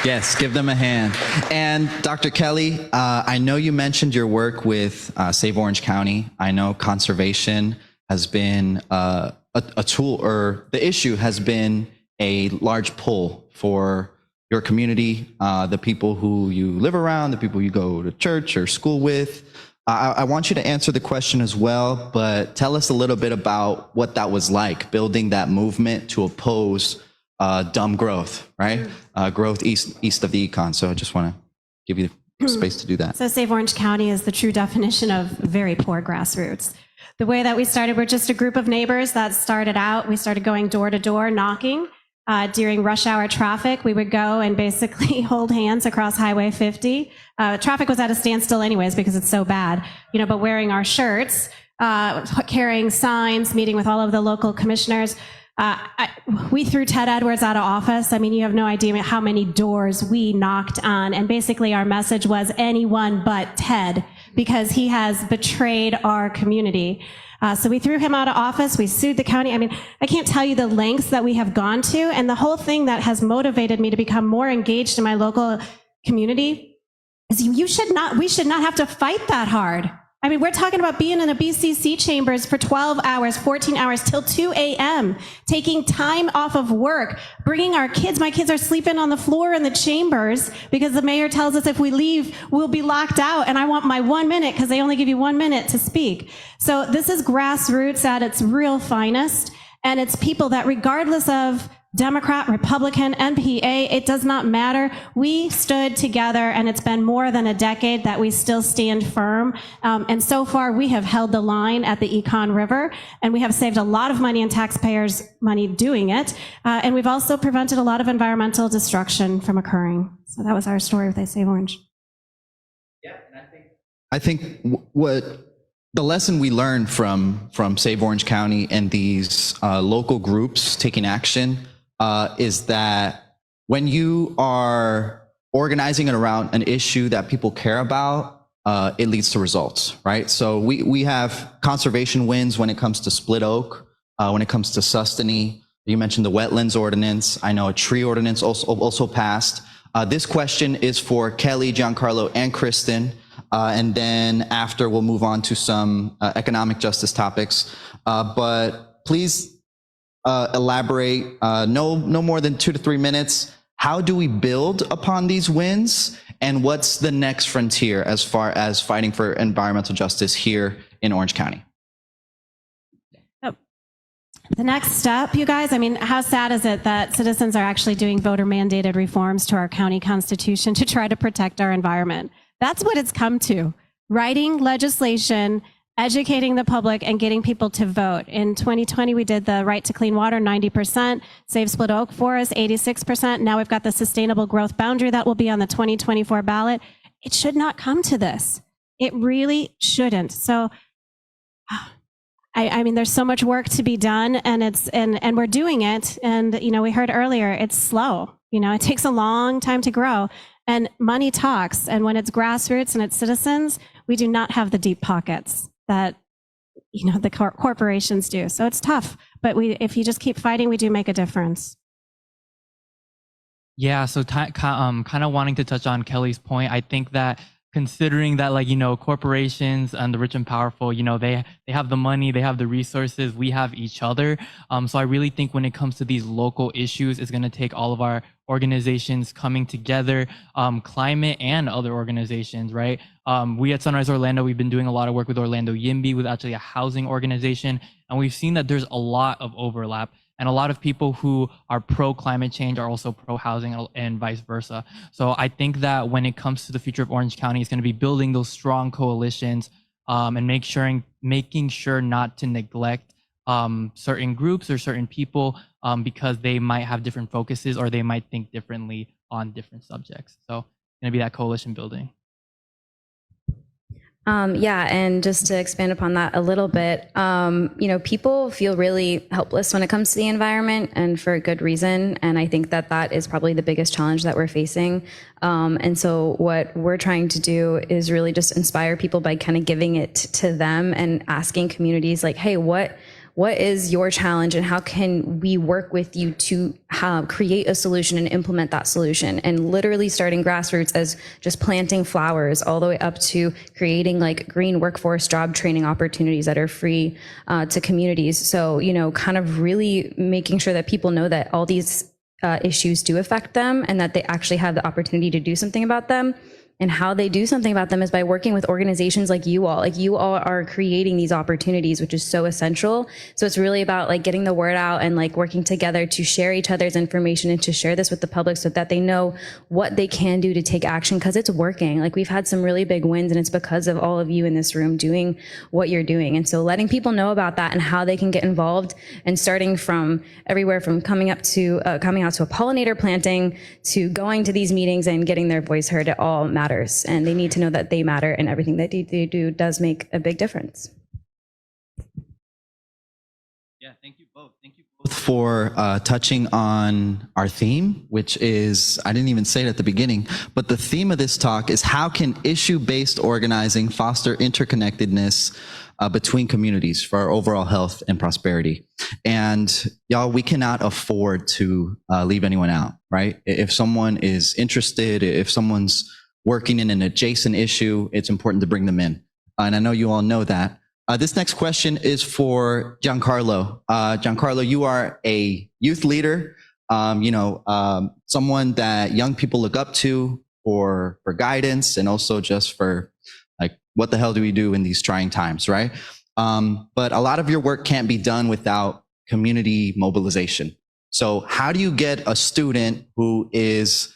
Yes, give them a hand. And Dr. Kelly, I know you mentioned your work with Save Orange County. I know conservation has been a tool, or the issue has been a large pull for your community, the people who you live around, the people you go to church or school with. I want you to answer the question as well, but tell us a little bit about what that was like, building that movement to oppose dumb growth, right? Growth east of the econ. So I just want to give you the space to do that. So Save Orange County is the true definition of very poor grassroots. The way that we started, we're just a group of neighbors that started out. We started going door to door knocking. During rush hour traffic, we would go and basically hold hands across Highway 50. Traffic was at a standstill anyways because it's so bad, but wearing our shirts, carrying signs, meeting with all of the local commissioners. We threw Ted Edwards out of office. I mean, you have no idea how many doors we knocked on. And basically our message was anyone but Ted, because he has betrayed our community. So we threw him out of office. We sued the county. I mean, I can't tell you the lengths that we have gone to. And the whole thing that has motivated me to become more engaged in my local community is we should not have to fight that hard. I mean, we're talking about being in a BCC chambers for 12 hours, 14 hours till 2 a.m., taking time off of work, bringing our kids. My kids are sleeping on the floor in the chambers because the mayor tells us if we leave, we'll be locked out. And I want my 1 minute because they only give you 1 minute to speak. So this is grassroots at its real finest. And it's people that regardless of Democrat, Republican, NPA, it does not matter. We stood together, and it's been more than a decade that we still stand firm. And so far, we have held the line at the Econ River, and we have saved a lot of money and taxpayers' money doing it. And we've also prevented a lot of environmental destruction from occurring. So that was our story with I Save Orange. Yeah, and I think what the lesson we learned from Save Orange County and these local groups taking action is that when you are organizing around an issue that people care about, it leads to results, right? So we have conservation wins when it comes to split oak, when it comes to Sustany. You mentioned the wetlands ordinance. I know a tree ordinance also passed. This question is for Kelly, Giancarlo, and Kristen. And then after we'll move on to some economic justice topics. But please elaborate, no more than 2 to 3 minutes. How do we build upon these wins? And what's the next frontier as far as fighting for environmental justice here in Orange County? The next step, you guys, I mean, how sad is it that citizens are actually doing voter mandated reforms to our county constitution to try to protect our environment? That's what it's come to. Writing legislation, educating the public, and getting people to vote. In 2020, we did the right to clean water, 90%, Save Split Oak Forest, 86%. Now we've got the sustainable growth boundary that will be on the 2024 ballot. It should not come to this. It really shouldn't. So, I mean, there's so much work to be done, and we're doing it. And, you know, we heard earlier, it's slow. You know, it takes a long time to grow. And money talks. And when it's grassroots and it's citizens, we do not have the deep pockets that, you know, the corporations do. So it's tough. But if you just keep fighting, we do make a difference. Yeah, so kind of wanting to touch on Kelly's point, I think that considering that, like, you know, corporations and the rich and powerful, you know, they have the money, they have the resources, we have each other. So I really think when it comes to these local issues, it's going to take all of our organizations coming together, climate and other organizations, right? We at Sunrise Orlando, we've been doing a lot of work with Orlando YIMBY, with actually a housing organization, and we've seen that there's a lot of overlap. And a lot of people who are pro climate change are also pro housing, and vice versa. So I think that when it comes to the future of Orange County, it's going to be building those strong coalitions and making sure not to neglect certain groups or certain people because they might have different focuses or they might think differently on different subjects. So it's going to be that coalition building. Yeah, and just to expand upon that a little bit, you know, people feel really helpless when it comes to the environment, and for a good reason. And I think that that is probably the biggest challenge that we're facing. And so what we're trying to do is really just inspire people by kind of giving it to them and asking communities like, hey, what is your challenge and how can we work with you to create a solution and implement that solution? And literally starting grassroots as just planting flowers all the way up to creating like green workforce job training opportunities that are free to communities. So, you know, kind of really making sure that people know that all these issues do affect them and that they actually have the opportunity to do something about them. And how they do something about them is by working with organizations like you all. Like you all are creating these opportunities, which is so essential. So it's really about like getting the word out and like working together to share each other's information and to share this with the public so that they know what they can do to take action, because it's working. Like we've had some really big wins and it's because of all of you in this room doing what you're doing. And so letting people know about that and how they can get involved, and starting from everywhere from coming out to a pollinator planting to going to these meetings and getting their voice heard, it all matters. And they need to know that they matter and everything that they do does make a big difference. Yeah, thank you both. Thank you both for touching on our theme, which is, I didn't even say it at the beginning, but the theme of this talk is how can issue-based organizing foster interconnectedness between communities for our overall health and prosperity. And y'all, we cannot afford to leave anyone out, right? If someone is interested, if someone's working in an adjacent issue, it's important to bring them in. And I know you all know that. This next question is for Giancarlo. Giancarlo, you are a youth leader, someone that young people look up to for guidance and also just for like, what the hell do we do in these trying times, right? But a lot of your work can't be done without community mobilization. So how do you get a student who is,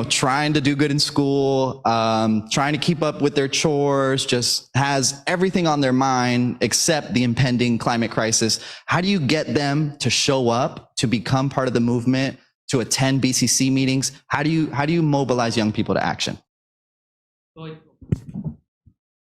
trying to do good in school, trying to keep up with their chores, just has everything on their mind except the impending climate crisis? How do you get them to show up, to become part of the movement, to attend BCC meetings? How do you mobilize young people to action?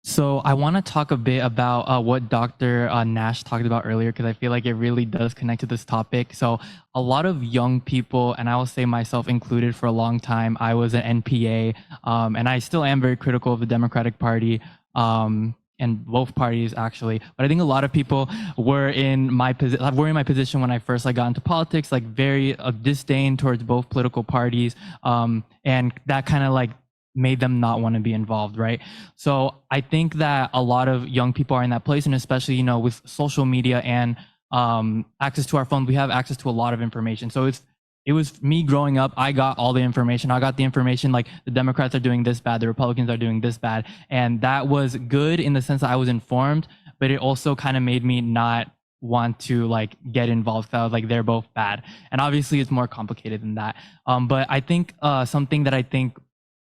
So I want to talk a bit about what Dr. Nash talked about earlier, because I feel like it really does connect to this topic. So a lot of young people, and I will say myself included, for a long time, I was an NPA, and I still am very critical of the Democratic Party, and both parties actually. But I think a lot of people were in my position when I first got into politics, very disdain towards both political parties, and that kind of made them not want to be involved, right? So I think that a lot of young people are in that place, and especially, with social media and access to our phone, we have access to a lot of information. So it was me growing up, I got all the information. I got the information the Democrats are doing this bad, the Republicans are doing this bad. And that was good in the sense that I was informed, but it also kind of made me not want to get involved. So I was they're both bad. And obviously it's more complicated than that. But I think something that I think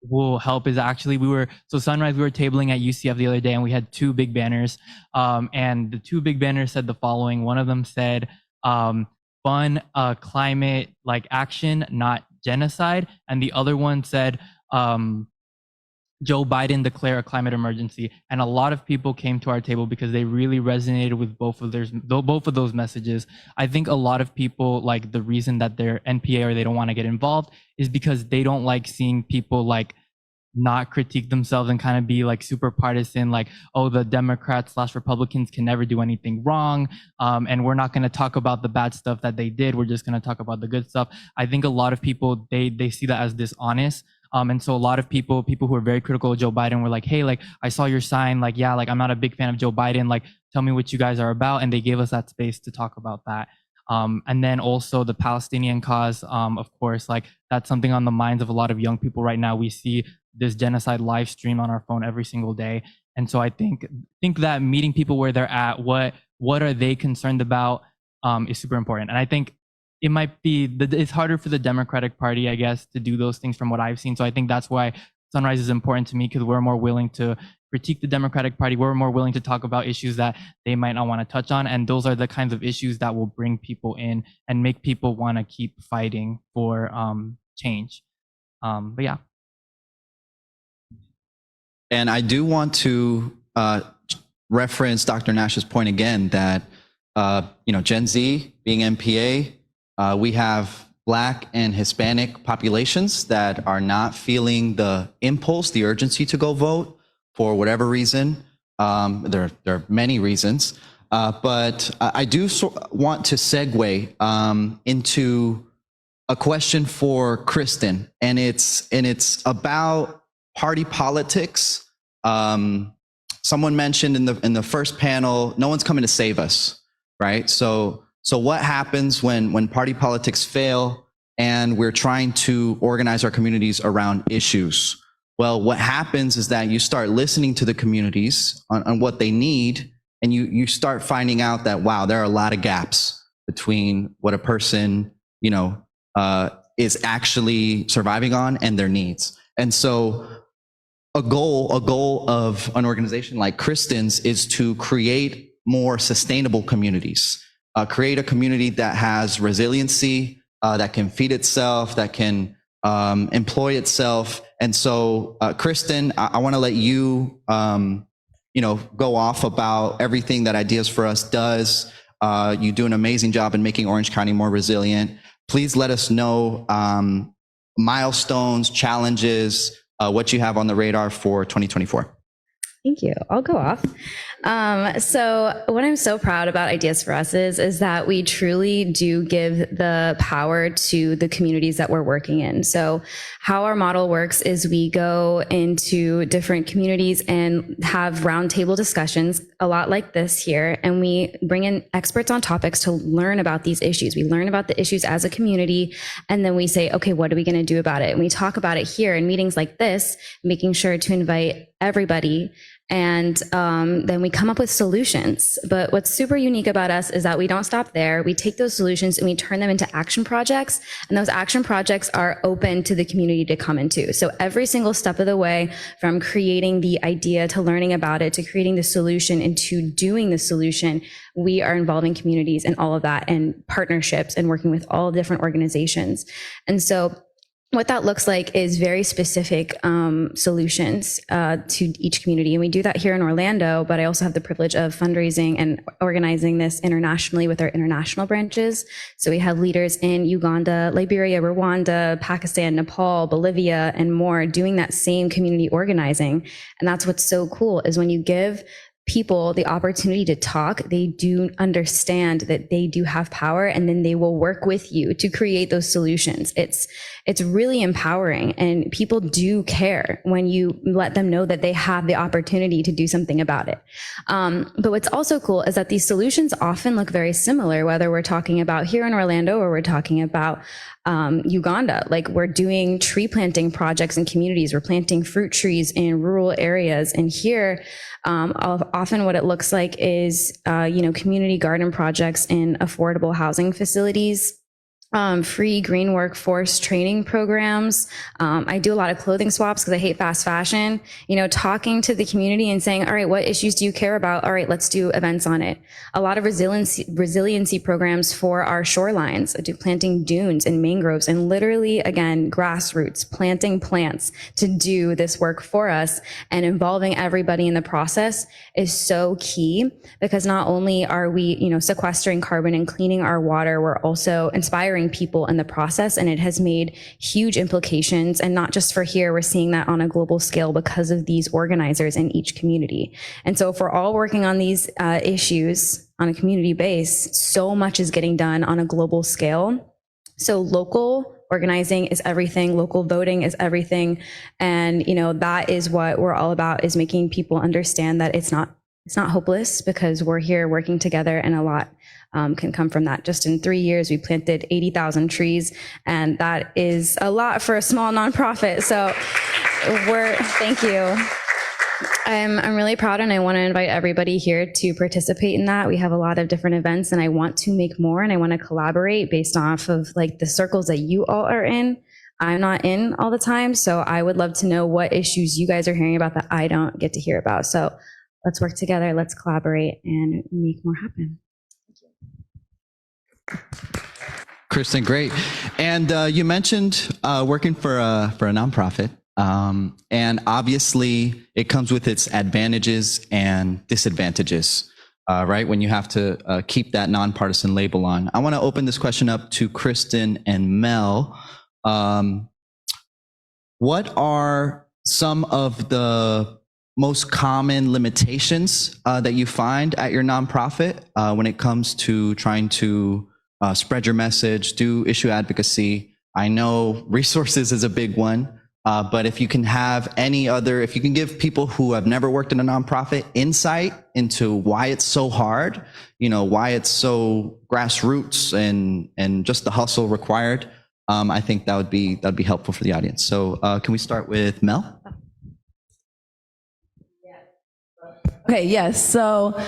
will help is actually we were tabling at UCF the other day, and we had two big banners, and the two big banners said the following. One of them said fund climate action, not genocide, and the other one said Joe Biden declare a climate emergency. And a lot of people came to our table because they really resonated with both of those messages. I think a lot of people, the reason that they're NPA or they don't want to get involved is because they don't like seeing people not critique themselves and kind of be super partisan, oh, the Democrats / Republicans can never do anything wrong, and we're not going to talk about the bad stuff that they did, we're just going to talk about the good stuff. I think a lot of people, they see that as dishonest. And so a lot of people who are very critical of Joe Biden were hey, I saw your sign, I'm not a big fan of Joe Biden, tell me what you guys are about. And they gave us that space to talk about that. And then also the Palestinian cause, of course, that's something on the minds of a lot of young people right now. We see this genocide live stream on our phone every single day. And so I think that meeting people where they're at, what are they concerned about, is super important. And I think it might be it's harder for the Democratic Party, I guess, to do those things from what I've seen. So I think that's why Sunrise is important to me, because we're more willing to critique the Democratic Party. We're more willing to talk about issues that they might not want to touch on. And those are the kinds of issues that will bring people in and make people want to keep fighting for change. But yeah. And I do want to reference Dr. Nash's point again that, Gen Z being MPA, we have Black and Hispanic populations that are not feeling the impulse, the urgency to go vote for whatever reason. There are many reasons, but I do want to segue into a question for Kristen, and it's about party politics. Someone mentioned in the first panel, no one's coming to save us, right? So what happens when party politics fail and we're trying to organize our communities around issues? Well, what happens is that you start listening to the communities on what they need, and you start finding out that, wow, there are a lot of gaps between what a person, is actually surviving on and their needs. And so a goal of an organization like Kristen's is to create more sustainable communities, create a community that has resiliency, that can feed itself, that can employ itself. And so, Kristen, I want to let you, go off about everything that Ideas for Us does. You do an amazing job in making Orange County more resilient. Please let us know milestones, challenges, what you have on the radar for 2024. Thank you. I'll go off. So what I'm so proud about Ideas for Us is that we truly do give the power to the communities that we're working in. So how our model works is we go into different communities and have roundtable discussions, a lot like this here, and we bring in experts on topics to learn about these issues. We learn about the issues as a community, and then we say, okay, what are we going to do about it? And we talk about it here in meetings like this, making sure to invite everybody And then we come up with solutions. But what's super unique about us is that we don't stop there. We take those solutions and we turn them into action projects. And those action projects are open to the community to come into. So every single step of the way, from creating the idea to learning about it, to creating the solution and to doing the solution, we are involving communities and all of that, and partnerships, and working with all different organizations. And so what that looks like is very specific solutions to each community. And we do that here in Orlando, but I also have the privilege of fundraising and organizing this internationally with our international branches. So we have leaders in Uganda, Liberia, Rwanda, Pakistan, Nepal, Bolivia, and more doing that same community organizing. And that's what's so cool, is when you give people the opportunity to talk, they do understand that they do have power, and then they will work with you to create those solutions. It's really empowering, and people do care when you let them know that they have the opportunity to do something about it. But what's also cool is that these solutions often look very similar, whether we're talking about here in Orlando or we're talking about Uganda. Like, we're doing tree planting projects in communities. We're planting fruit trees in rural areas. And here, often what it looks like is, community garden projects in affordable housing facilities, free green workforce training programs. I do a lot of clothing swaps because I hate fast fashion, talking to the community and saying, all right, what issues do you care about? All right, let's do events on it. A lot of resiliency programs for our shorelines. I do planting dunes and mangroves, and literally, again, grassroots, planting plants to do this work for us, and involving everybody in the process is so key, because not only are we, sequestering carbon and cleaning our water, we're also inspiring people in the process, and it has made huge implications. And not just for here, we're seeing that on a global scale because of these organizers in each community. And so if we're all working on these issues on a community base, so much is getting done on a global scale. So local organizing is everything, local voting is everything. And that is what we're all about, is making people understand that it's not hopeless, because we're here working together, and a lot can come from that. Just in 3 years, we planted 80,000 trees, and that is a lot for a small nonprofit. So thank you. I'm really proud, and I want to invite everybody here to participate in that. We have a lot of different events, and I want to make more, and I want to collaborate based off of the circles that you all are in. I'm not in all the time, so I would love to know what issues you guys are hearing about that I don't get to hear about. So let's work together, let's collaborate, and make more happen. Kristen, great. And you mentioned working for a nonprofit, and obviously it comes with its advantages and disadvantages, right? When you have to keep that nonpartisan label on. I want to open this question up to Kristen and Mel. What are some of the most common limitations that you find at your nonprofit when it comes to trying to spread your message, do issue advocacy? I know resources is a big one, but if you can if you can give people who have never worked in a nonprofit insight into why it's so hard, why it's so grassroots and just the hustle required, I think that'd be helpful for the audience. So can we start with Mel? Okay, yes. So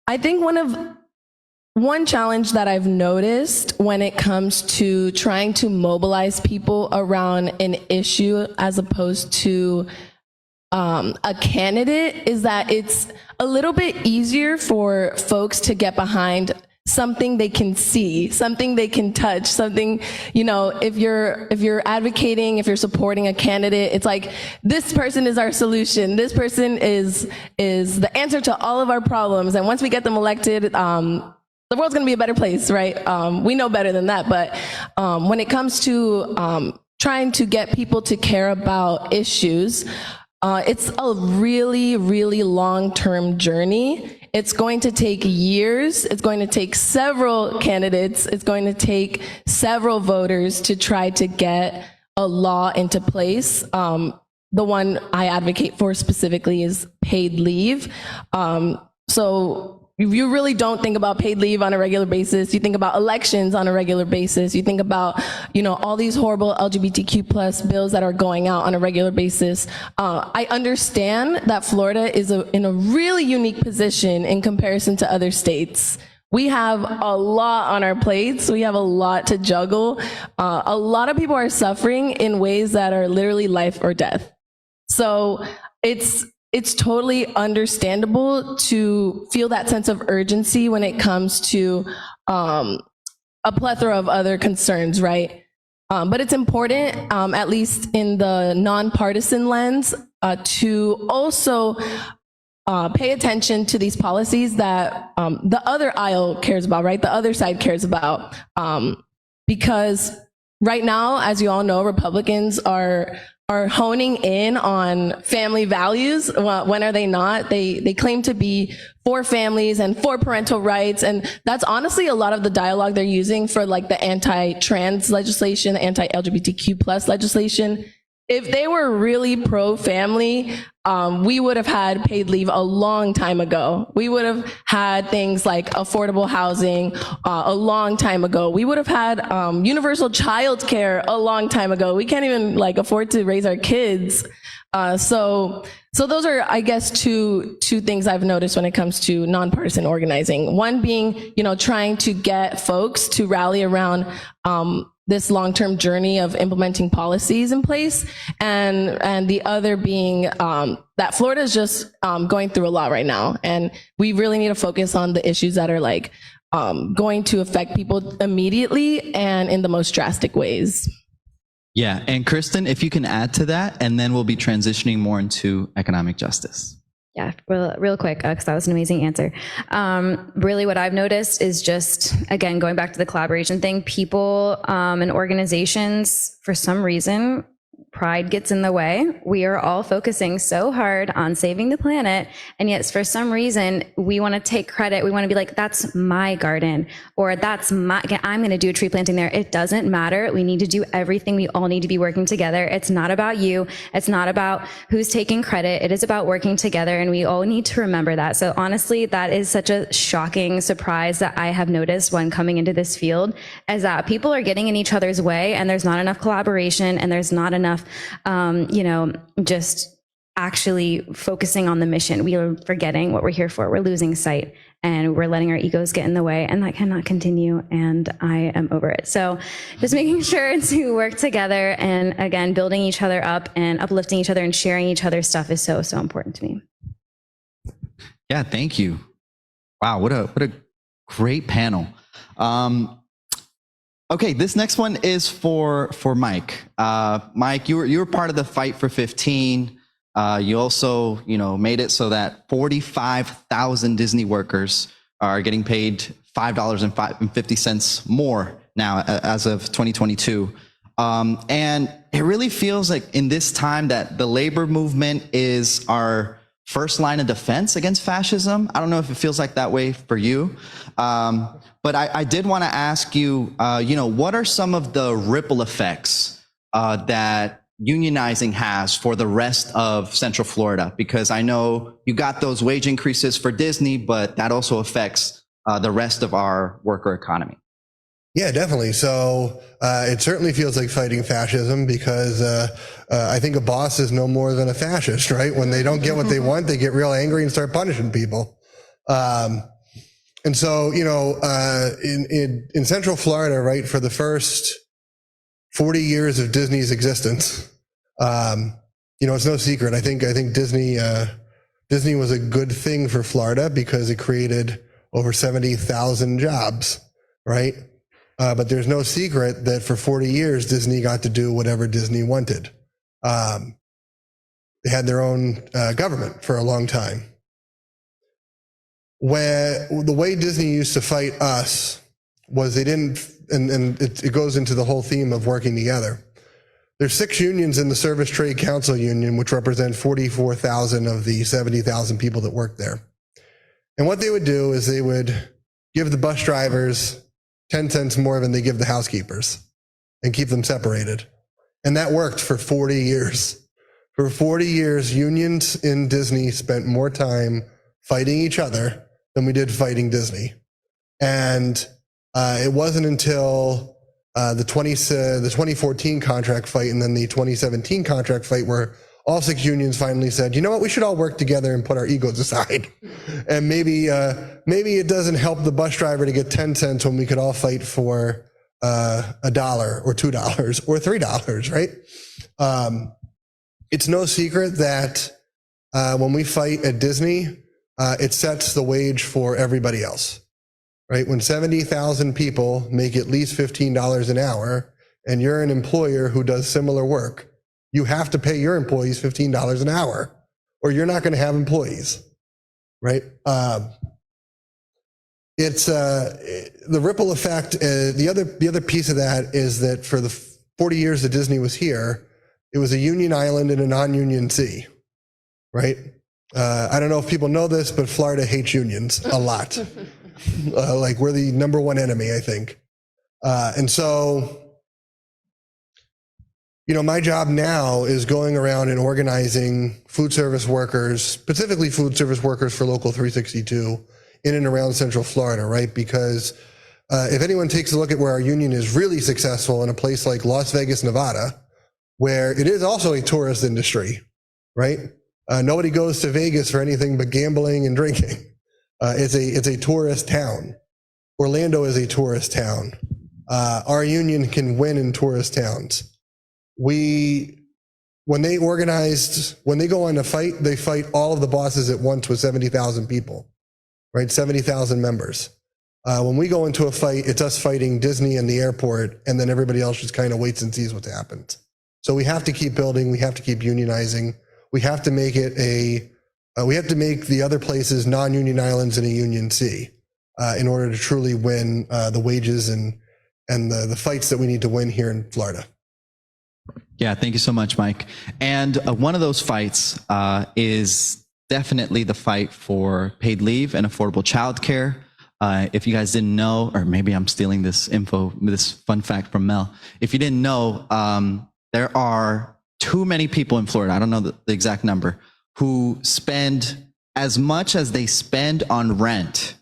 I think one challenge that I've noticed when it comes to trying to mobilize people around an issue as opposed to a candidate is that it's a little bit easier for folks to get behind something they can see, something they can touch, something, if you're advocating, if you're supporting a candidate, it's like, this person is our solution. This person is the answer to all of our problems. And once we get them elected, the world's going to be a better place, right? We know better than that. But when it comes to trying to get people to care about issues, it's a really, really long-term journey. It's going to take years. It's going to take several candidates. It's going to take several voters to try to get a law into place. The one I advocate for specifically is paid leave. So you really don't think about paid leave on a regular basis. You think about elections on a regular basis. You think about, all these horrible LGBTQ plus bills that are going out on a regular basis. I understand that Florida is in a really unique position in comparison to other states. We have a lot on our plates. We have a lot to juggle. A lot of people are suffering in ways that are literally life or death. So it's totally understandable to feel that sense of urgency when it comes to a plethora of other concerns, right? But it's important, at least in the nonpartisan lens, to also pay attention to these policies that the other aisle cares about, right? The other side cares about. Because right now, as you all know, Republicans are honing in on family values. Well, when are they not? They claim to be for families and for parental rights. And that's honestly a lot of the dialogue they're using for like the anti-trans legislation, the anti-LGBTQ plus legislation. If they were really pro-family, we would have had paid leave a long time ago. We would have had things like affordable housing a long time ago. We would have had universal child care a long time ago. We can't even afford to raise our kids. So those are, I guess, two things I've noticed when it comes to nonpartisan organizing. One being, trying to get folks to rally around this long-term journey of implementing policies in place, and the other being that Florida is just going through a lot right now, and we really need to focus on the issues that are going to affect people immediately and in the most drastic ways. Yeah, and Kristen, if you can add to that, and then we'll be transitioning more into economic justice. Yeah, real quick, because that was an amazing answer. Really what I've noticed is just, again, going back to the collaboration thing, people and organizations, for some reason, pride gets in the way. We are all focusing so hard on saving the planet, and yet for some reason we want to take credit. We want to be like, that's my garden, or I'm going to do a tree planting there. It doesn't matter. We need to do everything. We all need to be working together. It's not about you. It's not about who's taking credit. It is about working together, and we all need to remember that. So honestly, that is such a shocking surprise that I have noticed when coming into this field, is that people are getting in each other's way, and there's not enough collaboration, and there's not enough just actually focusing on the mission. We are forgetting what we're here for. We're losing sight, and we're letting our egos get in the way, and that cannot continue, and I am over it. So just making sure to work together, and again, building each other up and uplifting each other and sharing each other's stuff is so, so important to me. Yeah, thank you. Wow, what a great panel. Okay, this next one is for Mike. Mike, you were part of the Fight for 15. You also, made it so that 45,000 Disney workers are getting paid $5.50 more now as of 2022. And it really feels like in this time that the labor movement is our first line of defense against fascism. I don't know if it feels like that way for you. But I did want to ask you, what are some of the ripple effects that unionizing has for the rest of Central Florida? Because I know you got those wage increases for Disney, but that also affects the rest of our worker economy. Yeah, definitely. So it certainly feels like fighting fascism, because I think a boss is no more than a fascist, right? When they don't get what they want, they get real angry and start punishing people. And so, in Central Florida, right, for the first 40 years of Disney's existence, it's no secret. I think Disney was a good thing for Florida because it created over 70,000 jobs, right? But there's no secret that for 40 years, Disney got to do whatever Disney wanted. They had their own government for a long time. Where the way Disney used to fight us was they didn't, and it goes into the whole theme of working together. There's 6 unions in the Service Trade Council Union, which represent 44,000 of the 70,000 people that work there. And what they would do is they would give the bus drivers 10 cents more than they give the housekeepers and keep them separated. And that worked for 40 years. For 40 years, unions in Disney spent more time fighting each other than we did fighting Disney. And it wasn't until the 2014 contract fight and then the 2017 contract fight where all 6 unions finally said, you know what, we should all work together and put our egos aside. And maybe it doesn't help the bus driver to get 10 cents when we could all fight for $1 or $2 or $3, right? It's no secret that when we fight at Disney, it sets the wage for everybody else, right? When 70,000 people make at least $15 an hour and you're an employer who does similar work, you have to pay your employees $15 an hour or you're not going to have employees, right? It's the ripple effect. The other piece of that is that for the 40 years that Disney was here, it was a union island in a non-union sea, right? I don't know if people know this, but Florida hates unions a lot. Like we're the #1 enemy, I think. And so, you know, my job now is going around and organizing food service workers, specifically food service workers for Local 362 in and around Central Florida, right? Because if anyone takes a look at where our union is really successful in a place like Las Vegas, Nevada, where it is also a tourist industry, right? Nobody goes to Vegas for anything but gambling and drinking. It's a tourist town. Orlando is a tourist town. Our union can win in tourist towns. When they go on a fight, they fight all of the bosses at once with 70,000 people, right? 70,000 members. When we go into a fight, it's us fighting Disney and the airport, and then everybody else just kind of waits and sees what happens. So we have to keep building. We have to keep unionizing. We have to make it we have to make the other places non-union islands in a union sea in order to truly win the wages and the fights that we need to win here in Florida. Yeah, thank you so much, Mike. And one of those fights is definitely the fight for paid leave and affordable childcare. If you guys didn't know, or maybe I'm stealing this info, this fun fact from Mel. If you didn't know, there are too many people in Florida, I don't know the exact number, who spend as much as they spend on rent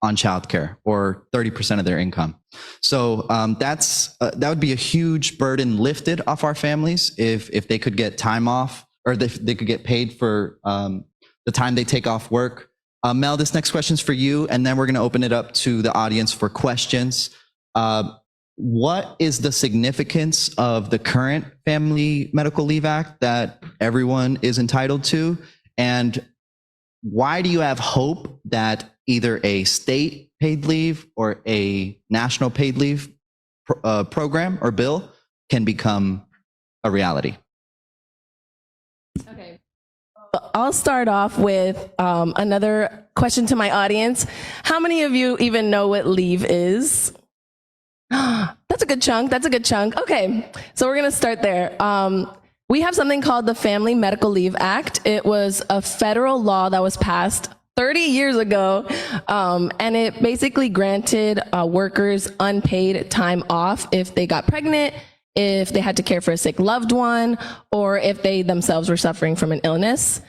on childcare, or 30% of their income. So that would be a huge burden lifted off our families if they could get time off, or they could get paid for the time they take off work. Mel, this next question is for you, and then we're going to open it up to the audience for questions. What is the significance of the current Family Medical Leave Act that everyone is entitled to? And why do you have hope that either a state paid leave or a national paid leave program or bill can become a reality? Okay. I'll start off with another question to my audience. How many of you even know what leave is? That's a good chunk. That's a good chunk. Okay, so we're going to start there. We have something called the Family Medical Leave Act. It was a federal law that was passed 30 years ago, and it basically granted workers unpaid time off if they got pregnant, if they had to care for a sick loved one, or if they themselves were suffering from an illness.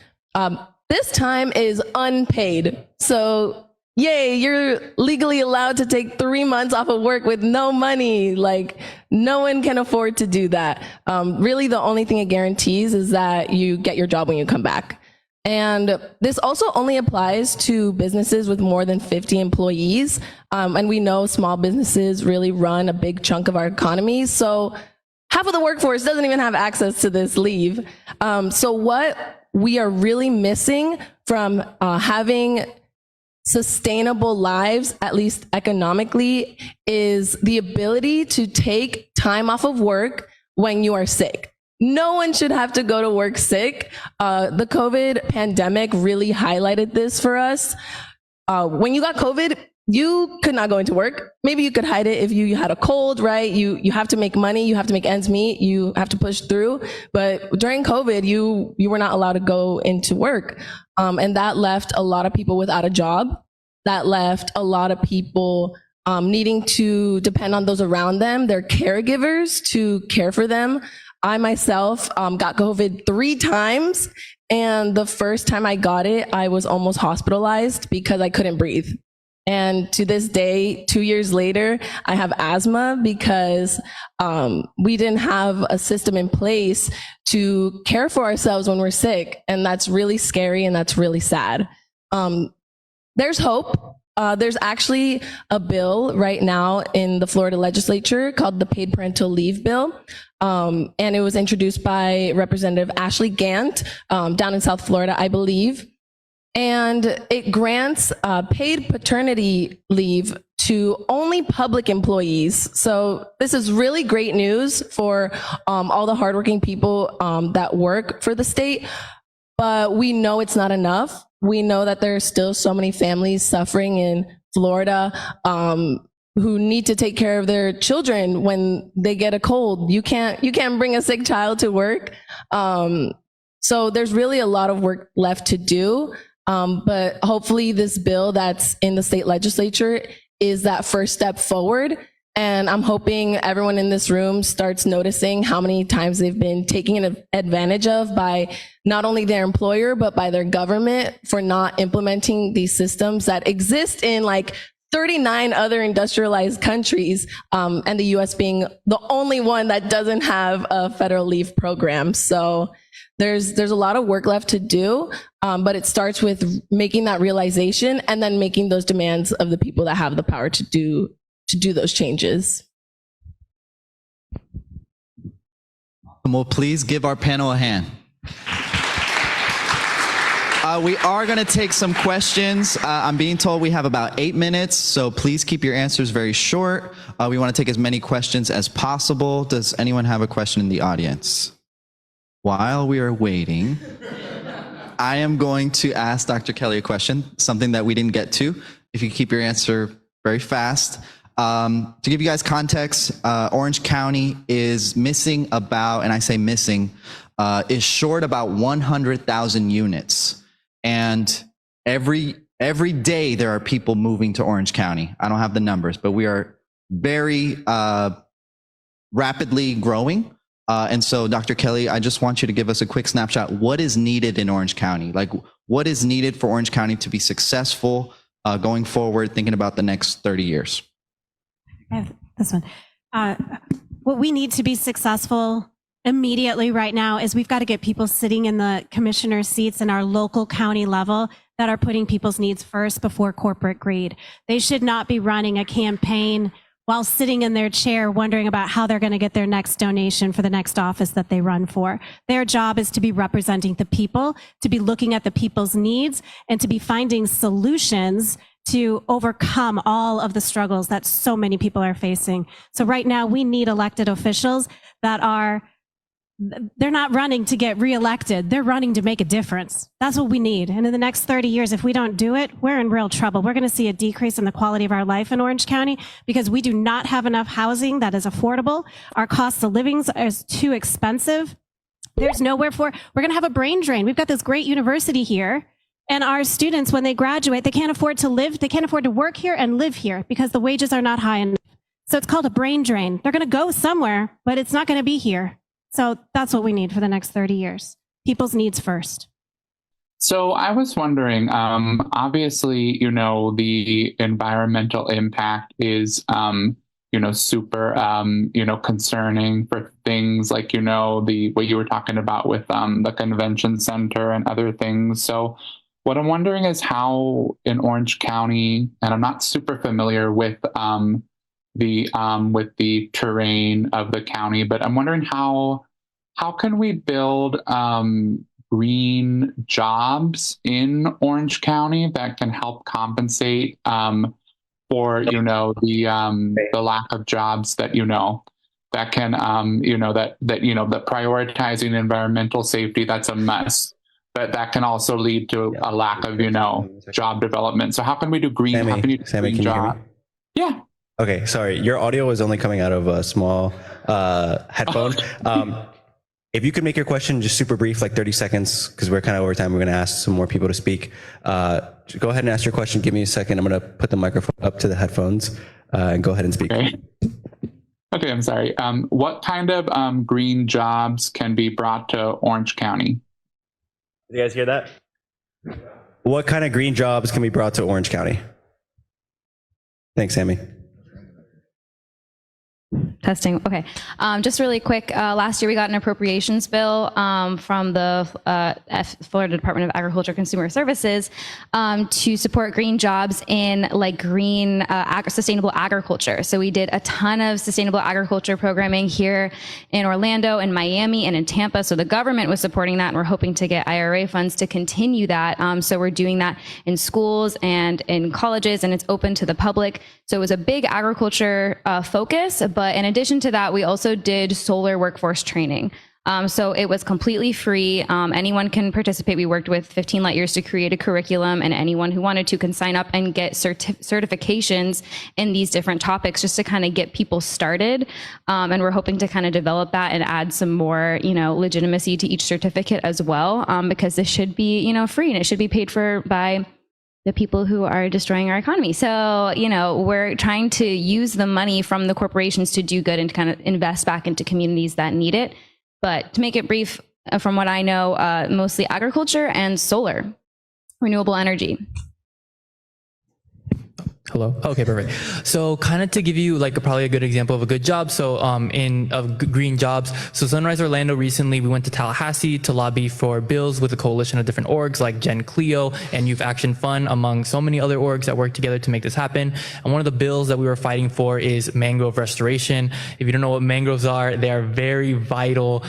This time is unpaid. So yay, you're legally allowed to take 3 months off of work with no money. Like, no one can afford to do that. Really, the only thing it guarantees is that you get your job when you come back. And this also only applies to businesses with more than 50 employees. And we know small businesses really run a big chunk of our economy. So half of the workforce doesn't even have access to this leave. So what we are really missing from having sustainable lives, at least economically, is the ability to take time off of work when you are sick. No one should have to go to work sick. The COVID pandemic really highlighted this for us. When you got COVID, you could not go into work. Maybe you could hide it if you had a cold, right? You have to make money, you have to make ends meet, you have to push through. But during COVID, you were not allowed to go into work. And that left a lot of people without a job. That left a lot of people needing to depend on those around them, their caregivers, to care for them. I myself got COVID 3 times, And the first time I got it, I was almost hospitalized because I couldn't breathe. And to this day, 2 years later, I have asthma because we didn't have a system in place to care for ourselves when we're sick. And that's really scary and that's really sad. There's hope. There's actually a bill right now in the Florida legislature called the Paid Parental Leave Bill. And it was introduced by Representative Ashley Gant down in South Florida, I believe. And it grants paid paternity leave to only public employees. So this is really great news for all the hardworking people that work for the state. But we know it's not enough. We know that there are still so many families suffering in Florida who need to take care of their children when they get a cold. You can't bring a sick child to work. So there's really a lot of work left to do. But hopefully this bill that's in the state legislature is that first step forward. And I'm hoping everyone in this room starts noticing how many times they've been taken advantage of by not only their employer, but by their government for not implementing these systems that exist in like 39 other industrialized countries, and the US being the only one that doesn't have a federal leave program. So there's a lot of work left to do, but it starts with making that realization and then making those demands of the people that have the power to do those changes. Well, please give our panel a hand. We are going to take some questions. I'm being told we have about 8 minutes, so please keep your answers very short. We want to take as many questions as possible. Does anyone have a question in the audience? While we are waiting, I am going to ask Dr. Kelly a question, something that we didn't get to. If you keep your answer very fast. To give you guys context, Orange County is missing about, and I say missing, is short about 100,000 units. And every day there are people moving to Orange County. I don't have the numbers, but we are very rapidly growing. And so, Dr. Kelly, I just want you to give us a quick snapshot. What is needed in Orange County? Like, what is needed for Orange County to be successful going forward, thinking about the next 30 years? I have this one. What we need to be successful immediately right now is we've got to get people sitting in the commissioner seats in our local county level that are putting people's needs first before corporate greed. They should not be running a campaign while sitting in their chair wondering about how they're going to get their next donation for the next office that they run for. Their job is to be representing the people, to be looking at the people's needs, and to be finding solutions to overcome all of the struggles that so many people are facing. So right now we need elected officials that they're not running to get reelected. They're running to make a difference. That's what we need. And in the next 30 years, if we don't do it, we're in real trouble. We're going to see a decrease in the quality of our life in Orange County because we do not have enough housing that is affordable. Our costs of living is too expensive. There's nowhere we're going to have a brain drain. We've got this great university here. And our students, when they graduate, they can't afford to live. They can't afford to work here and live here because the wages are not high enough. So it's called a brain drain. They're going to go somewhere, but it's not going to be here. So that's what we need for the next 30 years. People's needs first. So I was wondering, obviously, the environmental impact is, super, concerning for things like, what you were talking about with the convention center and other things. So what I'm wondering is how in Orange County, and I'm not super familiar with the terrain of the county, but I'm wondering how can we build green jobs in Orange County that can help compensate for the lack of jobs that that can that prioritizing environmental safety, that's a must, but that can also lead to a lack of job development. So how can we do green? Sammy, how can you do Sammy, green can you hear job? me? Yeah. Okay, sorry. Your audio is only coming out of a small headphone. If you could make your question just super brief, like 30 seconds, because we're kind of over time. We're going to ask some more people to speak. Go ahead and ask your question. Give me a second. I'm going to put the microphone up to the headphones and go ahead and speak. Okay, I'm sorry. What kind of green jobs can be brought to Orange County? you guys hear that? What kind of green jobs can be brought to Orange County? Thanks, Sammy. Testing. Okay. Just really quick. Last year we got an appropriations bill from the Florida Department of Agriculture Consumer Services to support green jobs in like green sustainable agriculture. So we did a ton of sustainable agriculture programming here in Orlando, in Miami, and in Tampa. So the government was supporting that, and we're hoping to get IRA funds to continue that. So we're doing that in schools and in colleges, and it's open to the public. So it was a big agriculture focus, but in addition to that, we also did solar workforce training. So it was completely free. Anyone can participate. We worked with 15 light years to create a curriculum, and anyone who wanted to can sign up and get certifications in these different topics just to kind of get people started. And we're hoping to kind of develop that and add some more, legitimacy to each certificate as well, because this should be, free, and it should be paid for by the people who are destroying our economy. So, we're trying to use the money from the corporations to do good and to kind of invest back into communities that need it. But to make it brief, from what I know, mostly agriculture and solar, renewable energy. Hello. Okay, perfect. So kind of to give you like probably a good example of a good job. So green jobs. So Sunrise Orlando recently, we went to Tallahassee to lobby for bills with a coalition of different orgs like Gen Clio and Youth Action Fund, among so many other orgs that work together to make this happen. And one of the bills that we were fighting for is mangrove restoration. If you don't know what mangroves are, they are very vital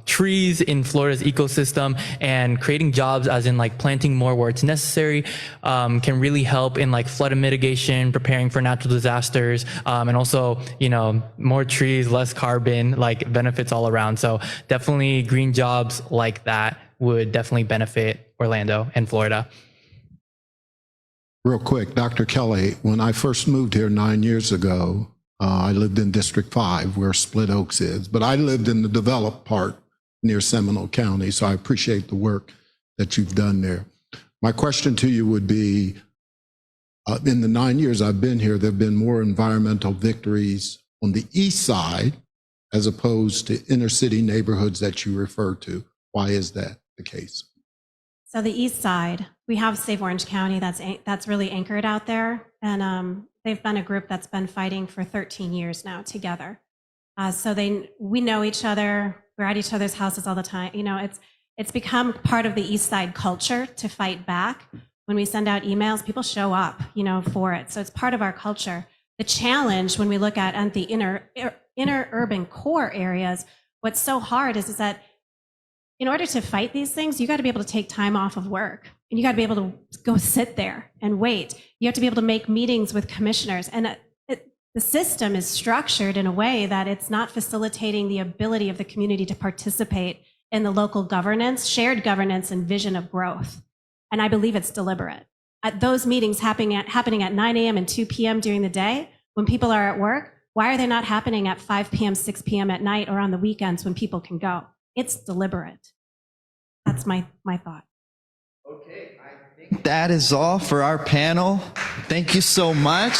trees in Florida's ecosystem, and creating jobs as in like planting more where it's necessary can really help in like flood mitigation, preparing for natural disasters, and also, more trees, less carbon, like benefits all around. So definitely green jobs like that would definitely benefit Orlando and Florida. Real quick, Dr. Kelly, when I first moved here 9 years ago, I lived in District 5 where Split Oaks is, but I lived in the developed part near Seminole County, so I appreciate the work that you've done there. My question to you would be, in the 9 years I've been here, there have been more environmental victories on the east side as opposed to inner city neighborhoods that you refer to. Why is that the case? So the east side, we have Save Orange County that's really anchored out there. And they've been a group that's been fighting for 13 years now together. So we know each other. We're at each other's houses all the time. It's become part of the east side culture to fight back. When we send out emails, people show up, for it. So it's part of our culture. The challenge when we look at the inner urban core areas, what's so hard is that in order to fight these things, you got to be able to take time off of work, and you got to be able to go sit there and wait. You have to be able to make meetings with commissioners, and the system is structured in a way that it's not facilitating the ability of the community to participate in the local governance, shared governance, and vision of growth. And I believe it's deliberate. At those meetings happening at 9 a.m. and 2 p.m. during the day, when people are at work, why are they not happening at 5 p.m., 6 p.m. at night or on the weekends when people can go? It's deliberate. That's my thought. Okay, I think that is all for our panel. Thank you so much.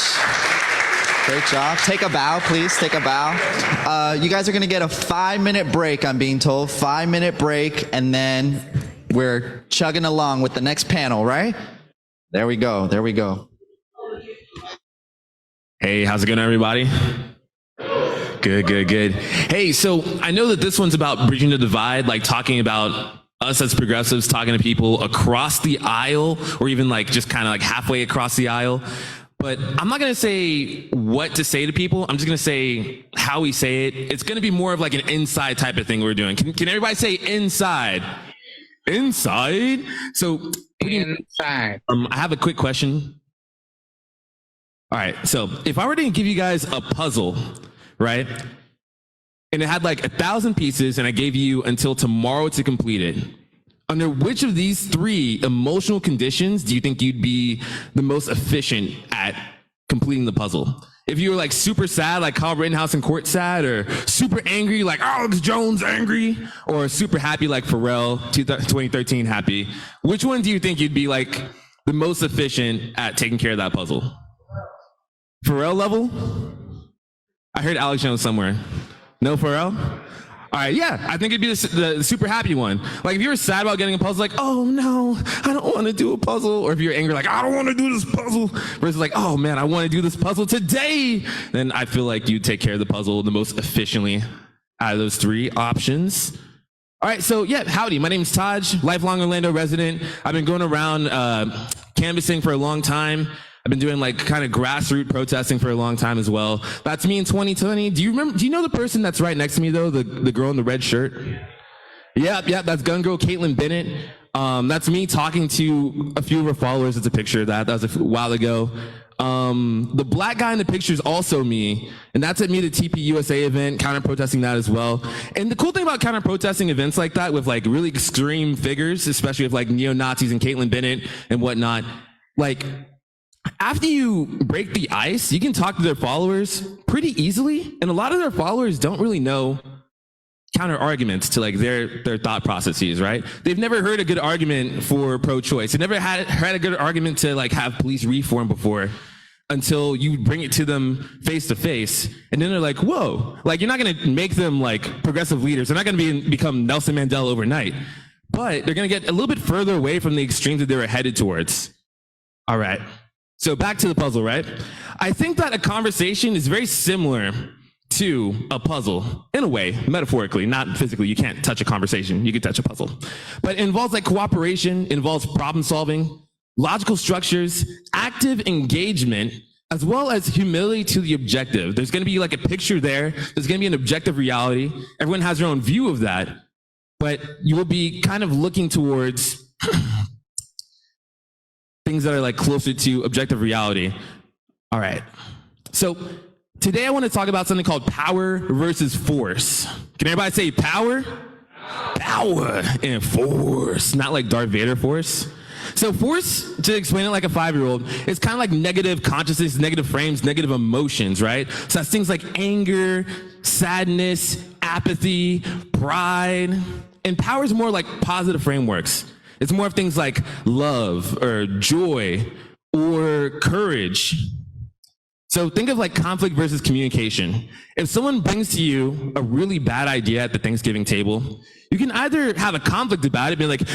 Great job. Take a bow, please. Take a bow. You guys are going to get a 5-minute break, I'm being told. 5-minute break, and then we're chugging along with the next panel, right? There we go. There we go. Hey, how's it going, everybody? Good, good, good. Hey, so I know that this one's about bridging the divide, like talking about us as progressives, talking to people across the aisle, or even like just kind of like halfway across the aisle. But I'm not going to say what to say to people. I'm just going to say how we say it. It's going to be more of like an inside type of thing we're doing. Can everybody say inside? Inside? So inside. I have a quick question. All right. So if I were to give you guys a puzzle, right? And it had like 1,000 pieces, and I gave you until tomorrow to complete it. Under which of these 3 emotional conditions do you think you'd be the most efficient at completing the puzzle? If you were like super sad, like Kyle Rittenhouse in court sad, or super angry, like Alex Jones angry, or super happy, like Pharrell 2013 happy, which one do you think you'd be like the most efficient at taking care of that puzzle? Pharrell level? I heard Alex Jones somewhere. No Pharrell? All right, yeah, I think it'd be the super happy one. Like if you were sad about getting a puzzle, like, oh no, I don't want to do a puzzle. Or if you're angry, like, I don't want to do this puzzle. Versus like, oh man, I want to do this puzzle today. Then I feel like you take care of the puzzle the most efficiently out of those three options. All right, so yeah, howdy, my name's Taj, lifelong Orlando resident. I've been going around canvassing for a long time. I've been doing like kind of grassroots protesting for a long time as well. That's me in 2020. Do you know the person that's right next to me though? The girl in the red shirt? Yep, that's gun girl Caitlin Bennett. That's me talking to a few of her followers. It's a picture of that. That was a while ago. The black guy in the picture is also me, and that's at me the TP USA event, counter protesting that as well. And the cool thing about counter protesting events like that with like really extreme figures, especially with like neo-Nazis and Caitlin Bennett and whatnot, like after you break the ice, you can talk to their followers pretty easily, and a lot of their followers don't really know counter arguments to like their thought processes, right? They've never heard a good argument for pro-choice. They've never had a good argument to like have police reform before until you bring it to them face to face, and then they're like, whoa, like you're not gonna make them like progressive leaders. They're not gonna become Nelson Mandela overnight, but they're gonna get a little bit further away from the extremes that they were headed towards. All right. So back to the puzzle, right? I think that a conversation is very similar to a puzzle in a way, metaphorically, not physically. You can't touch a conversation. You can touch a puzzle. But it involves like cooperation, it involves problem solving, logical structures, active engagement, as well as humility to the objective. There's going to be like a picture there. There's going to be an objective reality. Everyone has their own view of that, but you will be kind of looking towards things that are like closer to objective reality. All right. So today I want to talk about something called power versus force. Can everybody say power? Power and force. Not like Darth Vader force. So force, to explain it like a 5-year-old, is kind of like negative consciousness, negative frames, negative emotions, right? So that's things like anger, sadness, apathy, pride. And power is more like positive frameworks. It's more of things like love or joy or courage. So think of like conflict versus communication. If someone brings to you a really bad idea at the Thanksgiving table, you can either have a conflict about it, being like,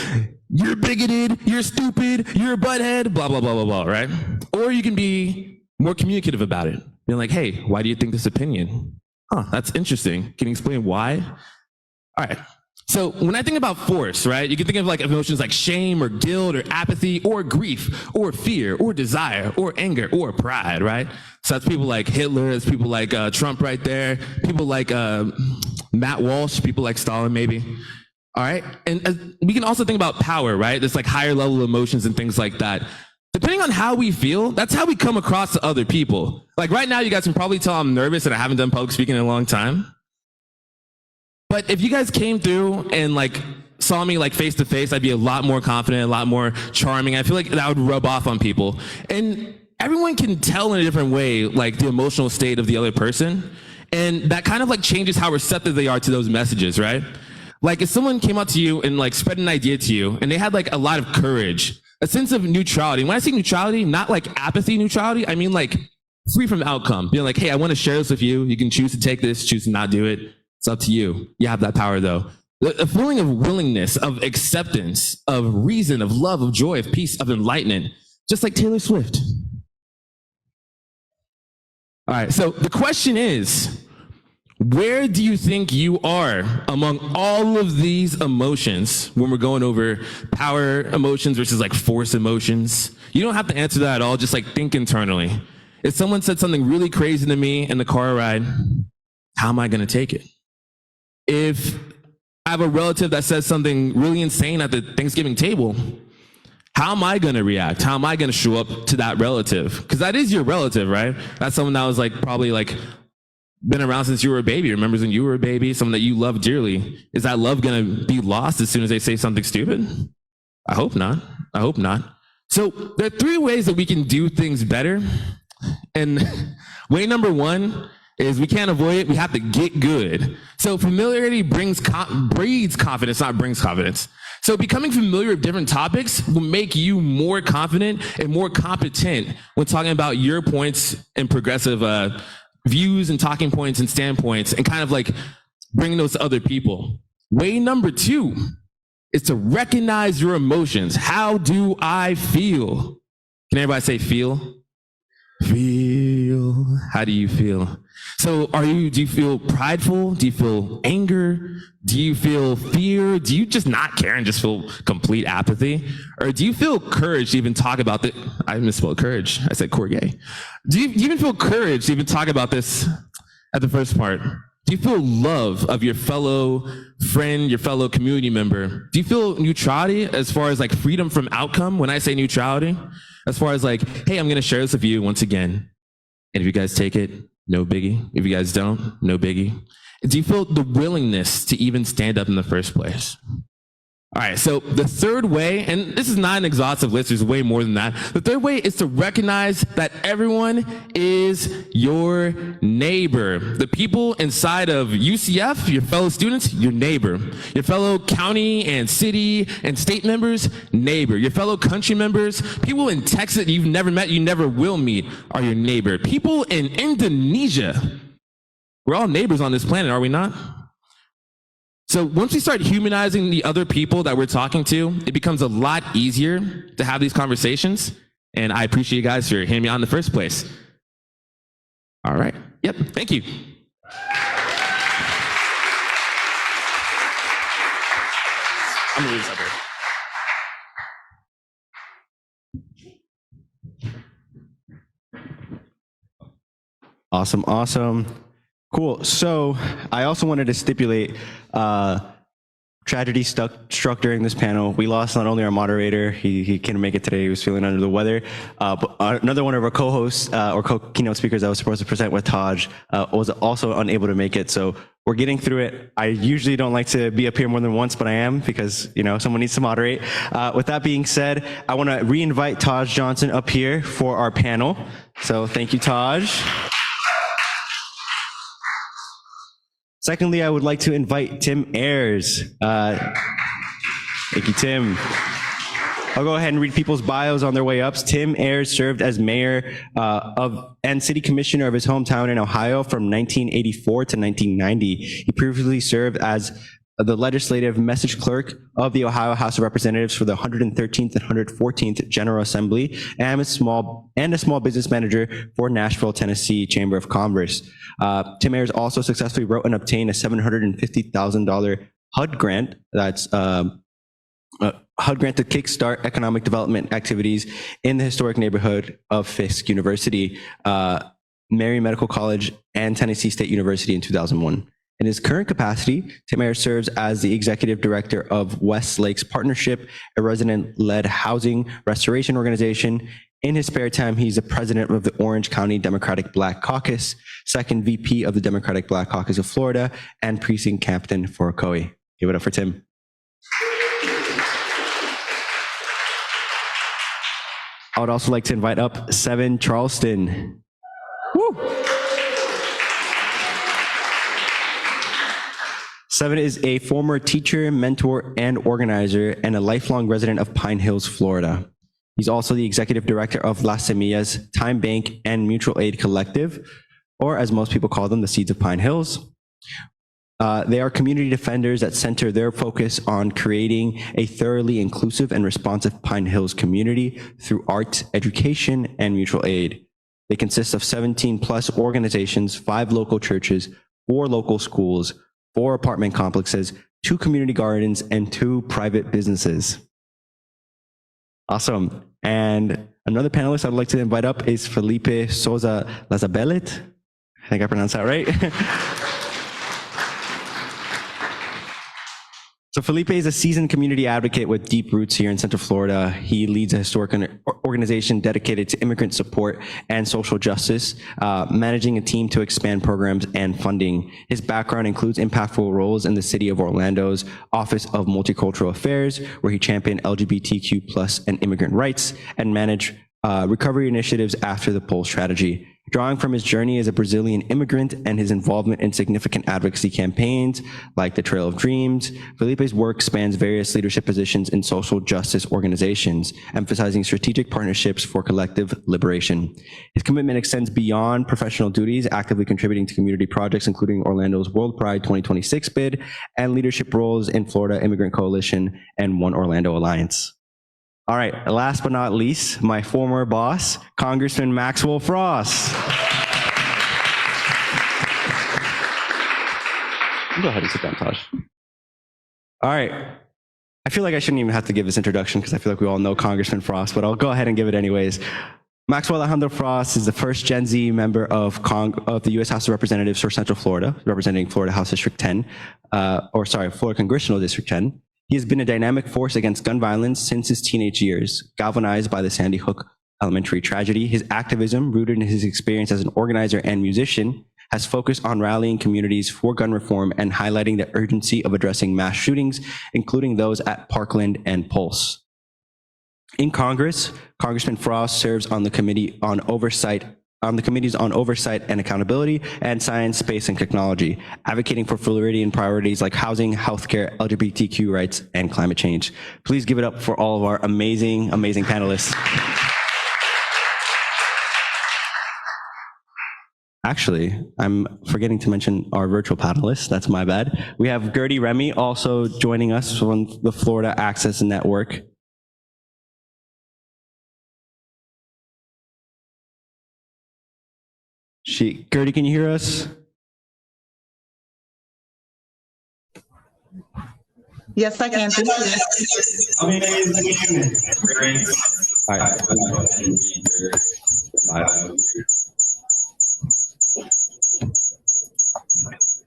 you're bigoted, you're stupid, you're a butthead, blah, blah, blah, blah, blah, right? Or you can be more communicative about it, being like, hey, why do you think this opinion? Huh, that's interesting. Can you explain why? All right. So when I think about force, right, you can think of like emotions like shame or guilt or apathy or grief or fear or desire or anger or pride, right? So that's people like Hitler, it's people like Trump right there, people like Matt Walsh, people like Stalin maybe. All right, and we can also think about power, right? There's like higher level emotions and things like that. Depending on how we feel, that's how we come across to other people. Like right now, you guys can probably tell I'm nervous and I haven't done public speaking in a long time. But if you guys came through and like saw me like face to face, I'd be a lot more confident, a lot more charming. I feel like that would rub off on people. And everyone can tell in a different way, like the emotional state of the other person. And that kind of like changes how receptive they are to those messages, right? Like if someone came up to you and like spread an idea to you and they had like a lot of courage, a sense of neutrality. When I say neutrality, not like apathy neutrality, I mean like free from outcome. Being like, hey, I want to share this with you. You can choose to take this, choose to not do it. It's up to you. You have that power though. A feeling of willingness, of acceptance, of reason, of love, of joy, of peace, of enlightenment, just like Taylor Swift. All right, so the question is, where do you think you are among all of these emotions when we're going over power emotions versus like force emotions? You don't have to answer that at all, just like think internally. If someone said something really crazy to me in the car ride, how am I gonna take it? If I have a relative that says something really insane at the Thanksgiving table, how am I gonna react? How am I gonna show up to that relative? Because that is your relative, right? That's someone that was like probably like been around since you were a baby, remembers when you were a baby, someone that you love dearly. Is that love gonna be lost as soon as they say something stupid? I hope not. I hope not. So there are 3 ways that we can do things better. And way number 1 is we can't avoid it, we have to get good. So familiarity breeds confidence, not brings confidence. So becoming familiar with different topics will make you more confident and more competent when talking about your points and progressive views and talking points and standpoints, and kind of like bring those to other people. Way number 2 is to recognize your emotions. How do I feel? Can everybody say feel? Feel. How do you feel? So do you feel prideful? Do you feel anger? Do you feel fear? Do you just not care and just feel complete apathy? Or do you feel courage to even talk about this? I misspelled courage. I said courage. Do you even feel courage to even talk about this at the first part? Do you feel love of your fellow friend, your fellow community member? Do you feel neutrality as far as like freedom from outcome? When I say neutrality, as far as like, hey, I'm going to share this with you once again. And if you guys take it, no biggie. If you guys don't, no biggie. Do you feel the willingness to even stand up in the first place? All right, so the third way, and this is not an exhaustive list, there's way more than that. The third way is to recognize that everyone is your neighbor. The people inside of UCF, your fellow students, your neighbor. Your fellow county and city and state members, neighbor. Your fellow country members, people in Texas you've never met, you never will meet, are your neighbor. People in Indonesia. We're all neighbors on this planet, are we not? So once we start humanizing the other people that we're talking to, it becomes a lot easier to have these conversations. And I appreciate you guys for hearing me on in the first place. All right. Yep. Thank you. I'm gonna leave this up here. Awesome, awesome. Cool. So I also wanted to stipulate tragedy struck during this panel. We lost not only our moderator, he couldn't make it today, he was feeling under the weather, but another one of our co-hosts or keynote speakers that was supposed to present with Taj was also unable to make it. So we're getting through it. I usually don't like to be up here more than once, but I am because, you know, someone needs to moderate. With that being said, I want to re-invite Taj Johnson up here for our panel. So thank you, Taj. Secondly, I would like to invite Tim Ayers. Thank you, Tim. I'll go ahead and read people's bios on their way up. Tim Ayers served as mayor and city commissioner of his hometown in Ohio from 1984 to 1990. He previously served as the legislative message clerk of the Ohio House of Representatives for the 113th and 114th General Assembly, and a small business manager for Nashville, Tennessee Chamber of Commerce. Tim Ayers also successfully wrote and obtained a $750,000 HUD grant. That's HUD grant to kickstart economic development activities in the historic neighborhood of Fisk University, Mary Medical College, and Tennessee State University in 2001. In his current capacity, Tim Ayers serves as the executive director of West Lakes Partnership, a resident-led housing restoration organization. In his spare time, he's the president of the Orange County Democratic Black Caucus, second VP of the Democratic Black Caucus of Florida, and precinct captain for COE. Give it up for Tim. I would also like to invite up Seven Charleston. Woo! Seven is a former teacher, mentor, and organizer, and a lifelong resident of Pine Hills, Florida. He's also the executive director of Las Semillas, Time Bank, and Mutual Aid Collective, or as most people call them, the Seeds of Pine Hills. They are community defenders that center their focus on creating a thoroughly inclusive and responsive Pine Hills community through art, education, and mutual aid. They consist of 17 plus organizations, 5 local churches, 4 local schools, 4 apartment complexes, 2 community gardens, and 2 private businesses. Awesome. And another panelist I'd like to invite up is Felipe Souza Lazabelet. I think I pronounced that right. So Felipe is a seasoned community advocate with deep roots here in Central Florida. He leads a historic organization dedicated to immigrant support and social justice, managing a team to expand programs and funding. His background includes impactful roles in the city of Orlando's Office of Multicultural Affairs, where he championed LGBTQ+ and immigrant rights and managed recovery initiatives after the Pulse strategy. Drawing from his journey as a Brazilian immigrant and his involvement in significant advocacy campaigns like the Trail of Dreams, Felipe's work spans various leadership positions in social justice organizations, emphasizing strategic partnerships for collective liberation. His commitment extends beyond professional duties, actively contributing to community projects, including Orlando's World Pride 2026 bid and leadership roles in Florida Immigrant Coalition and One Orlando Alliance. All right, last but not least, my former boss, Congressman Maxwell Frost. Go ahead and sit down, Taj. All right. I feel like I shouldn't even have to give this introduction because I feel like we all know Congressman Frost, but I'll go ahead and give it anyways. Maxwell Alejandro Frost is the first Gen Z member of the U.S. House of Representatives for Central Florida, representing Florida House District 10, Florida Congressional District 10. He has been a dynamic force against gun violence since his teenage years. Galvanized by the Sandy Hook Elementary tragedy, his activism, rooted in his experience as an organizer and musician, has focused on rallying communities for gun reform and highlighting the urgency of addressing mass shootings, including those at Parkland and Pulse. In Congress, Congressman Frost serves on the committees on oversight and accountability and science, space, and technology, advocating for Floridian priorities like housing, healthcare, LGBTQ rights, and climate change. Please give it up for all of our amazing, amazing panelists. Actually, I'm forgetting to mention our virtual panelists. That's my bad. We have Gertie Remy also joining us from the Florida Access Network. Gertie, can you hear us? Yes, I can. All right.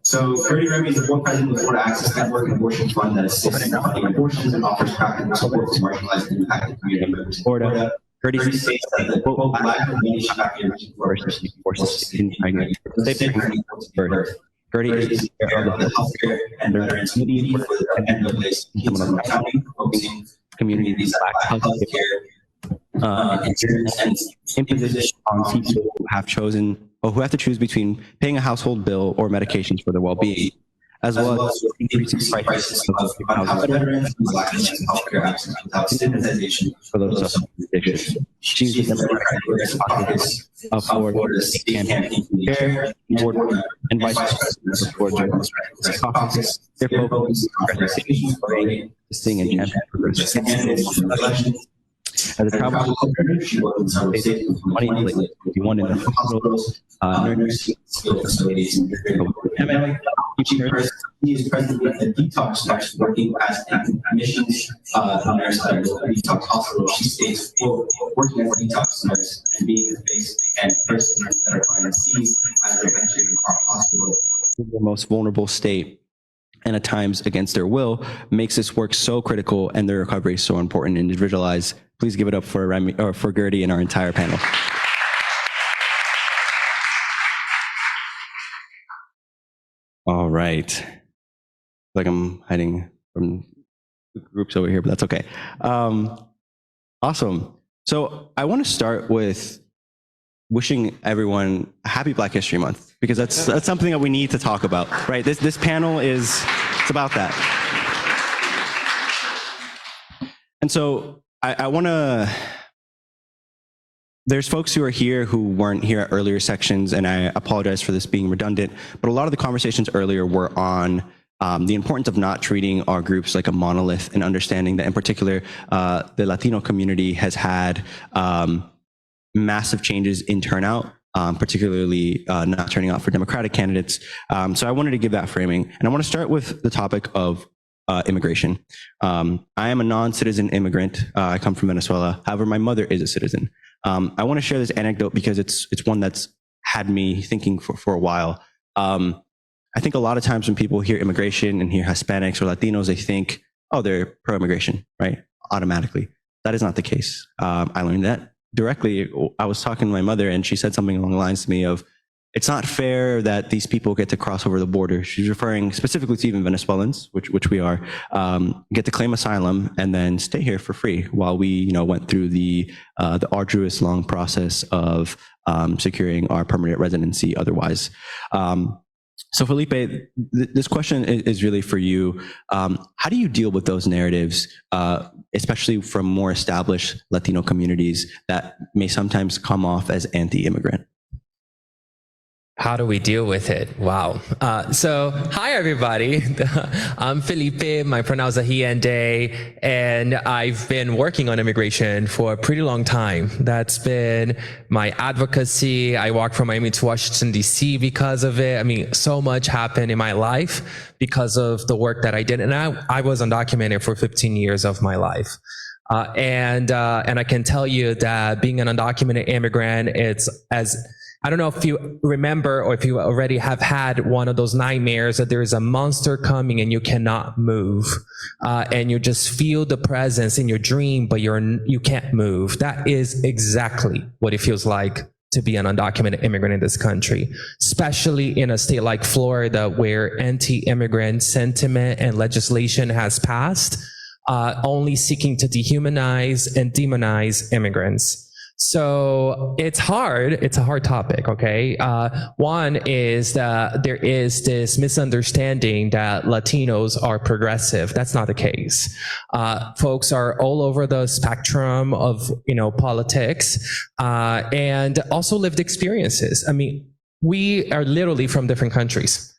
So, Gertie Remy is the board president of the Florida Access Network, an abortion fund that assists in funding abortions and offers practical support to marginalized and impacted community members in Florida. Gertie states that the quote, lack of money should not be a reason for forces to continue birth. Gertie is the chair of the healthcare and veterans committee for the Department of Police County, focusing communities lack healthcare imposition on people who have chosen or who have to choose between paying a household bill or medications for their well-being, as well as increasing prices of veterans who lack healthcare access without stigmatization for those suffering from addiction. She's the Democratic Caucus of Florida's State Campaign Chair, Board and Vice President of Florida Caucus. Their focus on progressification, sing and champion progressive elections. As a travel she worked in several states with money lately. She won in the hospitals, nursing skilled facilities, and pandemic. She is president of the Detox Nurse, working as a admissions nurse at a detox hospital. She states, quote, working as a detox nurse and being the face and person that are trying to seize as they're entering our hospital. The most vulnerable state, and at times against their will, makes this work so critical and their recovery so important and individualized. Please give it up for Remy, or for Gertie and our entire panel. All right. Like I'm hiding from the groups over here, but that's okay. Awesome. So I want to start with wishing everyone a happy Black History Month, because that's something that we need to talk about, right? This panel it's about that. And so I want to, there's folks who are here who weren't here at earlier sections, and I apologize for this being redundant, but a lot of the conversations earlier were on the importance of not treating our groups like a monolith, and understanding that in particular, the Latino community has had massive changes in turnout, particularly not turning out for Democratic candidates. So I wanted to give that framing. And I want to start with the topic of immigration. I am a non-citizen immigrant. I come from Venezuela. However, my mother is a citizen. I want to share this anecdote because it's one that's had me thinking for a while. I think a lot of times when people hear immigration and hear Hispanics or Latinos, they think, oh, they're pro-immigration, right? Automatically. That is not the case. I learned that directly. I was talking to my mother and she said something along the lines to me of, it's not fair that these people get to cross over the border. She's referring specifically to even Venezuelans, which we are, get to claim asylum and then stay here for free while we, went through the arduous, long process of securing our permanent residency otherwise. So Felipe, this question is really for you. How do you deal with those narratives, especially from more established Latino communities that may sometimes come off as anti-immigrant? How do we deal with it? Wow. So, hi, everybody. I'm Felipe. My pronouns are he and they. And I've been working on immigration for a pretty long time. That's been my advocacy. I walked from Miami to Washington, D.C. because of it. I mean, so much happened in my life because of the work that I did. And I was undocumented for 15 years of my life. And I can tell you that being an undocumented immigrant, it's I don't know if you remember or if you already have had one of those nightmares that there is a monster coming and you cannot move, and you just feel the presence in your dream, but you can't move. That is exactly what it feels like to be an undocumented immigrant in this country, especially in a state like Florida where anti-immigrant sentiment and legislation has passed, only seeking to dehumanize and demonize immigrants. So it's hard. It's a hard topic, okay? One is that there is this misunderstanding that Latinos are progressive. That's not the case. Folks are all over the spectrum of, politics, and also lived experiences. I mean, we are literally from different countries.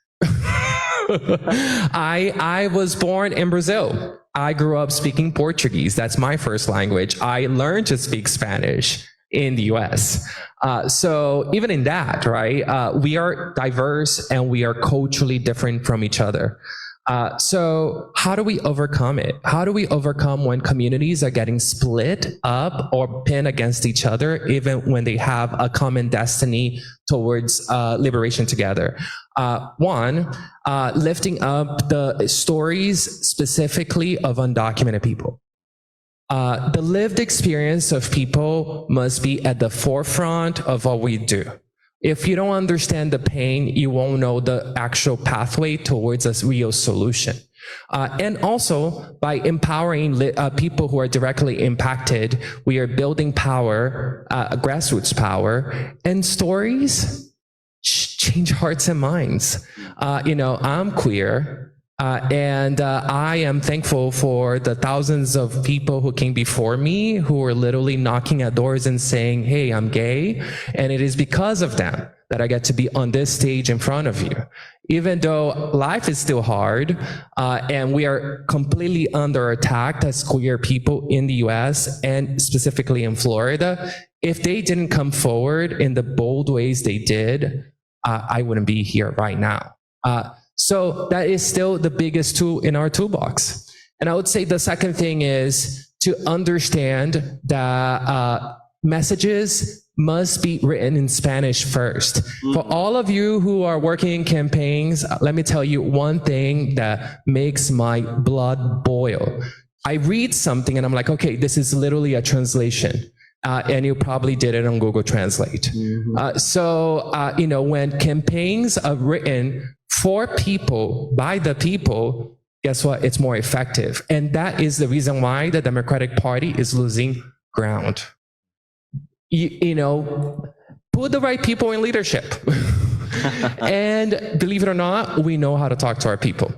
I was born in Brazil. I grew up speaking Portuguese. That's my first language. I learned to speak Spanish in the US. So even in that, right, we are diverse and we are culturally different from each other. So how do we overcome it? How do we overcome when communities are getting split up or pinned against each other, even when they have a common destiny towards liberation together? One, lifting up the stories specifically of undocumented people. The lived experience of people must be at the forefront of what we do. If you don't understand the pain, you won't know the actual pathway towards a real solution. And also, by empowering people who are directly impacted, we are building power, grassroots power, and stories change hearts and minds. I'm queer. And I am thankful for the thousands of people who came before me who are literally knocking at doors and saying, hey, I'm gay. And it is because of them that I get to be on this stage in front of you. Even though life is still hard, and we are completely under attack as queer people in the US and specifically in Florida, if they didn't come forward in the bold ways they did, I wouldn't be here right now. So that is still the biggest tool in our toolbox. And I would say the second thing is to understand that messages must be written in Spanish first. For all of you who are working in campaigns, let me tell you one thing that makes my blood boil. I read something and I'm like, okay, this is literally a translation. And you probably did it on Google Translate. When campaigns are written for people, by the people, guess what? It's more effective. And that is the reason why the Democratic Party is losing ground. Put the right people in leadership. And believe it or not, we know how to talk to our people.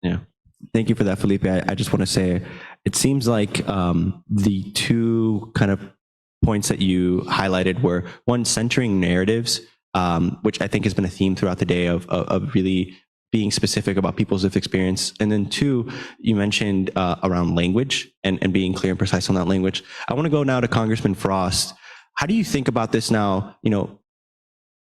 Yeah. Thank you for that, Felipe. I just want to say, it seems like the two kind of points that you highlighted were, one, centering narratives, which I think has been a theme throughout the day of really being specific about people's lived experience. And then two, you mentioned around language and being clear and precise on that language. I want to go now to Congressman Frost. How do you think about this now?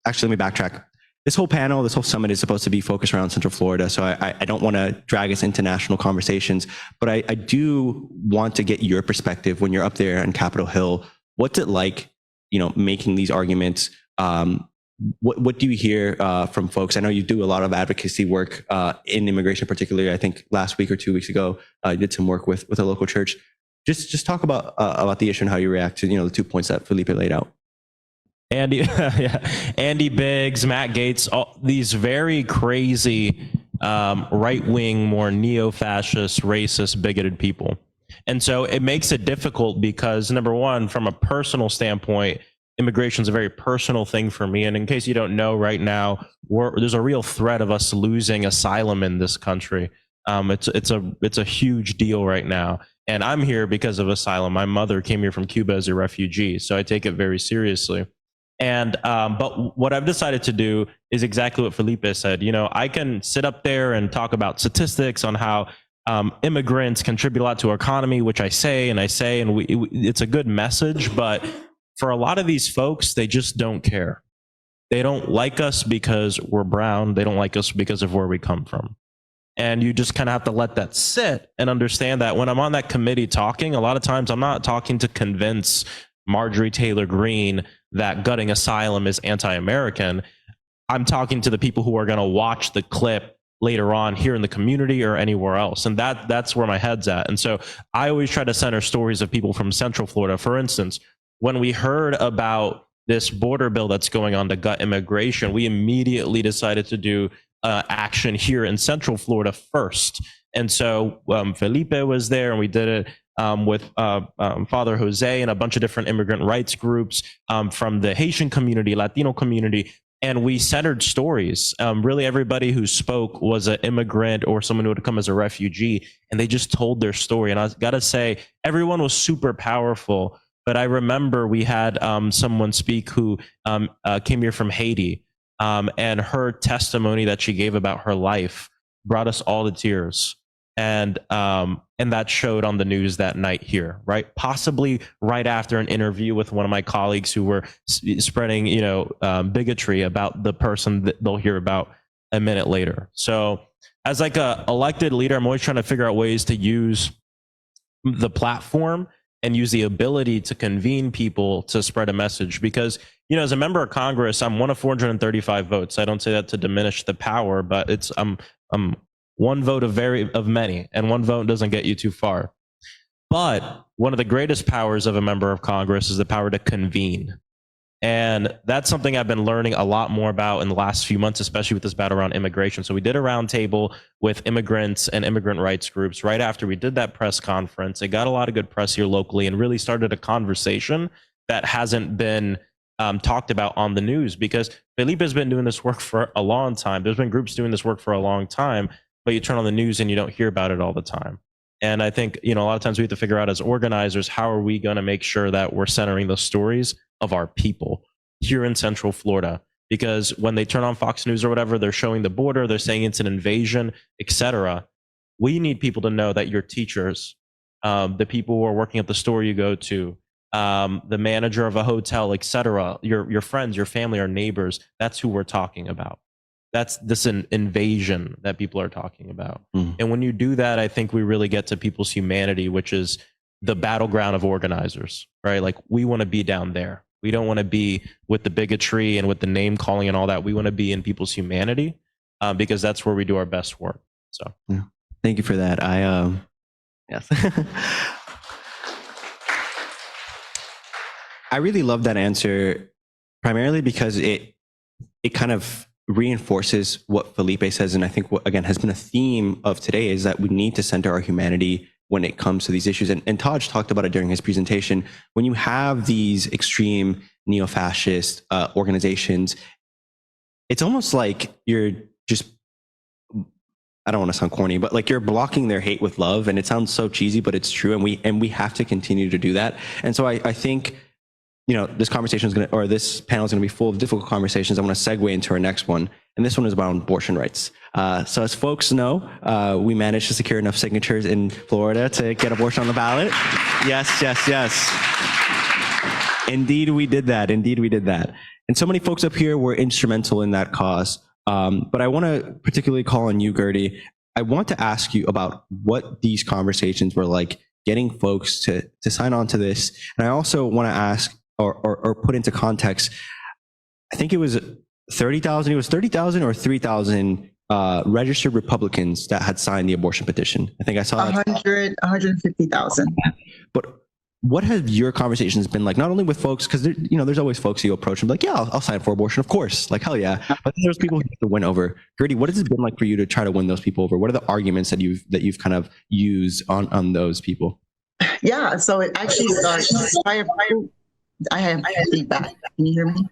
Actually, let me backtrack. This whole panel, this whole summit is supposed to be focused around Central Florida, so I don't want to drag us into national conversations, but I do want to get your perspective when you're up there on Capitol Hill. What's it like, making these arguments? What do you hear from folks? I know you do a lot of advocacy work in immigration, particularly. I think last week or 2 weeks ago, you did some work with a local church. Just talk about the issue and how you react to the 2 points that Felipe laid out. Andy, yeah, Andy Biggs, Matt Gaetz, all these very crazy right-wing, more neo-fascist, racist, bigoted people. And so it makes it difficult because, number one, from a personal standpoint, immigration is a very personal thing for me. And in case you don't know, right now, there's a real threat of us losing asylum in this country. It's a huge deal right now. And I'm here because of asylum. My mother came here from Cuba as a refugee, so I take it very seriously. And but what I've decided to do is exactly what Felipe said. You know, I can sit up there and talk about statistics on how immigrants contribute a lot to our economy, which I say, and it's a good message. But for a lot of these folks, they just don't care. They don't like us because we're brown. They don't like us because of where we come from. And you just kind of have to let that sit and understand that when I'm on that committee talking, a lot of times I'm not talking to convince Marjorie Taylor Greene that gutting asylum is anti-American. I'm talking to the people who are going to watch the clip later on here in the community or anywhere else. And that's where my head's at. And so I always try to center stories of people from Central Florida. For instance, when we heard about this border bill that's going on to gut immigration, we immediately decided to do action here in Central Florida first. And so Felipe was there, and we did it with Father Jose and a bunch of different immigrant rights groups from the Haitian community, Latino community. And we centered stories. Really, everybody who spoke was an immigrant or someone who had come as a refugee, and they just told their story. And I got to say, everyone was super powerful. But I remember we had someone speak who came here from Haiti, and her testimony that she gave about her life brought us all to tears. And that showed on the news that night here, right? Possibly right after an interview with one of my colleagues who were spreading, bigotry about the person that they'll hear about a minute later. So as like a elected leader, I'm always trying to figure out ways to use the platform and use the ability to convene people to spread a message. Because, as a member of Congress, I'm one of 435 votes. I don't say that to diminish the power, but it's one vote of many, and one vote doesn't get you too far. But one of the greatest powers of a member of Congress is the power to convene. And that's something I've been learning a lot more about in the last few months, especially with this battle around immigration. So we did a roundtable with immigrants and immigrant rights groups right after we did that press conference. It got a lot of good press here locally and really started a conversation that hasn't been talked about on the news, because Felipe has been doing this work for a long time. There's been groups doing this work for a long time, but you turn on the news and you don't hear about it all the time. And I think, a lot of times we have to figure out as organizers, how are we going to make sure that we're centering the stories of our people here in Central Florida? Because when they turn on Fox News or whatever, they're showing the border, they're saying it's an invasion, etc. We need people to know that your teachers, the people who are working at the store you go to, the manager of a hotel, etc., your friends, your family, our neighbors, that's who we're talking about. That's this invasion that people are talking about. And when you do that, I think we really get to people's humanity, which is the battleground of organizers, right? Like, we want to be down there. We don't want to be with the bigotry and with the name calling and all that. We want to be in people's humanity, because that's where we do our best work. So, yeah. Thank you for that. Yes. I really love that answer, primarily because it kind of reinforces what Felipe says. And I think what, again, has been a theme of today is that we need to center our humanity when it comes to these issues. And Taj talked about it during his presentation. When you have these extreme neo-fascist organizations, it's almost like you're just, I don't want to sound corny, but like you're blocking their hate with love. And it sounds so cheesy, but it's true. And we have to continue to do that. And so I think, this conversation is this panel is going to be full of difficult conversations. I want to segue into our next one. And this one is about abortion rights. So as folks know, we managed to secure enough signatures in Florida to get abortion on the ballot. Yes. Indeed, we did that. And so many folks up here were instrumental in that cause. But I want to particularly call on you, Gertie. I want to ask you about what these conversations were like, getting folks to sign on to this. And I also want to ask, or put into context, I think it was 30,000. It was 30,000 or 3,000 registered Republicans that had signed the abortion petition. I think I saw 150,000. But what have your conversations been like, not only with folks, because there's always folks you approach and be like, yeah, I'll sign for abortion, of course, like hell yeah. But then there's people who have to win over. Gertie, what has it been like for you to try to win those people over? What are the arguments that you've kind of used on those people? Yeah, so it actually starts. I have feedback. Can you hear me?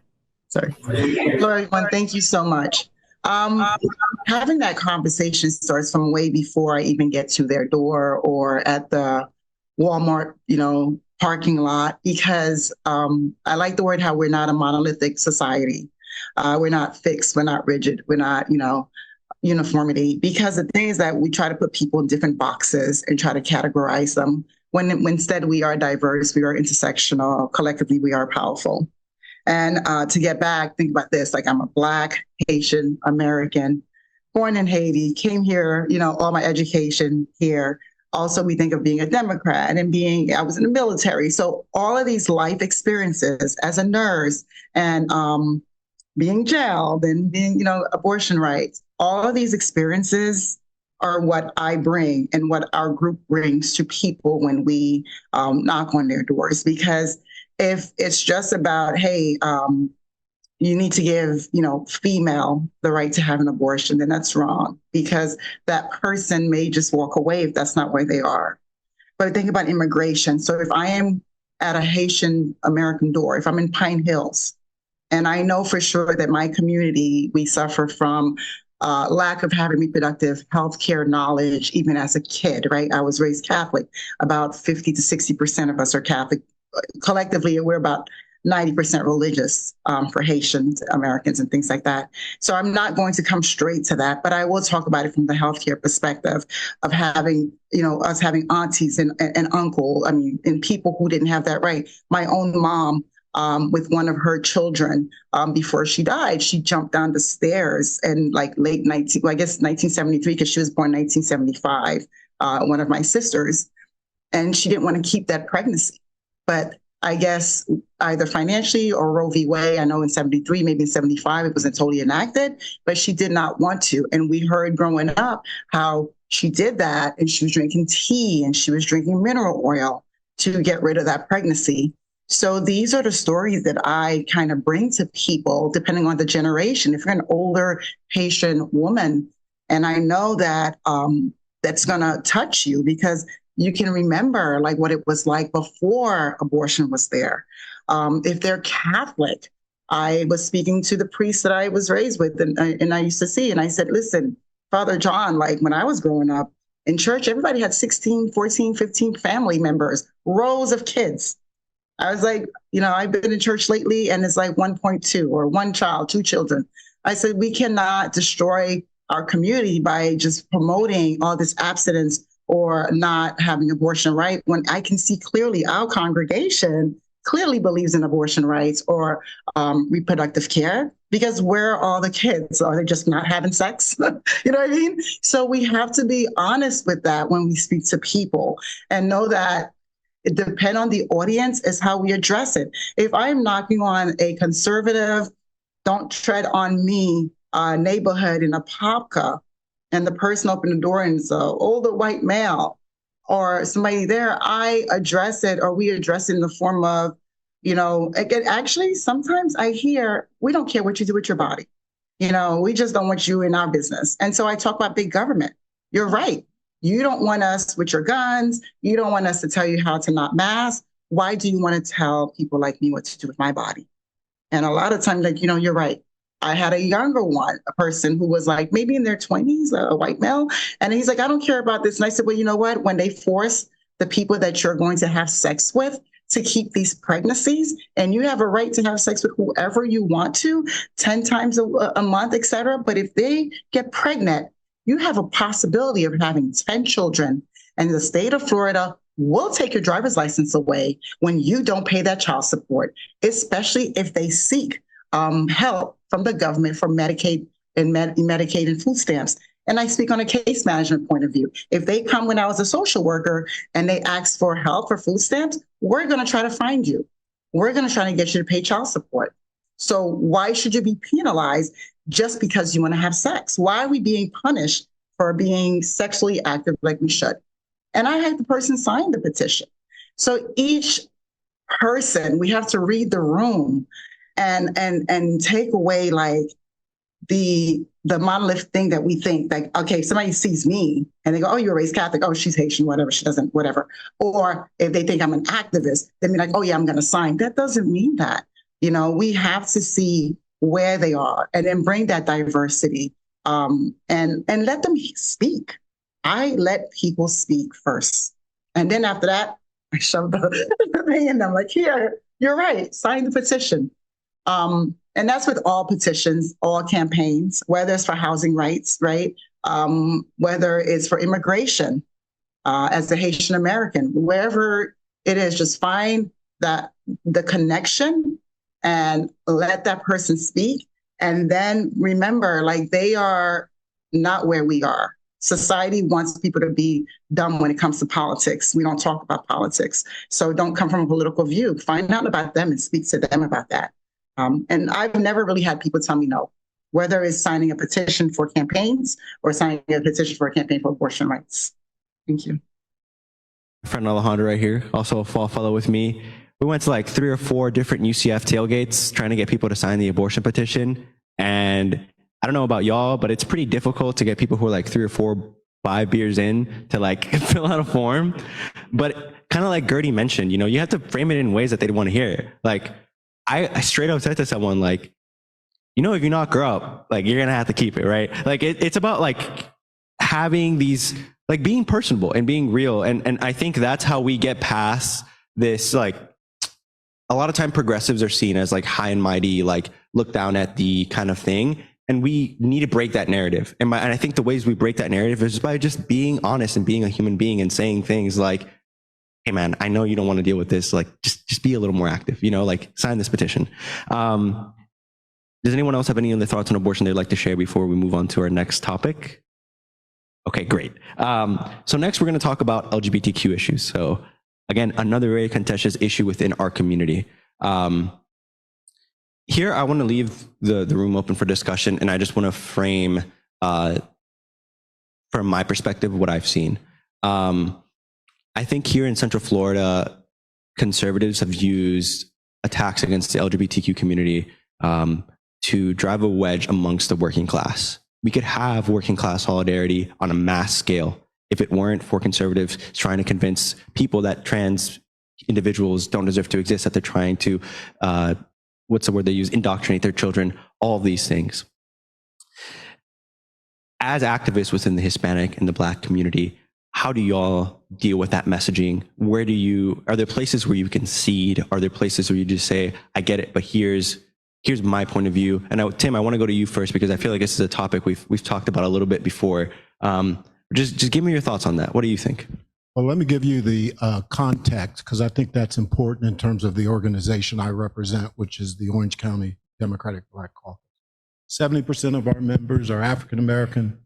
Sorry. Hello, everyone. Thank you so much. Having that conversation starts from way before I even get to their door or at the Walmart, parking lot, because I like the word how we're not a monolithic society. We're not fixed. We're not rigid. We're not, uniformity. Because the thing is that we try to put people in different boxes and try to categorize them when instead we are diverse, we are intersectional, collectively we are powerful. And to get back, think about this, like I'm a Black, Haitian, American, born in Haiti, came here, all my education here. Also, we think of being a Democrat and I was in the military. So all of these life experiences as a nurse and being jailed and being, abortion rights, all of these experiences are what I bring and what our group brings to people when we knock on their doors. Because if it's just about, hey, you need to give, female the right to have an abortion, then that's wrong, because that person may just walk away if that's not where they are. But think about immigration. So if I am at a Haitian American door, if I'm in Pine Hills, and I know for sure that my community, we suffer from lack of having reproductive health care knowledge, even as a kid, right? I was raised Catholic. About 50 to 60% of us are Catholic. Collectively, we're about 90% religious for Haitian Americans and things like that. So I'm not going to come straight to that, but I will talk about it from the healthcare perspective of having, us having aunties and uncle, and people who didn't have that right. My own mom, with one of her children, before she died, she jumped down the stairs and late 1973, because she was born 1975, one of my sisters, and she didn't want to keep that pregnancy. But I guess either financially or Roe v. Wade, I know in 73, maybe in 75, it wasn't totally enacted, but she did not want to. And we heard growing up how she did that, and she was drinking tea and she was drinking mineral oil to get rid of that pregnancy. So these are the stories that I kind of bring to people, depending on the generation. If you're an older Haitian woman, and I know that that's going to touch you, because you can remember what it was like before abortion was there. If they're Catholic, I was speaking to the priest that I was raised with and I used to see, and I said, listen, Father John, when I was growing up in church, everybody had 16, 14, 15 family members, rows of kids. I was like, I've been in church lately and it's like 1.2 or one child, two children. I said, we cannot destroy our community by just promoting all this abstinence or not having abortion right, when I can see clearly our congregation clearly believes in abortion rights or reproductive care, because where are all the kids? Are they just not having sex? You know what I mean? So we have to be honest with that when we speak to people and know that it depends on the audience is how we address it. If I'm knocking on a conservative, don't tread on me neighborhood in Apopka, and the person opened the door and it's an older white male or somebody there, I address it, or we address it in the form of, again, actually, sometimes I hear, we don't care what you do with your body. We just don't want you in our business. And so I talk about big government. You're right. You don't want us with your guns. You don't want us to tell you how to not mask. Why do you want to tell people like me what to do with my body? And a lot of times, you're right. I had a younger one, a person who was maybe in their 20s, a white male. And he's like, I don't care about this. And I said, well, you know what? When they force the people that you're going to have sex with to keep these pregnancies, and you have a right to have sex with whoever you want to, 10 times a month, et cetera. But if they get pregnant, you have a possibility of having 10 children. And the state of Florida will take your driver's license away when you don't pay that child support, especially if they seek help from the government for Medicaid and food stamps. And I speak on a case management point of view. If they come when I was a social worker and they ask for help for food stamps, we're going to try to find you. We're going to try to get you to pay child support. So why should you be penalized just because you want to have sex? Why are we being punished for being sexually active like we should? And I had the person sign the petition. So each person, we have to read the room and take away like the monolith thing that we think, like, okay, if somebody sees me and they go, oh, you're raised Catholic, oh, she's Haitian, whatever, she doesn't, whatever. Or if they think I'm an activist, they be like, oh yeah, I'm gonna sign. That doesn't mean that. You know, we have to see where they are and then bring that diversity and let them speak. I let people speak first. And then after that, I shove the thing in them like, here, you're right, sign the petition. And that's with all petitions, all campaigns, whether it's for housing rights, right? Whether it's for immigration, as a Haitian American, wherever it is, just find that the connection and let that person speak. And then remember, like, they are not where we are. Society wants people to be dumb when it comes to politics. We don't talk about politics. So don't come from a political view. Find out about them and speak to them about that. And I've never really had people tell me no, whether it's signing a petition for campaigns or signing a petition for a campaign for abortion rights. Thank you. My friend Alejandro right here, also a fellow with me. We went to like 3 or 4 different UCF tailgates trying to get people to sign the abortion petition. And I don't know about y'all, but it's pretty difficult to get people who are like 3 or 4, 5 beers in to like fill out a form. But kind of like Gertie mentioned, you know, you have to frame it in ways that they'd want to hear. Like, I straight up said to someone, like, you know, if you knock her up, like, you're going to have to keep it, right? Like, it's about like having these, like, being personable and being real. And I think that's how we get past this, like, a lot of time progressives are seen as like high and mighty, like look down at the kind of thing. And we need to break that narrative. And I think the ways we break that narrative is by just being honest and being a human being and saying things like, hey man, I know you don't want to deal with this. Like, just be a little more active, you know, like sign this petition. Does anyone else have any other thoughts on abortion they'd like to share before we move on to our next topic? Okay, great. So next we're going to talk about LGBTQ issues. So again, another very contentious issue within our community. Here, I want to leave the room open for discussion, and I just want to frame, from my perspective, what I've seen. I think here in Central Florida, conservatives have used attacks against the LGBTQ community to drive a wedge amongst the working class. We could have working class solidarity on a mass scale if it weren't for conservatives trying to convince people that trans individuals don't deserve to exist, that they're trying to, what's the word they use, indoctrinate their children, all of these things. As activists within the Hispanic and the Black community, how do y'all deal with that messaging? Are there places where you concede? Are there places where you just say, I get it, but here's my point of view? And Tim, I want to go to you first because I feel like this is a topic we've talked about a little bit before. Just give me your thoughts on that. What do you think? Well, let me give you the context, because I think that's important in terms of the organization I represent, which is the Orange County Democratic Black Caucus. 70% of our members are African American.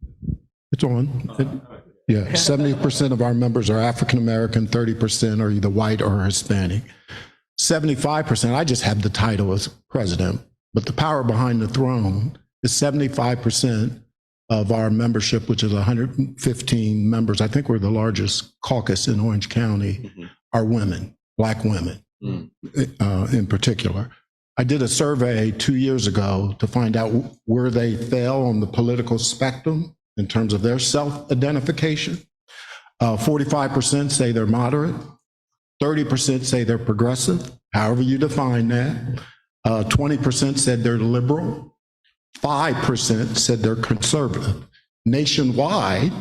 It's on. Yeah, 70% of our members are African American, 30% are either white or Hispanic. 75%, I just have the title as president, but the power behind the throne is 75% of our membership, which is 115 members. I think we're the largest caucus in Orange County, are women, Black women in particular. I did a survey 2 years ago to find out where they fell on the political spectrum in terms of their self-identification. 45% say they're moderate, 30% say they're progressive, however you define that. 20% said they're liberal, 5% said they're conservative. Nationwide,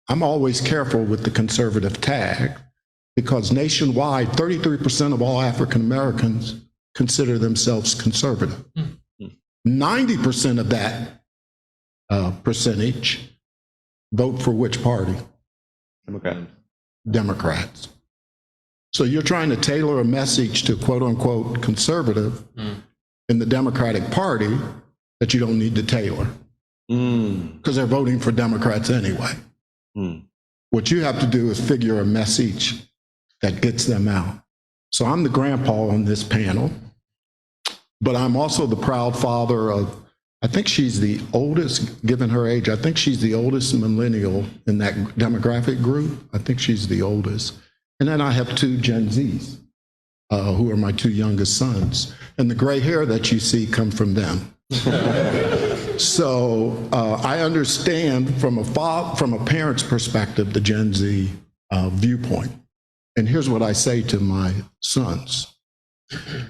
I'm always careful with the conservative tag, because nationwide, 33% of all African Americans consider themselves conservative. 90% of that percentage vote for which party? Democrats. So you're trying to tailor a message to quote unquote conservative in the Democratic Party that you don't need to tailor, because they're voting for Democrats anyway. What you have to do is figure a message that gets them out. So I'm the grandpa on this panel, but I'm also the proud father of, I think she's the oldest, given her age, I think she's the oldest millennial in that demographic group. I think she's the oldest. And then I have two Gen Zs, who are my two youngest sons. And the gray hair that you see come from them. So I understand from a parent's perspective, the Gen Z viewpoint. And here's what I say to my sons.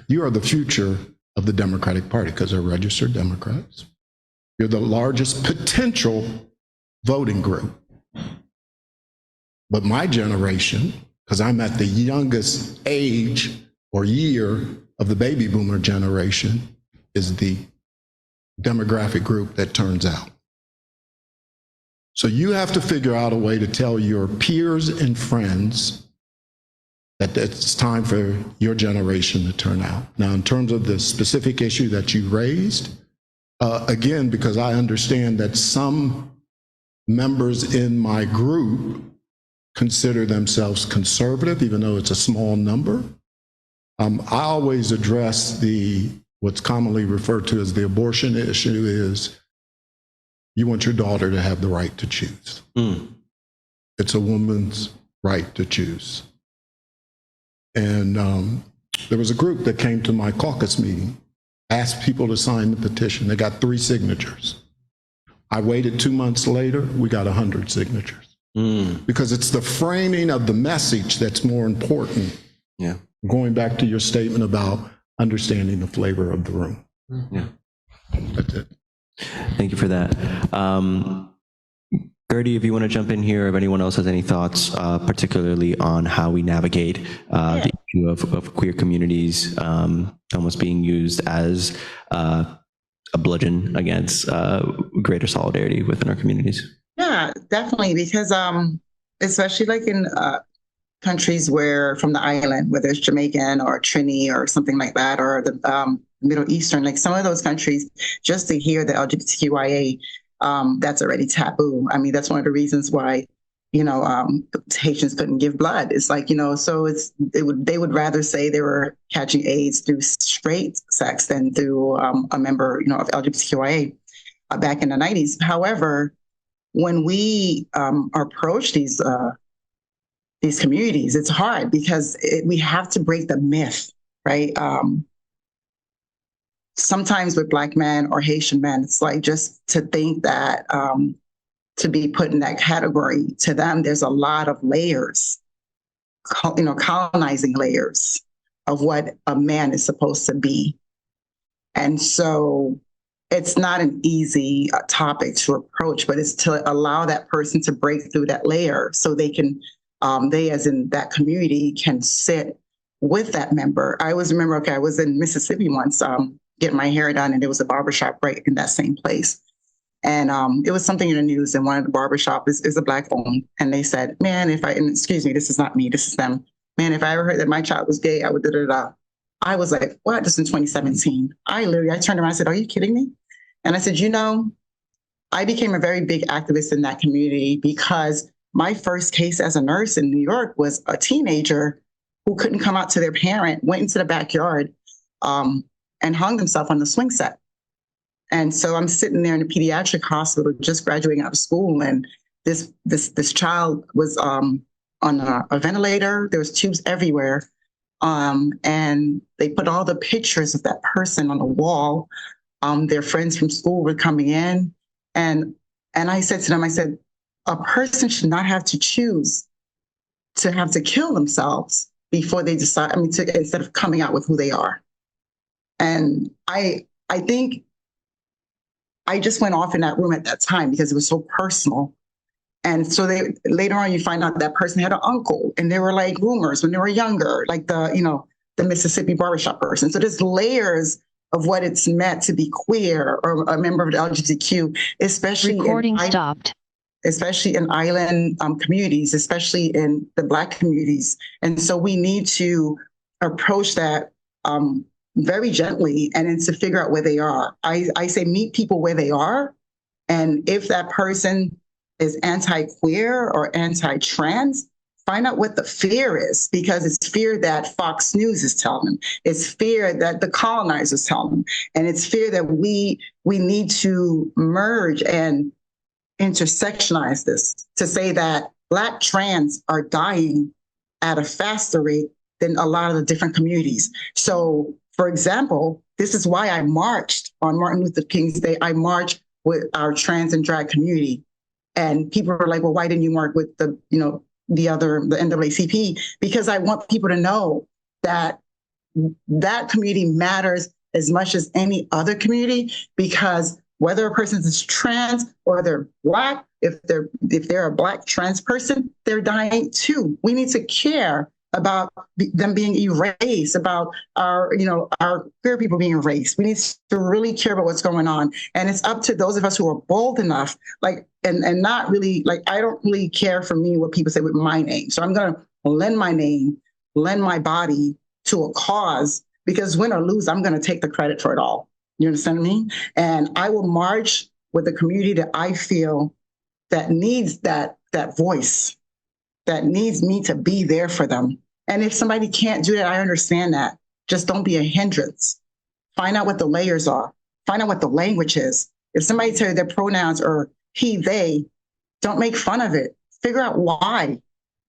You are the future of the Democratic Party because they're registered Democrats. You're the largest potential voting group. But my generation, because I'm at the youngest age or year of the baby boomer generation, is the demographic group that turns out. So you have to figure out a way to tell your peers and friends that it's time for your generation to turn out. Now, in terms of the specific issue that you raised, again, because I understand that some members in my group consider themselves conservative, even though it's a small number, I always address what's commonly referred to as the abortion issue is you want your daughter to have the right to choose. It's a woman's right to choose. And there was a group that came to my caucus meeting, asked people to sign the petition. They got 3 signatures. I waited 2 months later, we got 100 signatures. Because it's the framing of the message that's more important. Yeah. Going back to your statement about understanding the flavor of the room. Yeah. That's it. Thank you for that. Gertie, if you want to jump in here, if anyone else has any thoughts, particularly on how we navigate the issue of queer communities almost being used as a bludgeon against greater solidarity within our communities. Yeah, definitely, because especially like in countries where from the island, whether it's Jamaican or Trini or something like that, or the Middle Eastern, like some of those countries, just to hear the LGBTQIA, that's already taboo. I mean, that's one of the reasons why, Haitians couldn't give blood. It's like, so they would rather say they were catching AIDS through straight sex than through a member, of LGBTQIA back in the 90s. However, when we approach these communities, it's hard because we have to break the myth, right? Sometimes with Black men or Haitian men, it's like just to think that to be put in that category, to them, there's a lot of layers, colonizing layers of what a man is supposed to be. And so it's not an easy topic to approach, but it's to allow that person to break through that layer so they can, they as in that community can sit with that member. I always remember, I was in Mississippi once, getting my hair done, and there was a barbershop right in that same place. And it was something in the news, and one of the barbershop is a Black owned, and they said, man, and excuse me, this is not me, this is them. Man, if I ever heard that my child was gay, I would da-da-da. I was like, what? This is in 2017. I turned around and said, are you kidding me? And I said, I became a very big activist in that community because my first case as a nurse in New York was a teenager who couldn't come out to their parent, went into the backyard, and hung himself on the swing set. And so I'm sitting there in a pediatric hospital, just graduating out of school, and this child was on a ventilator. There was tubes everywhere, and they put all the pictures of that person on the wall. Their friends from school were coming in, and I said to them, I said, a person should not have to choose to have to kill themselves before they decide. Instead of coming out with who they are. And I think I just went off in that room at that time because it was so personal. And so later on, you find out that person had an uncle, and there were like rumors when they were younger, like the Mississippi barbershop person. So there's layers of what it's meant to be queer or a member of the LGBTQ, especially especially in island communities, especially in the Black communities. And so we need to approach that very gently, and then to figure out where they are. I say meet people where they are. And if that person is anti-queer or anti-trans, find out what the fear is, because it's fear that Fox News is telling them. It's fear that the colonizers tell them. And it's fear that we need to merge and intersectionize this to say that Black trans are dying at a faster rate than a lot of the different communities. So, for example, this is why I marched on Martin Luther King's Day. I marched with our trans and drag community. And people are like, well, why didn't you march with the NAACP? Because I want people to know that that community matters as much as any other community, because whether a person is trans or they're Black, if they're a Black trans person, they're dying too. We need to care about them being erased, about our queer people being erased. We need to really care about what's going on. And it's up to those of us who are bold enough, and not really, I don't really care for me what people say with my name. So I'm going to lend my name, lend my body to a cause, because win or lose, I'm going to take the credit for it all. You understand me? And I will march with the community that I feel that needs that voice, that needs me to be there for them. And if somebody can't do that, I understand that. Just don't be a hindrance. Find out what the layers are. Find out what the language is. If somebody tells you their pronouns are he, they, don't make fun of it. Figure out why.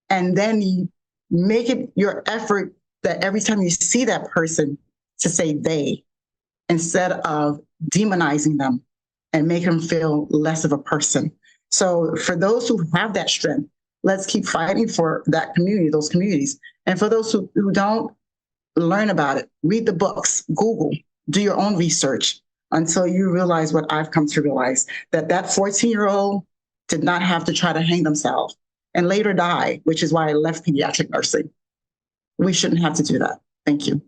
And then you make it your effort that every time you see that person to say they, instead of demonizing them and make them feel less of a person. So for those who have that strength, let's keep fighting for that community, those communities. And for those who don't, learn about it, read the books, Google, do your own research until you realize what I've come to realize, that 14-year-old did not have to try to hang themselves and later die, which is why I left pediatric nursing. We shouldn't have to do that. Thank you.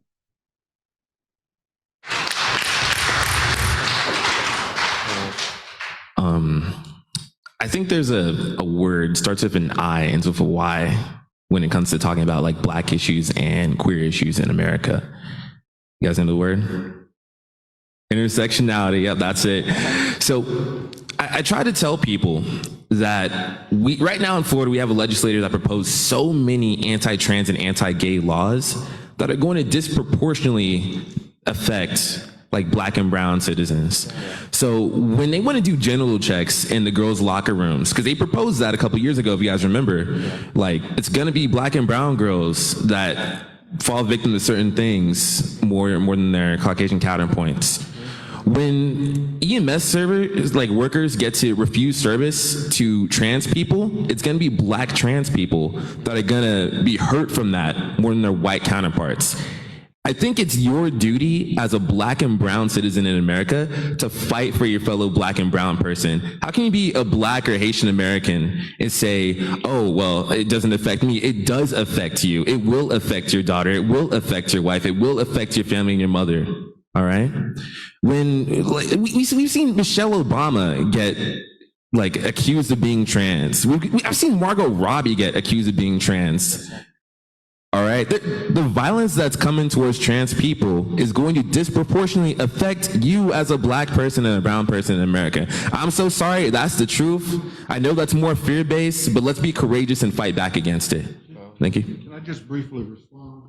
I think there's a word, starts with an I, ends with a Y, when it comes to talking about Black issues and queer issues in America. You guys know the word? Intersectionality, yep, that's it. So I try to tell people that right now in Florida, we have a legislator that proposed so many anti-trans and anti-gay laws that are going to disproportionately affect Black and brown citizens. So when they want to do genital checks in the girls' locker rooms, because they proposed that a couple years ago, if you guys remember, it's going to be Black and brown girls that fall victim to certain things more than their Caucasian counterpoints. When EMS servers, workers, get to refuse service to trans people, it's going to be Black trans people that are going to be hurt from that more than their white counterparts. I think it's your duty as a Black and brown citizen in America to fight for your fellow Black and brown person. How can you be a Black or Haitian American and say, oh, well, it doesn't affect me? It does affect you. It will affect your daughter. It will affect your wife. It will affect your family and your mother. All right? When we've seen Michelle Obama get accused of being trans. I've seen Margot Robbie get accused of being trans. All right, the violence that's coming towards trans people is going to disproportionately affect you as a Black person and a brown person in America. I'm so sorry, that's the truth. I know that's more fear-based, but let's be courageous and fight back against it. Thank you. Can I just briefly respond?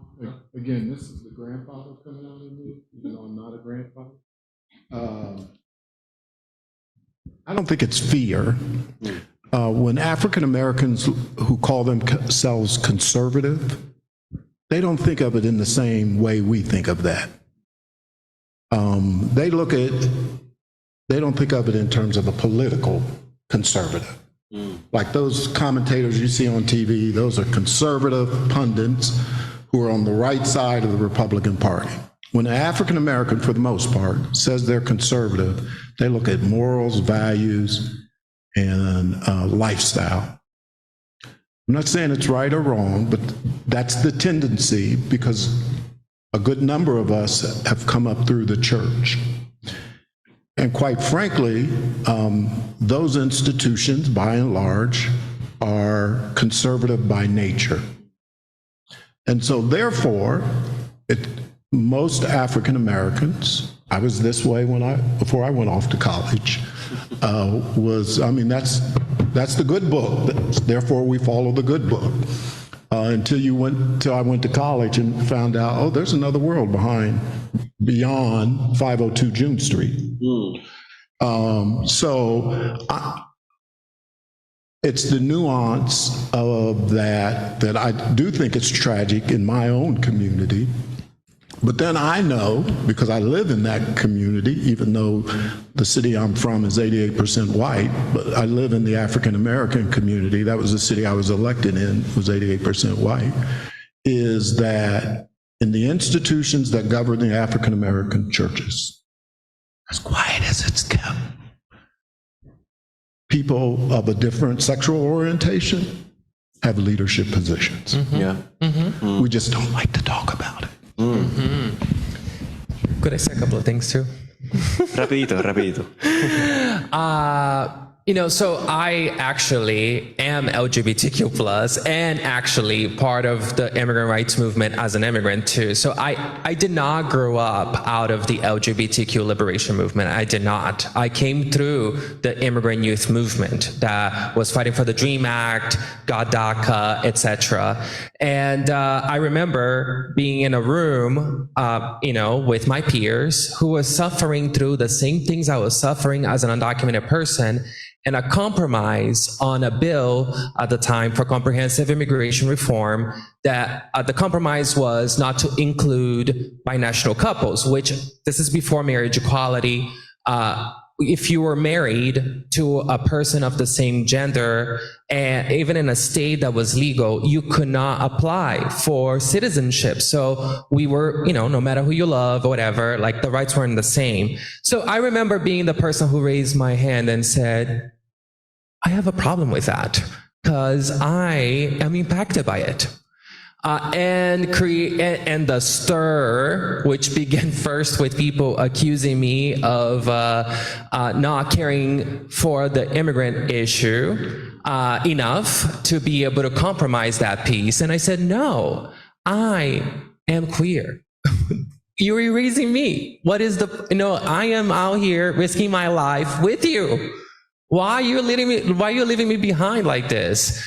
Again, this is the grandfather coming out in me, even though I'm not a grandfather. I don't think it's fear. When African Americans who call themselves conservative, they don't think of it in the same way we think of that. They don't think of it in terms of a political conservative. Like those commentators you see on TV, those are conservative pundits who are on the right side of the Republican Party. When an African American, for the most part, says they're conservative, they look at morals, values, and lifestyle. I'm not saying it's right or wrong, but that's the tendency because a good number of us have come up through the church. And quite frankly, those institutions, by and large, are conservative by nature. And so therefore, most African Americans, I was this way before I went off to college, that's the good book. Therefore, we follow the good book. Until I went to college and found out, oh, there's another world beyond 502 June Street. It's the nuance of that I do think it's tragic in my own community. But then I know, because I live in that community, even though the city I'm from is 88% white, but I live in the African American community. That was the city I was elected in, was 88% white, is that in the institutions that govern the African American churches, as quiet as it's kept, people of a different sexual orientation have leadership positions. Yeah. We just don't like to talk about it. Could I say a couple of things too? Rapidito. So I actually am LGBTQ plus and actually part of the immigrant rights movement as an immigrant too. So I did not grow up out of the LGBTQ liberation movement. I did not. I came through the immigrant youth movement that was fighting for the DREAM Act, got DACA, etc. And I remember being in a room, with my peers who were suffering through the same things I was suffering as an undocumented person, and a compromise on a bill at the time for comprehensive immigration reform that the compromise was not to include binational couples, which this is before marriage equality. If you were married to a person of the same gender, and even in a state that was legal, you could not apply for citizenship. So we were, no matter who you love or whatever, like the rights weren't the same. So I remember being the person who raised my hand and said, I have a problem with that because I am impacted by it. And the stir, which began first with people accusing me of not caring for the immigrant issue enough to be able to compromise that piece. And I said, no, I am queer. You're erasing me. What is I am out here risking my life with you. Why are you leaving me behind like this?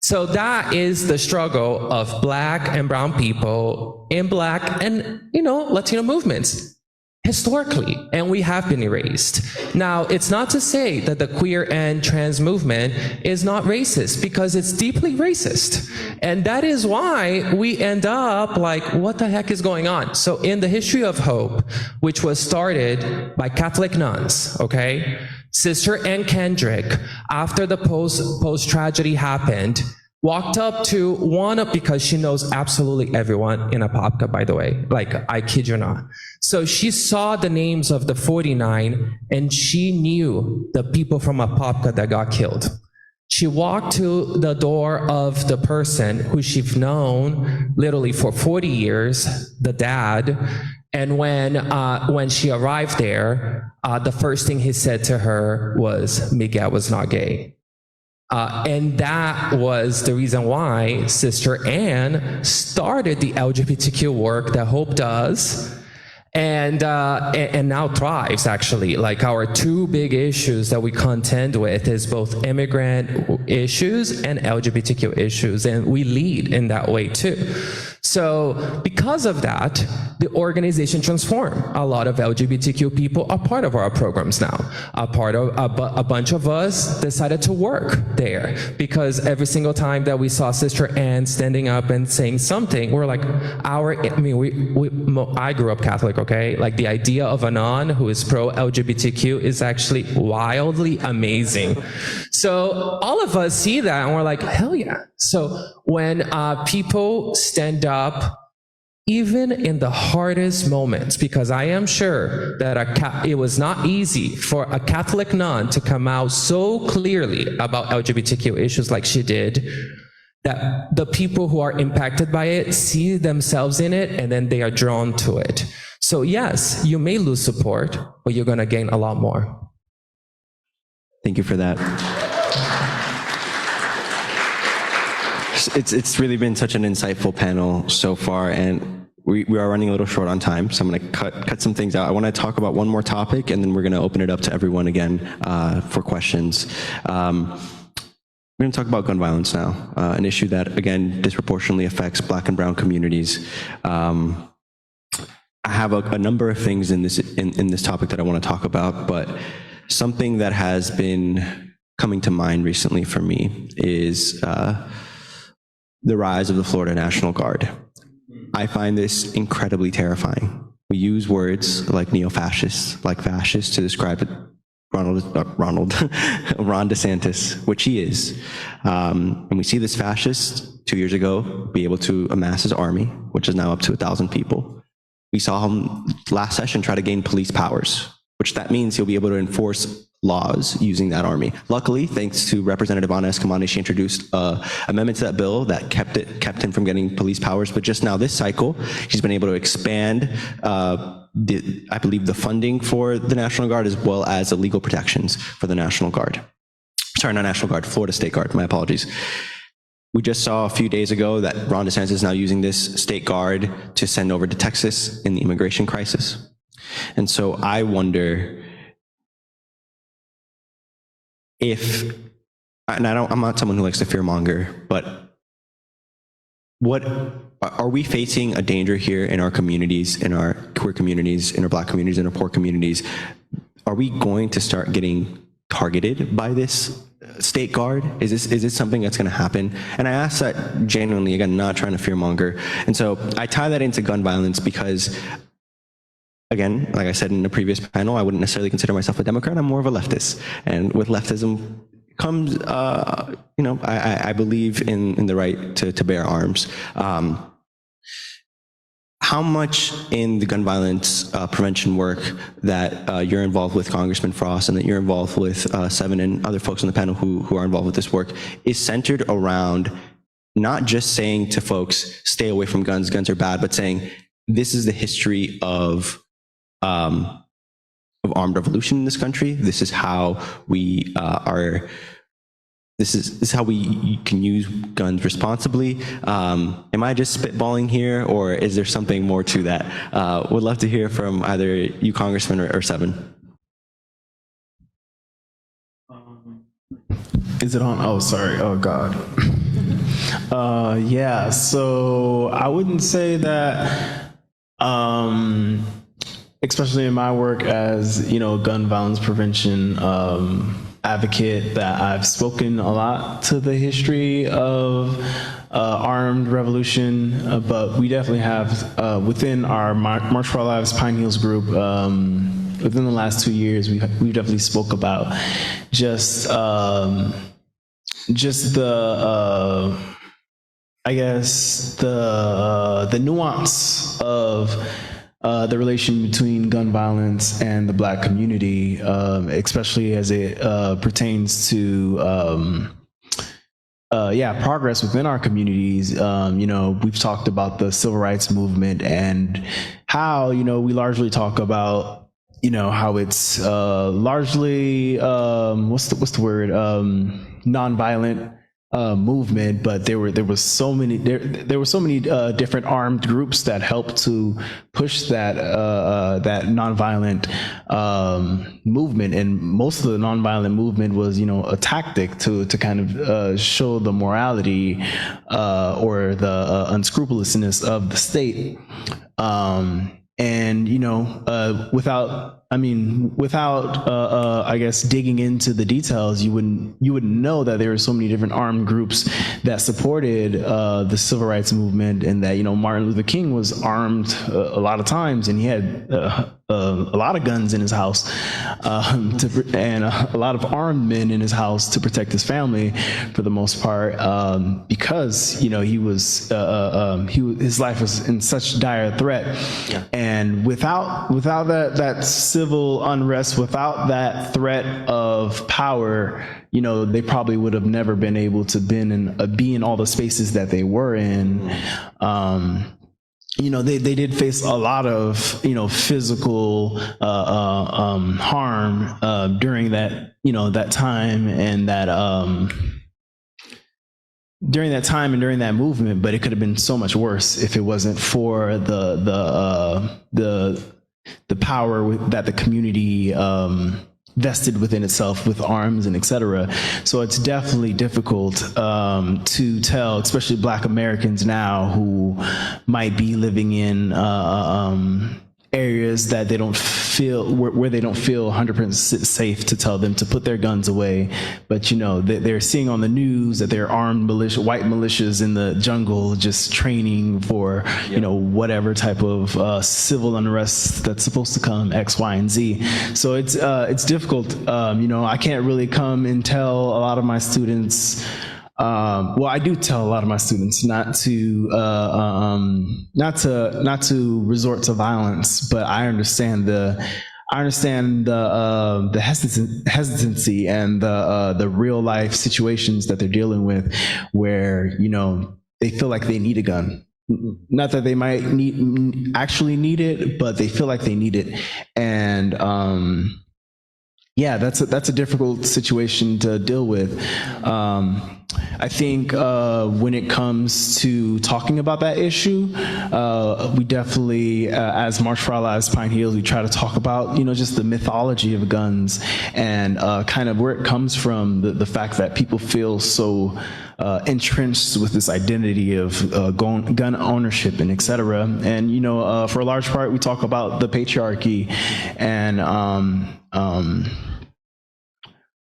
So that is the struggle of Black and brown people in Black and, Latino movements historically, and we have been erased. Now, it's not to say that the queer and trans movement is not racist, because it's deeply racist. And that is why we end up like, what the heck is going on? So in the history of hope, which was started by Catholic nuns, okay? Sister Ann Kendrick, after the post-tragedy happened, walked up to because she knows absolutely everyone in Apopka, by the way. Like, I kid you not. So she saw the names of the 49, and she knew the people from Apopka that got killed. She walked to the door of the person who she've known literally for 40 years, the dad. And when she arrived there, the first thing he said to her was, Miguel was not gay. And that was the reason why Sister Ann started the LGBTQ work that Hope does, and now thrives, actually. Like, our two big issues that we contend with is both immigrant issues and LGBTQ issues, and we lead in that way too. So because of that, the organization transformed. A lot of LGBTQ people are part of our programs now. A bunch of us decided to work there, because every single time that we saw Sister Ann standing up and saying something, we're like, I grew up Catholic, okay? Like, the idea of a nun who is pro-LGBTQ is actually wildly amazing. So all of us see that and we're like, hell yeah. So when people stand up, even in the hardest moments, because I am sure that it was not easy for a Catholic nun to come out so clearly about LGBTQ issues like she did, that the people who are impacted by it see themselves in it, and then they are drawn to it. So yes, you may lose support, but you're going to gain a lot more. Thank you for that. It's really been such an insightful panel so far, and we are running a little short on time, so I'm going to cut some things out. I want to talk about one more topic, and then we're going to open it up to everyone again for questions. We're going to talk about gun violence now, an issue that, again, disproportionately affects Black and brown communities. I have a number of things in this topic that I want to talk about, but something that has been coming to mind recently for me is the rise of the Florida National Guard. I find this incredibly terrifying. We use words like neo-fascist, like fascist to describe Ron DeSantis, which he is. And we see this fascist 2 years ago be able to amass his army, which is now up to 1,000 people. We saw him last session try to gain police powers, which that means he'll be able to enforce laws using that army. Luckily, thanks to Representative Ana Escamani, she introduced an amendment to that bill that kept him from getting police powers. But just now this cycle, she's been able to expand, I believe, the funding for the National Guard as well as the legal protections for the National Guard. Sorry, not National Guard, Florida State Guard, my apologies. We just saw a few days ago that Ron DeSantis is now using this state guard to send over to Texas in the immigration crisis. And so I wonder if, and I'm not someone who likes to fearmonger, but what are we facing a danger here in our communities, in our queer communities, in our Black communities, in our poor communities? Are we going to start getting targeted by this state guard? Is this something that's going to happen? And I ask that genuinely, again, not trying to fearmonger. And so I tie that into gun violence because, again, like I said in the previous panel, I wouldn't necessarily consider myself a Democrat. I'm more of a leftist. And with leftism comes, I believe in the right to bear arms. How much in the gun violence prevention work that you're involved with, Congressman Frost, and that you're involved with Seven and other folks on the panel who are involved with this work, is centered around not just saying to folks, stay away from guns, guns are bad, but saying this is the history of armed revolution in this country. This is how we This is how we can use guns responsibly. Am I just spitballing here, or is there something more to that? Would love to hear from either you, Congressman, or Seven. Is it on? Oh, sorry. Oh, God. Yeah, so I wouldn't say that, especially in my work as, gun violence prevention advocate, that I've spoken a lot to the history of armed revolution, but we definitely have within our March for Our Lives Pine Hills group, within the last 2 years, we've definitely spoke about just the I guess the nuance of the relation between gun violence and the Black community, especially as it pertains to progress within our communities. We've talked about the civil rights movement and how we largely talk about how it's largely what's the word, nonviolent movement, but there were so many different armed groups that helped to push that nonviolent movement, and most of the nonviolent movement was a tactic to kind of show the morality or the unscrupulousness of the state, and without I guess digging into the details, you wouldn't know that there were so many different armed groups that supported the civil rights movement, and that Martin Luther King was armed a lot of times, and he had a lot of guns in his house, and a lot of armed men in his house to protect his family for the most part, because his life was in such dire threat, and without that civil unrest, without that threat of power, they probably would have never been able to be in all the spaces that they were in. They did face a lot of physical harm during that that time and that during that time and during that movement, but it could have been so much worse if it wasn't for the power that the community vested within itself with arms and etc. So it's definitely difficult to tell, especially Black Americans now who might be living in areas that they don't feel where they don't feel 100% safe to tell them to put their guns away. But they're seeing on the news that there are armed white militias in the jungle just training for whatever type of civil unrest that's supposed to come, X, Y, and Z. So it's difficult. I can't really come and tell a lot of my students. Well, I do tell a lot of my students not to resort to violence, but I understand the hesitancy and the real life situations that they're dealing with, where they feel like they need a gun. Not that they might actually need it, but they feel like they need it, and that's a difficult situation to deal with. I think when it comes to talking about that issue, we definitely, as March for Our Lives, Pine Hills, we try to talk about, just the mythology of guns and kind of where it comes from, the fact that people feel so entrenched with this identity of gun ownership and et cetera. And, for a large part, we talk about the patriarchy and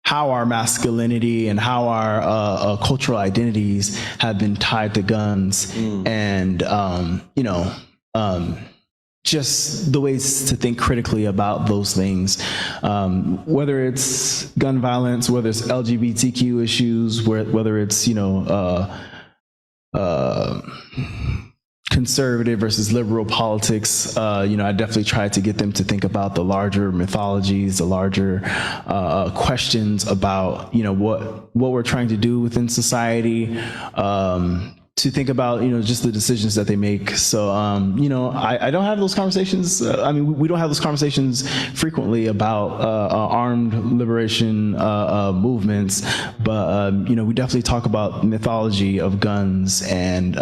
how our masculinity and how our cultural identities have been tied to guns, and just the ways to think critically about those things, whether it's gun violence, whether it's LGBTQ issues, whether it's conservative versus liberal politics. I definitely try to get them to think about the larger mythologies, the larger questions about what we're trying to do within society, to think about just the decisions that they make. So I don't have those conversations. We don't have those conversations frequently about armed liberation movements, but we definitely talk about the mythology of guns and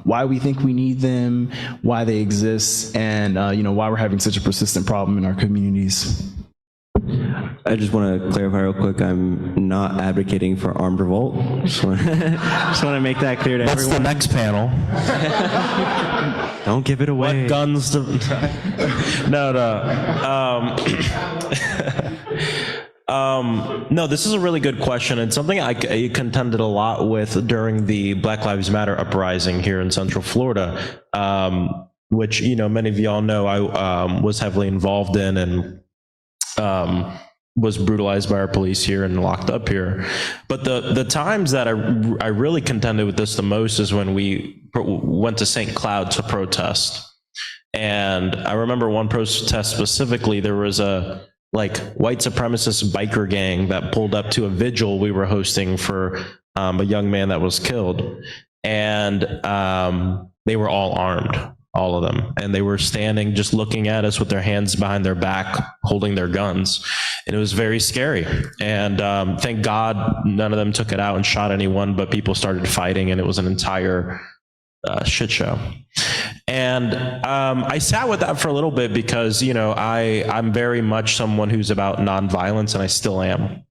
why we think we need them, why they exist, and why we're having such a persistent problem in our communities. I just want to clarify real quick, I'm not advocating for armed revolt. Just want to make that clear to everyone. That's the next panel. Don't give it away. What guns to... No. No, this is a really good question, and something I contended a lot with during the Black Lives Matter uprising here in Central Florida, which, many of y'all know I was heavily involved in and was brutalized by our police here and locked up here. But the times that I really contended with this the most is when we went to St. Cloud to protest. And I remember one protest specifically, there was a white supremacist biker gang that pulled up to a vigil we were hosting for a young man that was killed. And they were all armed, all of them. And they were standing just looking at us with their hands behind their back, holding their guns. And it was very scary. And thank God none of them took it out and shot anyone, but people started fighting and it was an entire shit show. And I sat with that for a little bit because, I'm very much someone who's about nonviolence, and I still am.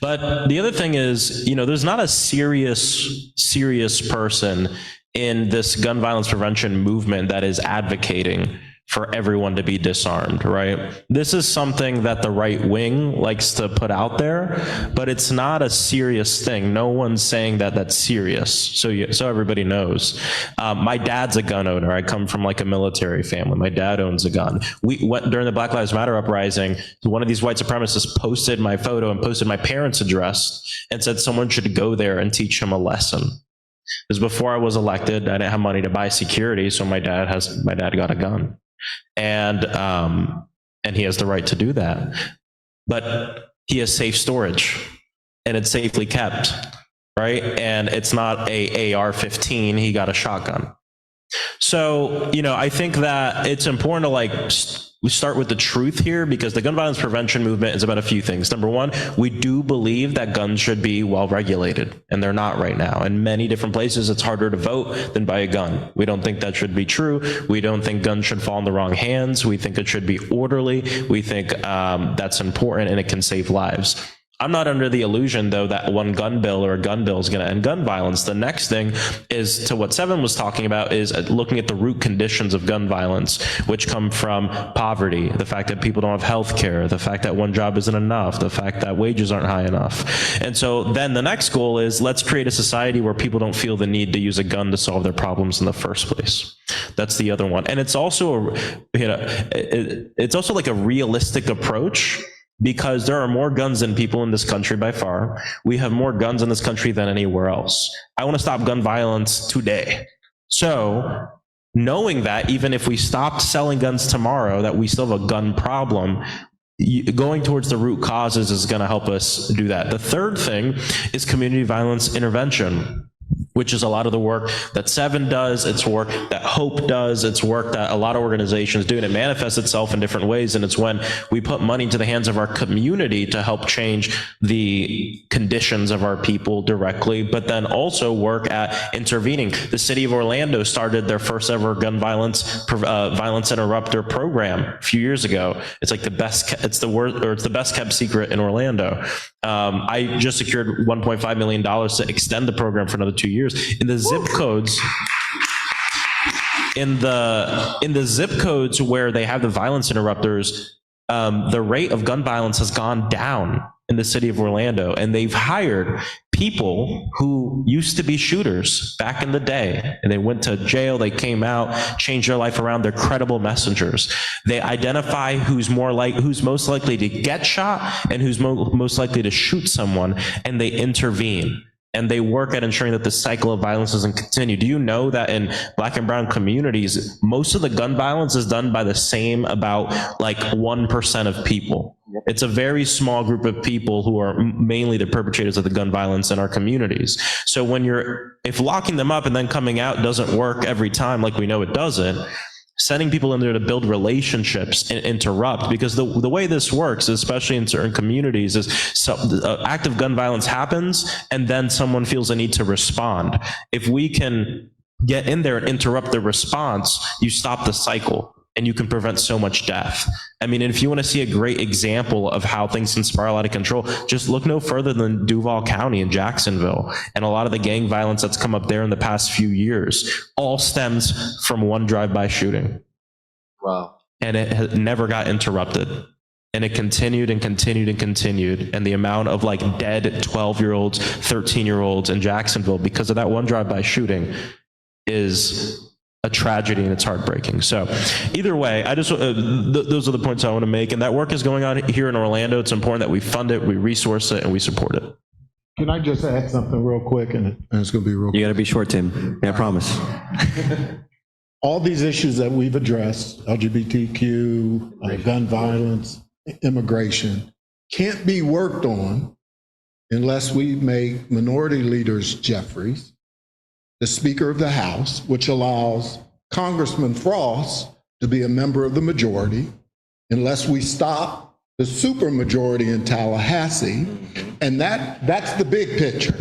But the other thing is, there's not a serious person in this gun violence prevention movement that is advocating for everyone to be disarmed, right? This is something that the right wing likes to put out there, but it's not a serious thing. No one's saying that that's serious. So everybody knows. My dad's a gun owner. I come from a military family. My dad owns a gun. We went during the Black Lives Matter uprising. One of these white supremacists posted my photo and posted my parents' address and said someone should go there and teach him a lesson. Because before I was elected, I didn't have money to buy security, so my dad got a gun. And he has the right to do that, but he has safe storage and it's safely kept, right? And it's not a AR-15, he got a shotgun. So, I think that it's important to we start with the truth here, because the gun violence prevention movement is about a few things. Number one, we do believe that guns should be well regulated, and they're not right now. In many different places, it's harder to vote than buy a gun. We don't think that should be true. We don't think guns should fall in the wrong hands. We think it should be orderly. We think that's important and it can save lives. I'm not under the illusion, though, that one gun bill or a gun bill is going to end gun violence. The next thing is to what Seven was talking about, is looking at the root conditions of gun violence, which come from poverty, the fact that people don't have health care, the fact that one job isn't enough, the fact that wages aren't high enough. And so then the next goal is, let's create a society where people don't feel the need to use a gun to solve their problems in the first place. That's the other one. And it's also, it's also like a realistic approach, because there are more guns than people in this country by far. We have more guns in this country than anywhere else. I want to stop gun violence today. So knowing that even if we stopped selling guns tomorrow, that we still have a gun problem, going towards the root causes is going to help us do that. The third thing is community violence intervention, which is a lot of the work that Seven does, it's work that Hope does, it's work that a lot of organizations do, and it manifests itself in different ways. And it's when we put money into the hands of our community to help change the conditions of our people directly, but then also work at intervening. The city of Orlando started their first ever gun violence interrupter program a few years ago. It's like the best kept secret in Orlando. I just secured $1.5 million to extend the program for another 2 years. In the zip codes, in the zip codes where they have the violence interrupters, the rate of gun violence has gone down in the city of Orlando, and they've hired people who used to be shooters back in the day, and they went to jail, they came out, changed their life around. They're credible messengers. They identify who's most likely to get shot and who's most likely to shoot someone, and they intervene. And they work at ensuring that the cycle of violence doesn't continue. Do you know that in Black and brown communities, most of the gun violence is done by the same about like 1% of people? It's a very small group of people who are mainly the perpetrators of the gun violence in our communities. So if locking them up and then coming out doesn't work every time, like we know it doesn't, sending people in there to build relationships and interrupt, because the way this works, especially in certain communities, is active gun violence happens and then someone feels a need to respond. If we can get in there and interrupt the response, you stop the cycle and you can prevent so much death. I mean, if you want to see a great example of how things can spiral out of control, just look no further than Duval County in Jacksonville. And a lot of the gang violence that's come up there in the past few years all stems from one drive-by shooting. Wow. And it never got interrupted. And it continued and continued and continued. And the amount of like dead 12-year-olds, 13-year-olds in Jacksonville because of that one drive-by shooting is a tragedy, and it's heartbreaking. So either way, I just those are the points I want to make. And that work is going on here in Orlando. It's important that we fund it, we resource it, and we support it. Can I just add something real quick? And it's going to be real quick. You got to be short, Tim. Yeah, I promise. All these issues that we've addressed, LGBTQ, gun violence, immigration, can't be worked on unless we make minority leaders Jeffries the Speaker of the House, which allows Congressman Frost to be a member of the majority, unless we stop the supermajority in Tallahassee. And that's the big picture.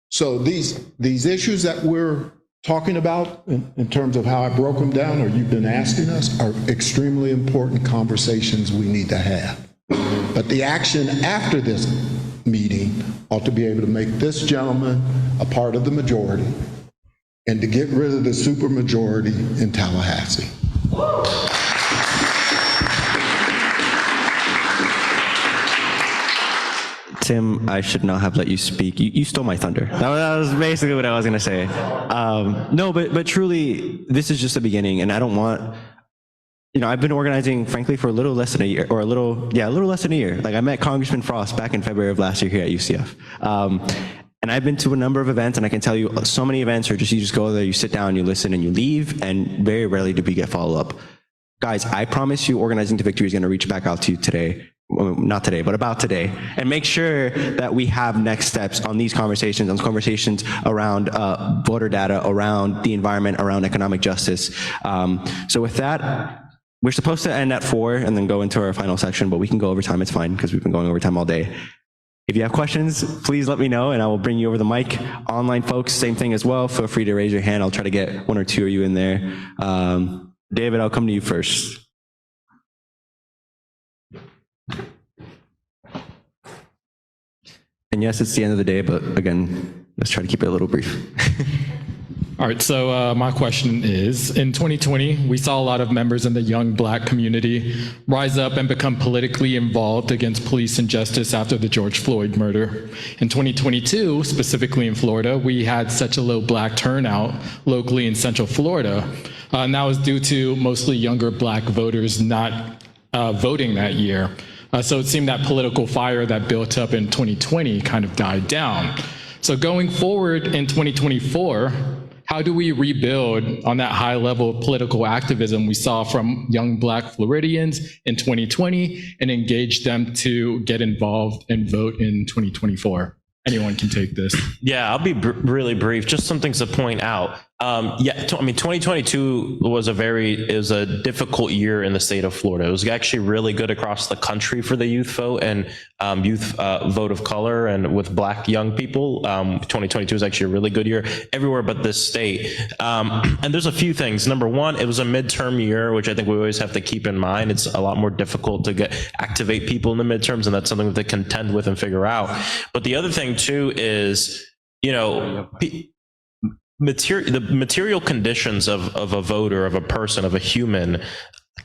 So these issues that we're talking about in terms of how I broke them down, or you've been asking us, are extremely important conversations we need to have. But the action after this meeting ought to be able to make this gentleman a part of the majority and to get rid of the supermajority in Tallahassee. Tim, I should not have let you speak. You stole my thunder. That was basically what I was going to say. No, but truly, this is just the beginning, and I don't want, I've been organizing, frankly, for a little less than a year, or a little less than a year. Like, I met Congressman Frost back in February of last year here at UCF. And I've been to a number of events, and I can tell you so many events are you just go there, you sit down, you listen, and you leave, and very rarely do we get follow-up. Guys, I promise you Organizing to Victory is going to reach back out to you today. Well, not today, but about today, and make sure that we have next steps on these conversations, around voter data, around the environment, around economic justice. So with that, we're supposed to end at 4 and then go into our final section, but we can go over time. It's fine because we've been going over time all day. If you have questions, please let me know and I will bring you over the mic. Online folks, same thing as well. Feel free to raise your hand. I'll try to get 1 or 2 of you in there. David, I'll come to you first. And yes, it's the end of the day, but again, let's try to keep it a little brief. All right, so my question is, in 2020, we saw a lot of members in the young Black community rise up and become politically involved against police injustice after the George Floyd murder. In 2022, specifically in Florida, we had such a low Black turnout locally in Central Florida. And that was due to mostly younger Black voters not voting that year. So it seemed that political fire that built up in 2020 kind of died down. So going forward in 2024, how do we rebuild on that high level of political activism we saw from young Black Floridians in 2020 and engage them to get involved and vote in 2024? Anyone can take this. Yeah, I'll be really brief. Just some things to point out. 2022 was a difficult year in the state of Florida. It was actually really good across the country for the youth vote and youth vote of color and with Black young people. 2022 was actually a really good year everywhere but this state. And there's a few things. Number one, it was a midterm year, which I think we always have to keep in mind. It's a lot more difficult to activate people in the midterms, and that's something that they contend with and figure out. But the other thing too is, the material conditions of a voter, of a person, of a human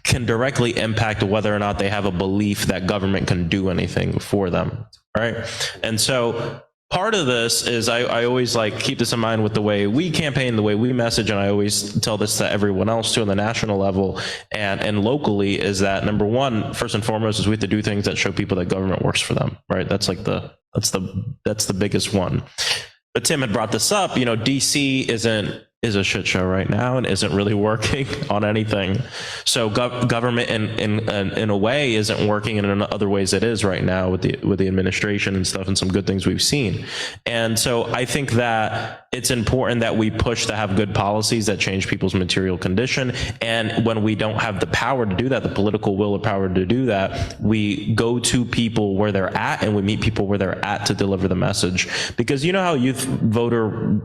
can directly impact whether or not they have a belief that government can do anything for them, right? And so part of this is I always keep this in mind with the way we campaign, the way we message, and I always tell this to everyone else too on the national level and locally, is that number one, first and foremost, is we have to do things that show people that government works for them, right? That's the biggest one. But Tim had brought this up, DC is a shit show right now and isn't really working on anything. So government in a way isn't working, and in other ways it is right now with the administration and stuff, and some good things we've seen. And so I think that it's important that we push to have good policies that change people's material condition. And when we don't have the power to do that, the political will or power to do that, we go to people where they're at and we meet people where they're at to deliver the message. Because you know how youth voter,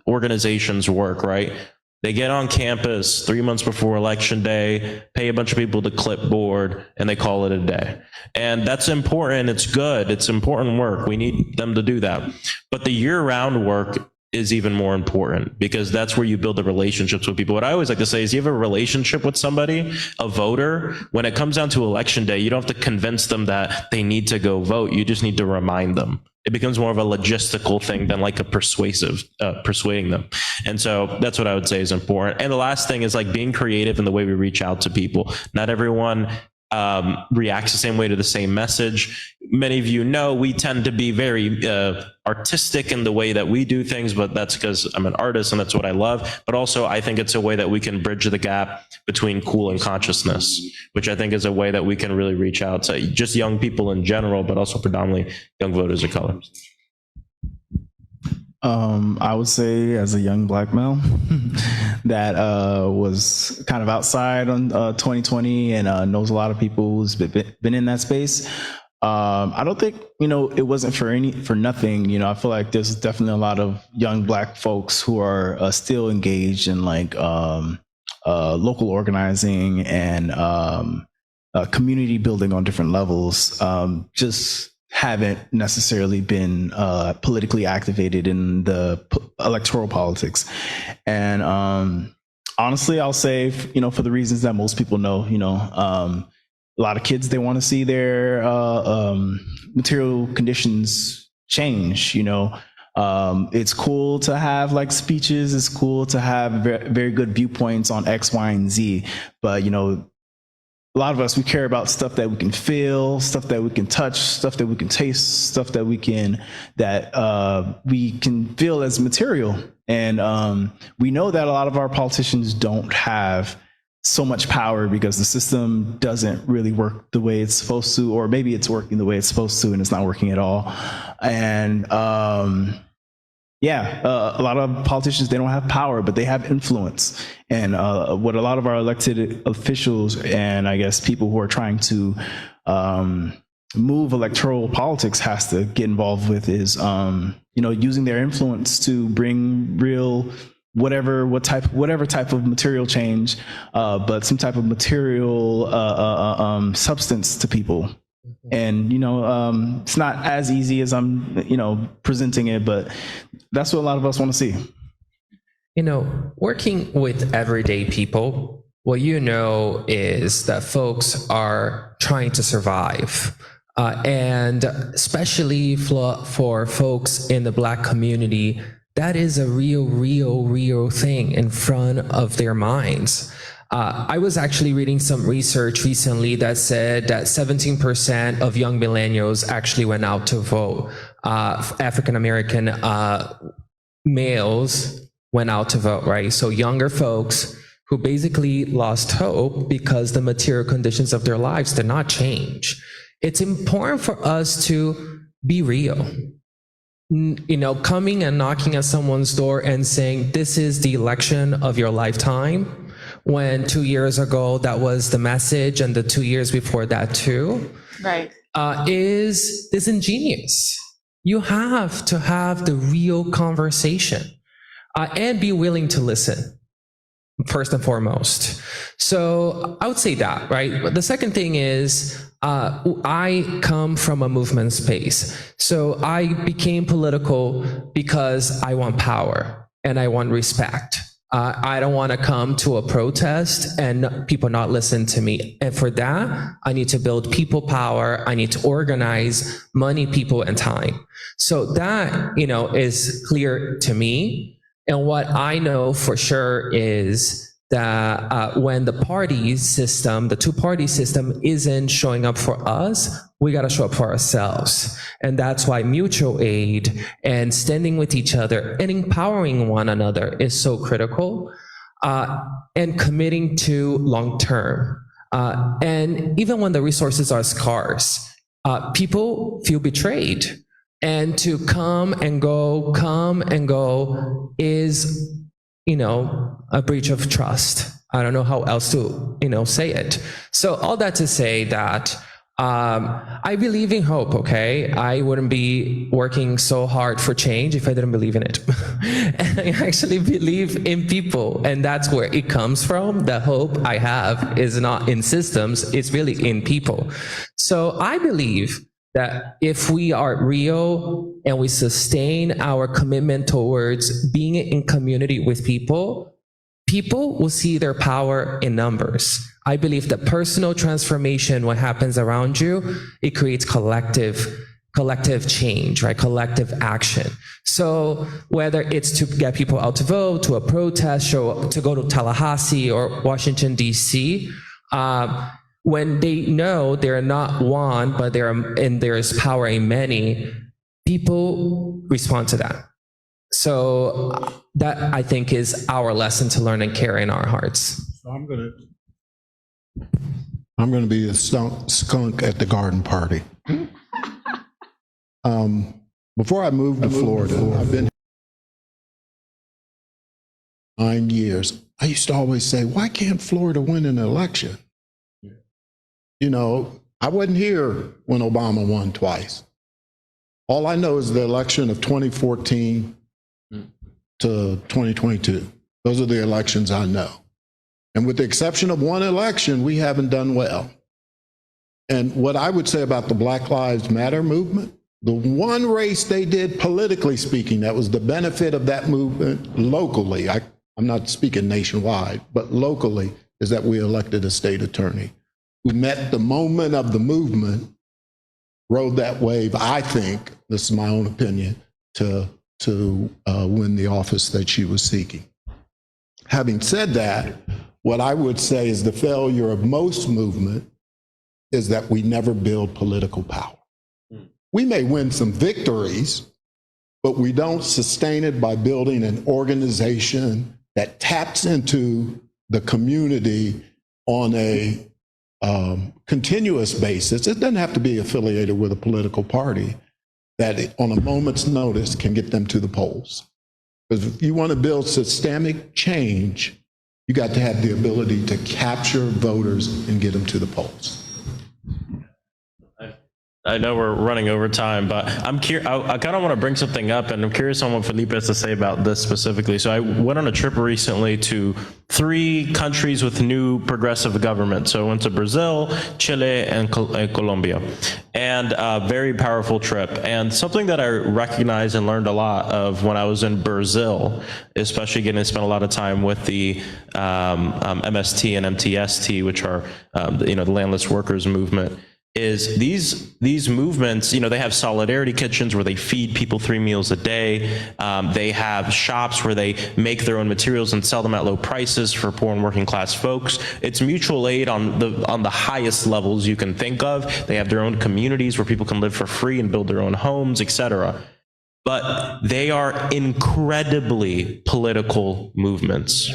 organizations work, right? They get on campus 3 months before election day, pay a bunch of people to clipboard, and they call it a day. And that's important. It's good. It's important work. We need them to do that. But the year-round work is even more important, because that's where you build the relationships with people. What I always like to say is, you have a relationship with somebody, a voter, when it comes down to election day, you don't have to convince them that they need to go vote. You just need to remind them. It becomes more of a logistical thing than like a persuading them. And so that's what I would say is important. And the last thing is being creative in the way we reach out to people. Not everyone reacts the same way to the same message. Many of you know we tend to be very artistic in the way that we do things, but that's because I'm an artist and that's what I love. But also I think it's a way that we can bridge the gap between cool and consciousness, which I think is a way that we can really reach out to just young people in general, but also predominantly young voters of color. I would say, as a young Black male that was kind of outside on 2020 and knows a lot of people who's been in that space, I don't think, it wasn't for nothing. I feel like there's definitely a lot of young Black folks who are still engaged in local organizing and community building on different levels. Just haven't necessarily been politically activated in the electoral politics. And honestly, I'll say, for the reasons that most people know, a lot of kids, they want to see their material conditions change. It's cool to have speeches. It's cool to have very good viewpoints on X, Y, and Z. But, a lot of us, we care about stuff that we can feel, stuff that we can touch, stuff that we can taste, stuff that we can feel as material. And we know that a lot of our politicians don't have so much power because the system doesn't really work the way it's supposed to, or maybe it's working the way it's supposed to and it's not working at all. And a lot of politicians, they don't have power, but they have influence. And what a lot of our elected officials and I guess people who are trying to move electoral politics has to get involved with is, using their influence to bring real whatever type of material change, but some type of material substance to people. And, it's not as easy as I'm, presenting it, but that's what a lot of us want to see. Working with everyday people, what you know is that folks are trying to survive. And especially for folks in the Black community, that is a real thing in front of their minds. I was actually reading some research recently that said that 17% of young millennials actually went out to vote. African American males went out to vote, right? So younger folks who basically lost hope because the material conditions of their lives did not change. It's important for us to be real. Coming and knocking at someone's door and saying, this is the election of your lifetime, when 2 years ago that was the message, and the 2 years before that too, right, is disingenuous. You have to have the real conversation and be willing to listen, first and foremost. So I would say that, right? But the second thing is, I come from a movement space. So I became political because I want power and I want respect. I don't want to come to a protest and people not listen to me. And for that, I need to build people power. I need to organize money, people, and time. So that, is clear to me. And what I know for sure is that when the two-party system isn't showing up for us, we got to show up for ourselves. And that's why mutual aid and standing with each other and empowering one another is so critical, and committing to long-term. And even when the resources are scarce, people feel betrayed. And to come and go is, a breach of trust. I don't know how else to, say it. So all that to say that I believe in hope, okay? I wouldn't be working so hard for change if I didn't believe in it. And I actually believe in people, and that's where it comes from. The hope I have is not in systems, it's really in people. So I believe that if we are real and we sustain our commitment towards being in community with people, people will see their power in numbers. I believe that personal transformation, what happens around you, it creates collective change, right? Collective action. So whether it's to get people out to vote, to a protest, to go to Tallahassee or Washington, D.C., when they know they're not one, but there's power in many, people respond to that. So that, I think, is our lesson to learn and carry in our hearts. So I'm gonna be a skunk at the garden party. Before I moved to Florida, I've been 9 years. I used to always say, why can't Florida win an election? I wasn't here when Obama won twice. All I know is the election of 2014 to 2022. Those are the elections I know. And with the exception of one election, we haven't done well. And what I would say about the Black Lives Matter movement, the one race they did politically speaking, that was the benefit of that movement locally, I'm not speaking nationwide, but locally, is that we elected a state attorney who met the moment of the movement, rode that wave, I think, this is my own opinion, to win the office that she was seeking. Having said that, what I would say is the failure of most movement is that we never build political power. We may win some victories, but we don't sustain it by building an organization that taps into the community on a continuous basis. It doesn't have to be affiliated with a political party, that on a moment's notice can get them to the polls. Because if you want to build systemic change, you got to have the ability to capture voters and get them to the polls. I know we're running over time, but I'm curious. I kind of want to bring something up, and I'm curious on what Felipe has to say about this specifically. So I went on a trip recently to 3 countries with new progressive government. So I went to Brazil, Chile, and Colombia, and a very powerful trip. And something that I recognized and learned a lot of when I was in Brazil, especially getting to spend a lot of time with the MST and MTST, which are the landless workers movement, is these movements, they have solidarity kitchens where they feed people 3 meals a day. They have shops where they make their own materials and sell them at low prices for poor and working class folks. It's mutual aid on the highest levels you can think of. They have their own communities where people can live for free and build their own homes, etc. But they are incredibly political movements.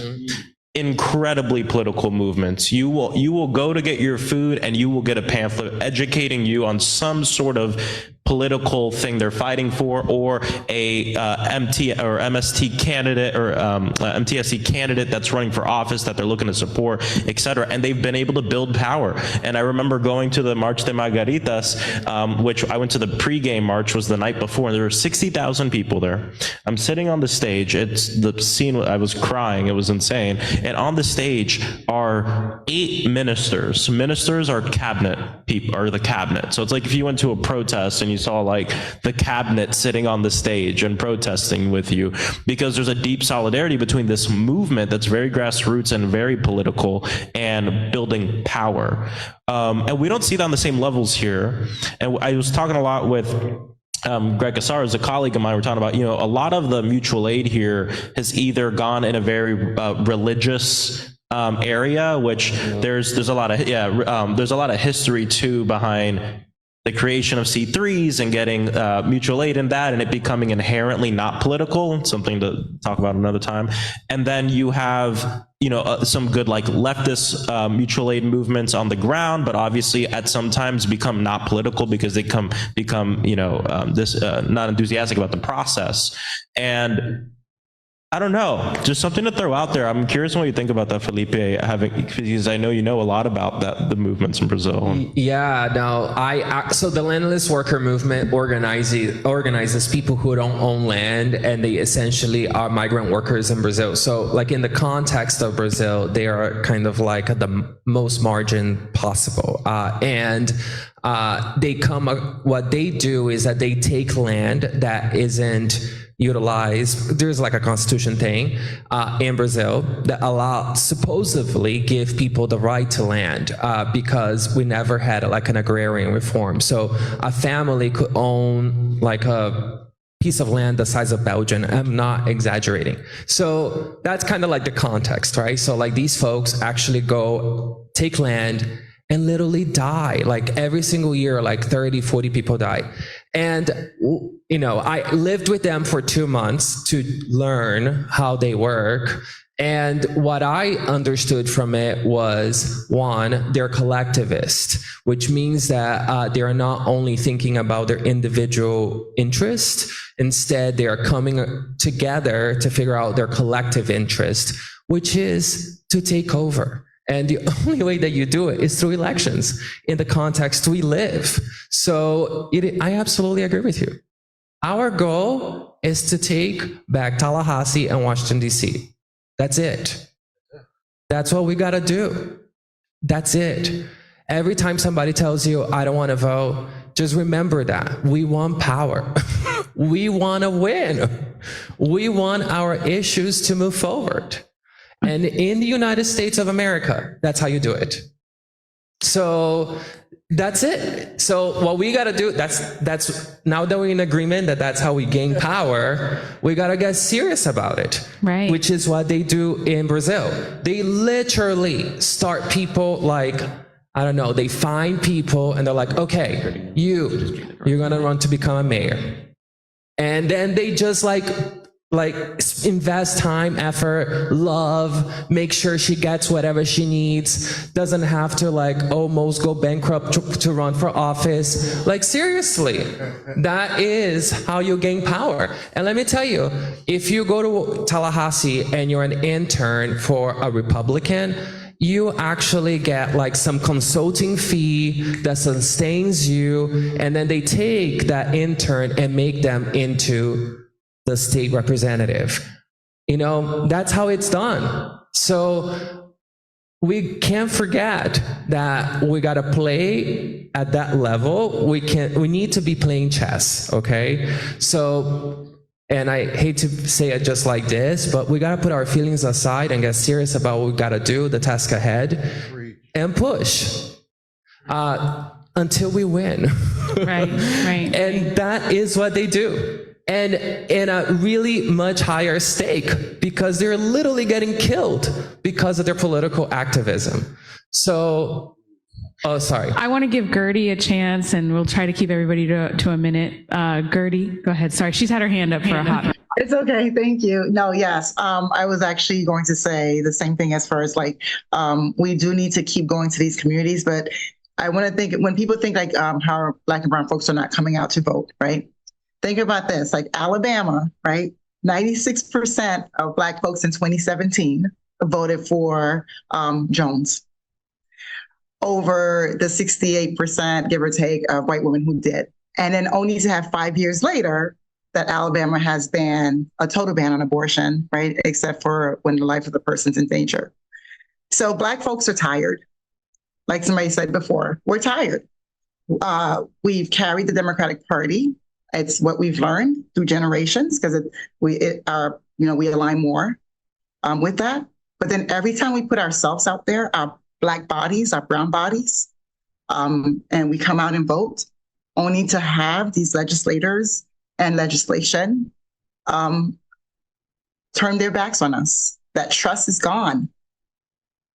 Incredibly political movements. You will go to get your food and you will get a pamphlet educating you on some sort of political thing they're fighting for, or a MST candidate or MTST candidate that's running for office that they're looking to support, etc. And they've been able to build power. And I remember going to the March de Margaritas, which I went to the pregame march, was the night before, and there were 60,000 people there. I'm sitting on the stage. It's the scene. I was crying. It was insane. And on the stage are 8 ministers. Ministers are cabinet people, or the cabinet. So it's like if you went to a protest and you saw like the cabinet sitting on the stage and protesting with you, because there's a deep solidarity between this movement that's very grassroots and very political and building power. And we don't see that on the same levels here. And I was talking a lot with Greg Casar is a colleague of mine. We're talking about, a lot of the mutual aid here has either gone in a very religious area, which there's a lot of history too behind the creation of C3s and getting mutual aid in that, and it becoming inherently not political, something to talk about another time. And then you have some good like leftist mutual aid movements on the ground, but obviously at sometimes become not political because they become not enthusiastic about the process. And I don't know, just something to throw out there. I'm curious what you think about that, Felipe, because I know you know a lot about the movements in Brazil. Yeah, no, so the landless worker movement organizes people who don't own land, and they essentially are migrant workers in Brazil. So like in the context of Brazil, they are kind of like the most margin possible. And what they do is that they take land that isn't utilized. There's like a constitution thing in Brazil that supposedly give people the right to land because we never had like an agrarian reform. So a family could own like a piece of land the size of Belgium. I'm not exaggerating. So that's kind of like the context, right? So like these folks actually go take land and literally die. Like every single year, like 30, 40 people die. And, I lived with them for 2 months to learn how they work. And what I understood from it was, one, they're collectivist, which means that they are not only thinking about their individual interest, instead they are coming together to figure out their collective interest, which is to take over. And the only way that you do it is through elections in the context we live. So I absolutely agree with you. Our goal is to take back Tallahassee and Washington, D.C. That's it. That's what we got to do. That's it. Every time somebody tells you, I don't want to vote, just remember that. We want power. We want to win. We want our issues to move forward. And in the United States of America, that's how you do it. So that's it. So what we got to do, that's now that we're in agreement that that's how we gain power, we got to get serious about it. Right. Which is what they do in Brazil. They literally start people like, I don't know, they find people and they're like, okay, you're going to run to become a mayor. And then they just like invest time, effort, love, make sure she gets whatever she needs, doesn't have to like almost go bankrupt to run for office. Like seriously, that is how you gain power. And let me tell you, if you go to Tallahassee and you're an intern for a Republican, you actually get like some consulting fee that sustains you, and then they take that intern and make them into the state representative. You know, that's how it's done. So we can't forget that we got to play at that level. We need to be playing chess, okay? So, and I hate to say it just like this, but we got to put our feelings aside and get serious about what we got to do, the task ahead, and push until we win. Right. And that is what they do. And in a really much higher stake, because they're literally getting killed because of their political activism. So, oh, sorry. I want to give Gertie a chance, and we'll try to keep everybody to a minute. Gertie, go ahead. Sorry, she's had her hand up for a hot minute. It's okay. Thank you. No, yes. I was actually going to say the same thing as far as like, we do need to keep going to these communities, but I want to think when people think like how Black and brown folks are not coming out to vote, right? Think about this, like Alabama, right? 96% of Black folks in 2017 voted for Jones, over the 68%, give or take, of white women who did. And then only to have 5 years later that Alabama has banned a total ban on abortion, right? Except for when the life of the person's in danger. So Black folks are tired. Like somebody said before, we're tired. We've carried the Democratic Party. It's what we've learned through generations because we align more with that. But then every time we put ourselves out there, our Black bodies, our brown bodies, and we come out and vote, only to have these legislators and legislation turn their backs on us. That trust is gone.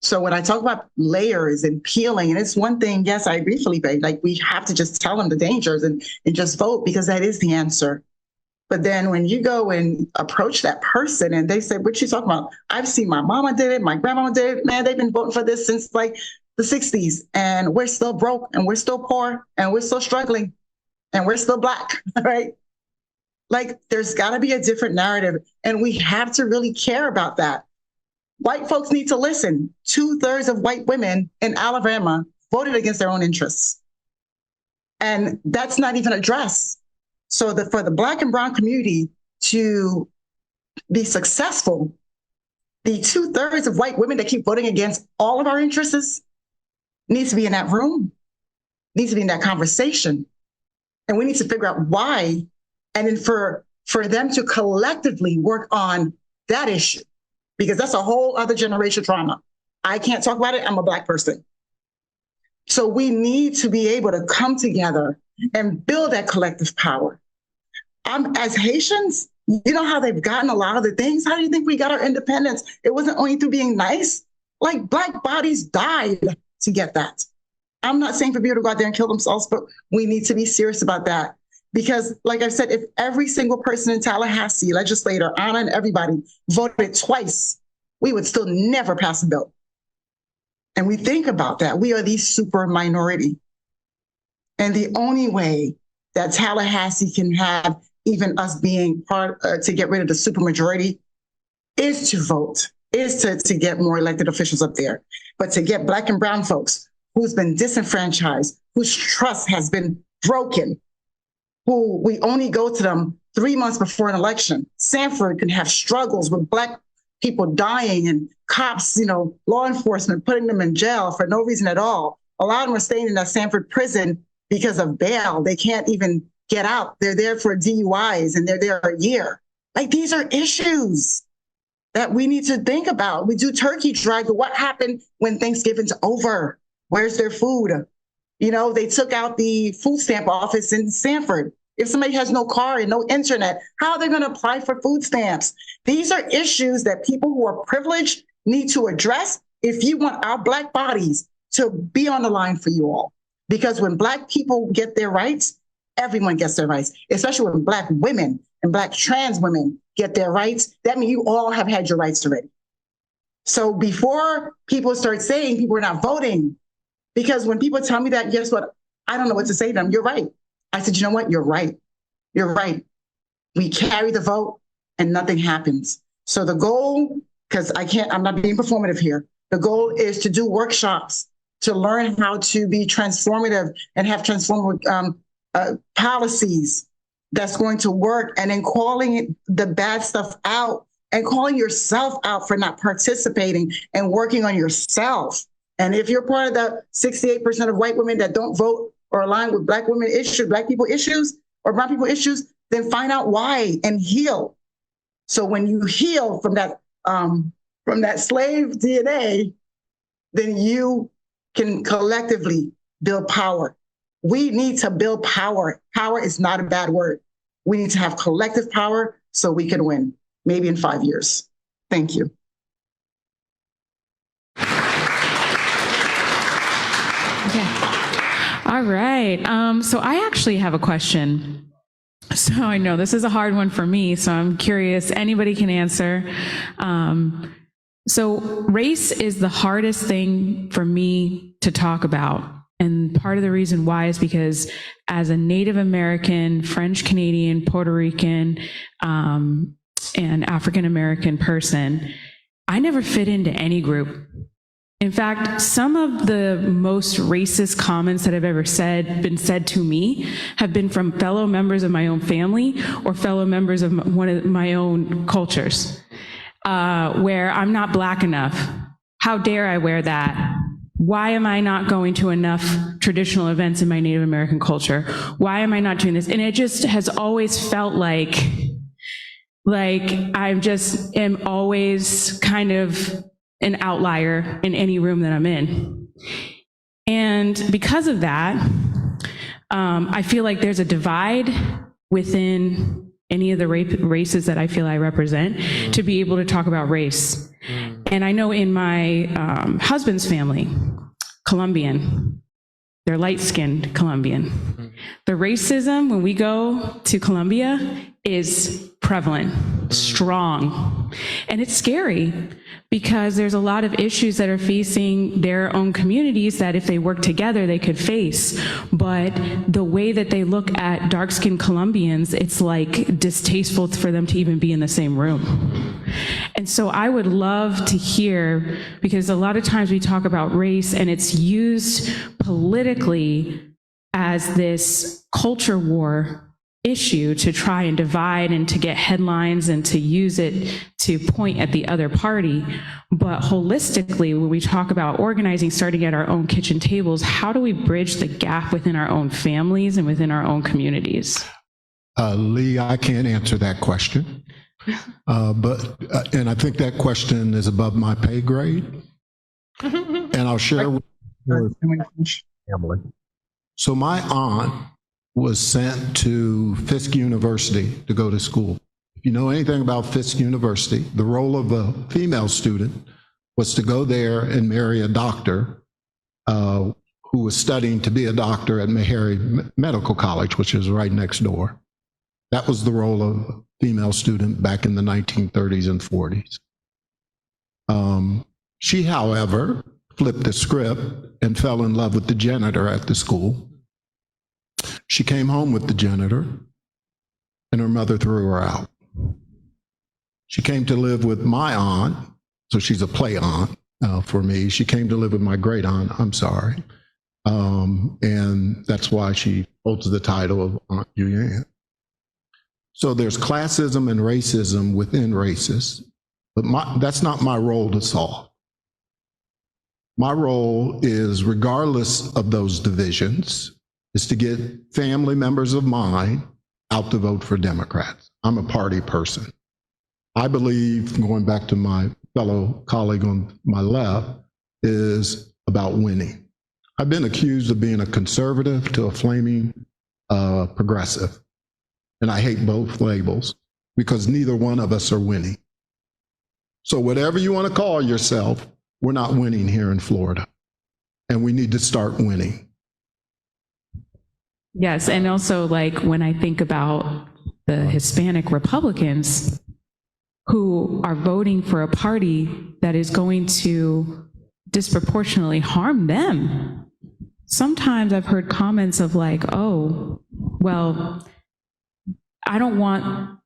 So when I talk about layers and peeling, and it's one thing, yes, I agree, Felipe, like we have to just tell them the dangers and just vote because that is the answer. But then when you go and approach that person and they say, what you talking about? I've seen my mama did it, my grandmama did it, man, they've been voting for this since like the 60s and we're still broke and we're still poor and we're still struggling and we're still Black, right? Like there's gotta be a different narrative and we have to really care about that. White folks need to listen. 2/3 of white women in Alabama voted against their own interests. And that's not even addressed. So for the Black and brown community to be successful, the 2/3 of white women that keep voting against all of our interests needs to be in that room, needs to be in that conversation. And we need to figure out why. And then for them to collectively work on that issue. Because that's a whole other generation trauma. I can't talk about it. I'm a Black person. So we need to be able to come together and build that collective power. As Haitians, you know how they've gotten a lot of the things? How do you think we got our independence? It wasn't only through being nice. Like Black bodies died to get that. I'm not saying for people to go out there and kill themselves, but we need to be serious about that. Because like I said, if every single person in Tallahassee, legislator, Anna and everybody voted twice, we would still never pass a bill. And we think about that. We are the super minority. And the only way that Tallahassee can have even us being part to get rid of the supermajority is to vote, is to get more elected officials up there. But to get Black and brown folks who's been disenfranchised, whose trust has been broken, who we only go to them 3 months before an election. Sanford can have struggles with Black people dying and cops, law enforcement putting them in jail for no reason at all. A lot of them are staying in that Sanford prison because of bail. They can't even get out. They're there for DUIs and they're there a year. Like these are issues that we need to think about. We do turkey drive, but what happened when Thanksgiving's over? Where's their food? They took out the food stamp office in Sanford. If somebody has no car and no internet, how are they going to apply for food stamps? These are issues that people who are privileged need to address if you want our Black bodies to be on the line for you all. Because when Black people get their rights, everyone gets their rights, especially when Black women and Black trans women get their rights. That means you all have had your rights already. So before people start saying people are not voting, because when people tell me that, guess what? I don't know what to say to them. You're right. I said, you know what? You're right. You're right. We carry the vote and nothing happens. So the goal, because I'm not being performative here. The goal is to do workshops, to learn how to be transformative and have transformative policies that's going to work, and then calling the bad stuff out and calling yourself out for not participating and working on yourself. And if you're part of the 68% of white women that don't vote or align with Black women issues, Black people issues, or brown people issues, then find out why and heal. So when you heal from that slave DNA, then you can collectively build power. We need to build power. Power is not a bad word. We need to have collective power so we can win, maybe in 5 years. Thank you. Okay. All right. So I actually have a question. So I know this is a hard one for me, so I'm curious, anybody can answer. So race is the hardest thing for me to talk about. And part of the reason why is because as a Native American, French Canadian, Puerto Rican, and African American person, I never fit into any group. In fact, some of the most racist comments that have ever been said to me have been from fellow members of my own family or fellow members of one of my own cultures, where I'm not Black enough. How dare I wear that? Why am I not going to enough traditional events in my Native American culture? Why am I not doing this? And it just has always felt like I just am always kind of an outlier in any room that I'm in. And because of that, I feel like there's a divide within any of the races that I feel I represent to be able to talk about race. And I know in my husband's family, Colombian, they're light-skinned Colombian. The racism when we go to Colombia is prevalent, strong, and it's scary because there's a lot of issues that are facing their own communities that if they work together, they could face. But the way that they look at dark-skinned Colombians, it's like distasteful for them to even be in the same room. And so I would love to hear, because a lot of times we talk about race and it's used politically as this culture war issue to try and divide and to get headlines and to use it to point at the other party. But holistically, when we talk about organizing, starting at our own kitchen tables, how do we bridge the gap within our own families and within our own communities? Lee, I can't answer that question. And I think that question is above my pay grade. And I'll share with family. So my aunt was sent to Fisk University to go to school. If you know anything about Fisk University, the role of a female student was to go there and marry a doctor who was studying to be a doctor at Meharry Medical College, which is right next door. That was the role of a female student back in the 1930s and 40s. She, however, flipped the script and fell in love with the janitor at the school. She came home with the janitor, and her mother threw her out. She came to live with my aunt, so she's a play aunt for me. She came to live with my great aunt, I'm sorry. And that's why she holds the title of Aunt Julianne. So there's classism and racism within races, but that's not my role to solve. My role is, regardless of those divisions, is to get family members of mine out to vote for Democrats. I'm a party person. I believe, going back to my fellow colleague on my left, is about winning. I've been accused of being a conservative to a flaming progressive. And I hate both labels because neither one of us are winning. So whatever you want to call yourself, we're not winning here in Florida. And we need to start winning. Yes, and also like when I think about the Hispanic Republicans who are voting for a party that is going to disproportionately harm them. Sometimes I've heard comments of like, oh, well, I don't want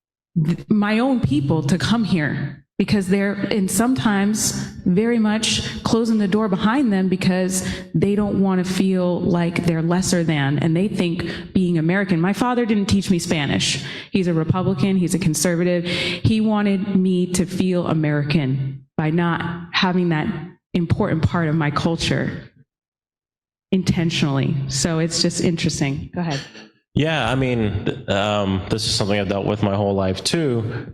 my own people to come here because and sometimes very much closing the door behind them because they don't want to feel like they're lesser than, and they think being American. My father didn't teach me Spanish. He's a Republican, he's a conservative. He wanted me to feel American by not having that important part of my culture intentionally. So it's just interesting. Go ahead. Yeah, I mean, this is something I've dealt with my whole life too.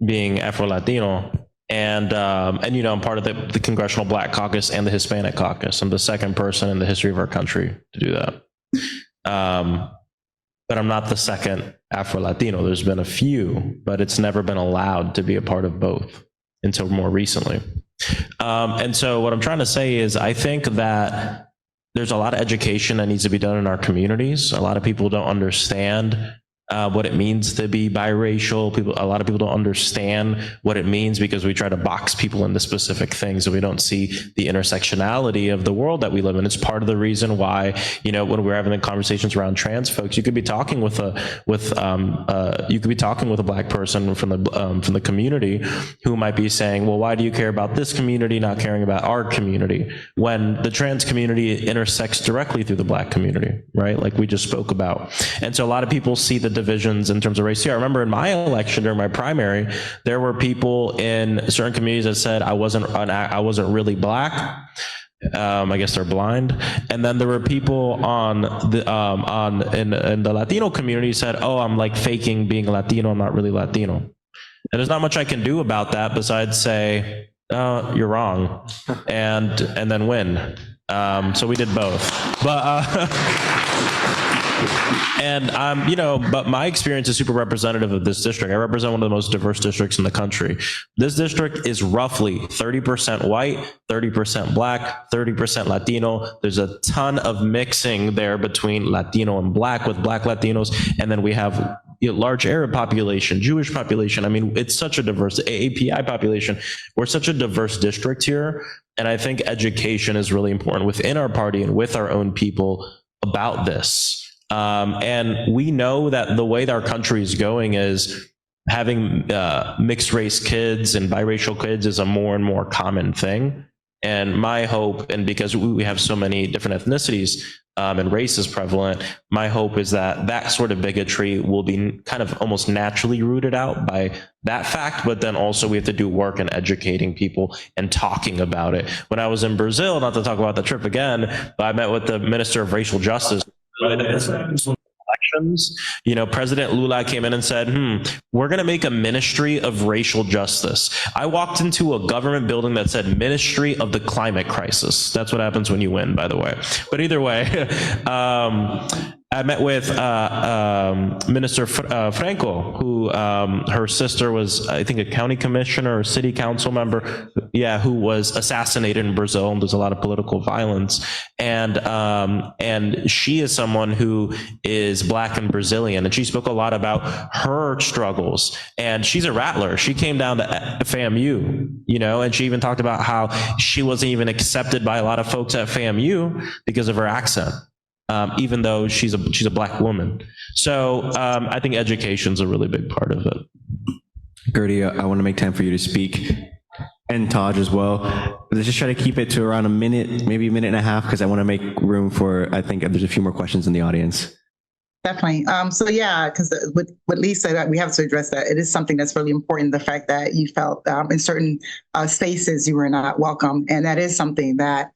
Being Afro-Latino, and you know, I'm part of the Congressional Black Caucus and the Hispanic Caucus. I'm the second person in the history of our country to do that. But I'm not the second Afro-Latino. There's been a few, but it's never been allowed to be a part of both until more recently. And so what I'm trying to say is, I think that there's a lot of education that needs to be done in our communities. A lot of people don't understand what it means to be biracial. A lot of people don't understand what it means because we try to box people into specific things and we don't see the intersectionality of the world that we live in. It's part of the reason why, you know, when we're having the conversations around trans folks, you could be talking with a black person from the community who might be saying, well, why do you care about this community, not caring about our community? When the trans community intersects directly through the black community, right? Like we just spoke about. And so a lot of people see the divisions in terms of race here. I remember in my election during my primary, there were people in certain communities that said I wasn't really black. I guess they're blind. And then there were people in the Latino community said, oh, I'm like faking being Latino. I'm not really Latino. And there's not much I can do about that besides say, oh, you're wrong, and then win. So we did both. But and you know, but my experience is super representative of this district. I represent one of the most diverse districts in the country. This district is roughly 30% white, 30% black, 30% Latino. There's a ton of mixing there between Latino and black with black Latinos, and then we have large Arab population, Jewish population. I mean, it's such a diverse API population. We're such a diverse district here, and I think education is really important within our party and with our own people about this. And we know that the way that our country is going is having mixed race kids and biracial kids is a more and more common thing. And my hope, and because we have so many different ethnicities and races prevalent, my hope is that that sort of bigotry will be kind of almost naturally rooted out by that fact, but then also we have to do work in educating people and talking about it. When I was in Brazil, not to talk about the trip again, but I met with the Minister of Racial Justice. Elections, you know, President Lula came in and said, we're going to make a Ministry of Racial Justice. I walked into a government building that said Ministry of the Climate Crisis. That's what happens when you win, by the way. But either way, I met with Minister Franco, who her sister was, I think, a county commissioner or city council member, who was assassinated in Brazil, and there's a lot of political violence. And she is someone who is black and Brazilian, and she spoke a lot about her struggles. And she's a rattler. She came down to FAMU, you know, and she even talked about how she wasn't even accepted by a lot of folks at FAMU because of her accent. Even though she's a black woman. So I think education's a really big part of it. Gertie, I want to make time for you to speak, and Taj as well. Let's just try to keep it to around a minute, maybe a minute and a half, because I want to make room for, I think there's a few more questions in the audience. Definitely. So yeah, because with what Lee said, we have to address that. It is something that's really important, the fact that you felt in certain spaces you were not welcome. And that is something that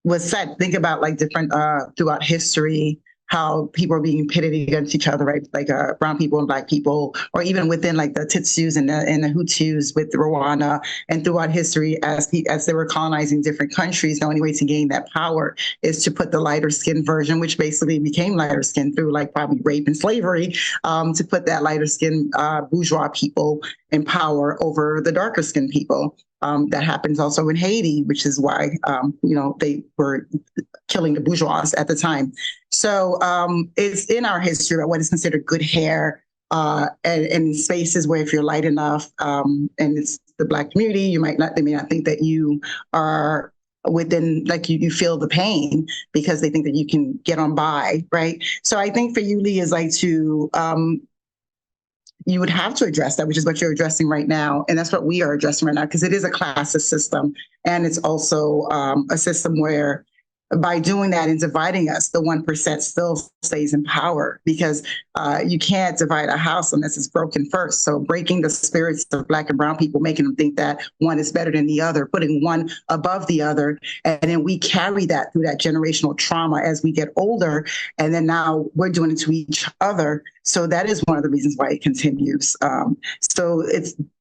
was said. Think about like different throughout history, how people are being pitted against each other, right? Like brown people and black people, or even within like the Tutsis and the Hutus with Rwanda, and throughout history as they were colonizing different countries, the only way to gain that power is to put the lighter skinned version, which basically became lighter skinned through like probably rape and slavery, to put that lighter skinned bourgeois people in power over the darker skinned people. That happens also in Haiti, which is why, they were killing the bourgeois at the time. So it's in our history about what is considered good hair, and spaces where if you're light enough, and it's the black community, they may not think that you are within, like you feel the pain because they think that you can get on by, right? So I think for you, Lee, is like to you would have to address that, which is what you're addressing right now. And that's what we are addressing right now, because it is a classist system. And it's also a system where by doing that and dividing us, the 1% still stays in power, because you can't divide a house unless it's broken first. So breaking the spirits of Black and brown people, making them think that one is better than the other, putting one above the other. And then we carry that through that generational trauma as we get older. And then now we're doing it to each other. So that is one of the reasons why it continues. So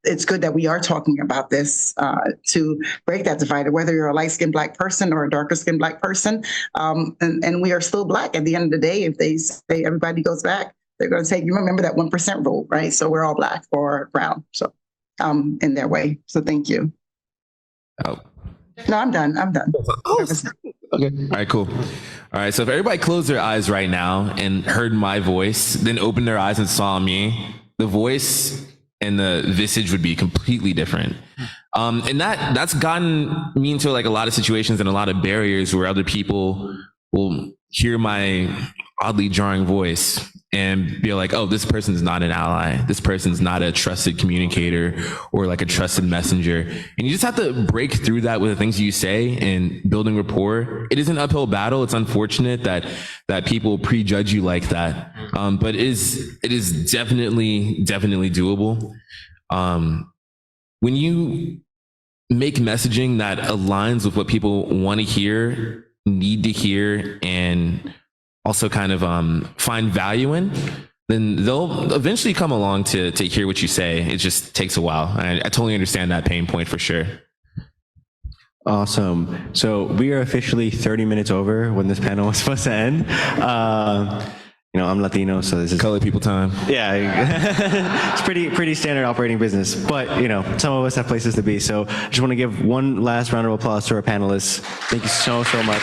it's good that we are talking about this to break that divide, whether you're a light-skinned Black person or a darker-skinned Black person. And we are still Black at the end of the day. If they say everybody goes back, they're going to say, you remember that 1% rule, right? So we're all Black or brown. So in their way. So thank you. Oh. No, I'm done. Okay. All right, cool. All right. So if everybody closed their eyes right now and heard my voice, then opened their eyes and saw me, the voice and the visage would be completely different. And that's gotten me into like a lot of situations and a lot of barriers where other people will hear my oddly jarring voice and be like, oh, this person's not an ally. This person's not a trusted communicator or like a trusted messenger. And you just have to break through that with the things you say and building rapport. It is an uphill battle. It's unfortunate that people prejudge you like that. But it is definitely doable. When you make messaging that aligns with what people want to hear, need to hear, and also kind of find value in, then they'll eventually come along to hear what you say. It just takes a while. I totally understand that pain point for sure. Awesome. So we are officially 30 minutes over when this panel was supposed to end. I'm Latino, so this is color people time. Yeah, it's pretty standard operating business. But some of us have places to be. So I just want to give one last round of applause to our panelists. Thank you so much.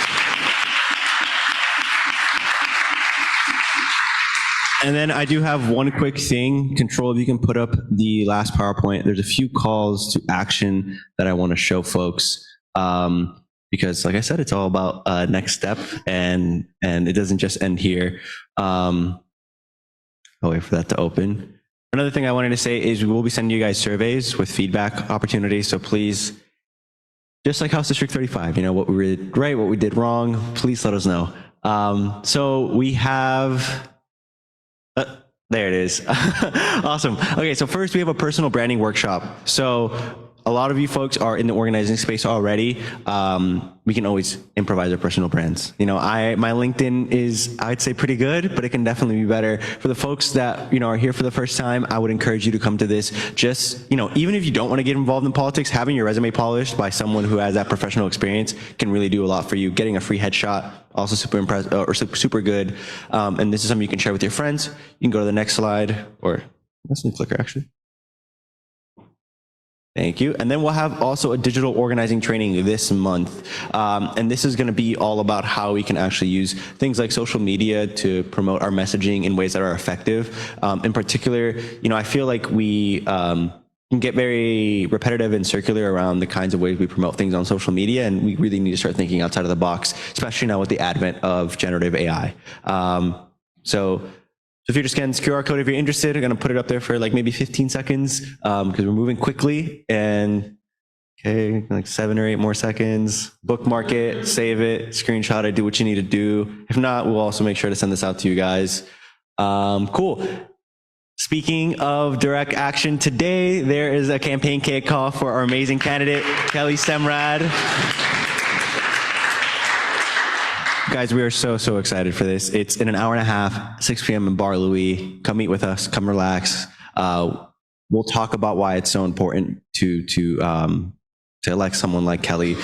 And then I do have one quick thing. Control, if you can put up the last PowerPoint. There's a few calls to action that I want to show folks. Because like I said, it's all about next step, and it doesn't just end here. I'll wait for that to open. Another thing I wanted to say is we will be sending you guys surveys with feedback opportunities. So please, just like House District 35, what we did right, what we did wrong, please let us know. So we have... there it is. Awesome. Okay, so first we have a personal branding workshop. So a lot of you folks are in the organizing space already. We can always improvise our personal brands. My LinkedIn is, I'd say, pretty good, but it can definitely be better. For the folks that are here for the first time, I would encourage you to come to this. Just even if you don't want to get involved in politics, having your resume polished by someone who has that professional experience can really do a lot for you. Getting a free headshot, also super impressed or super good. And this is something you can share with your friends. You can go to the next slide, or that's the clicker actually. Thank you. And then we'll have also a digital organizing training this month. And this is going to be all about how we can actually use things like social media to promote our messaging in ways that are effective. In particular, I feel like we can get very repetitive and circular around the kinds of ways we promote things on social media. And we really need to start thinking outside of the box, especially now with the advent of generative AI. So if you just scan this QR code, if you're interested, I'm going to put it up there for like maybe 15 seconds because we're moving quickly. And okay, like 7 or 8 more seconds. Bookmark it, save it, screenshot it, do what you need to do. If not, we'll also make sure to send this out to you guys. Cool. Speaking of direct action, today there is a campaign kickoff for our amazing candidate, Kelly Semrad. Guys, we are so excited for this. It's in an hour and a half, 6 p.m. in Bar Louis. Come meet with us, come relax. We'll talk about why it's so important to elect someone like Kelly.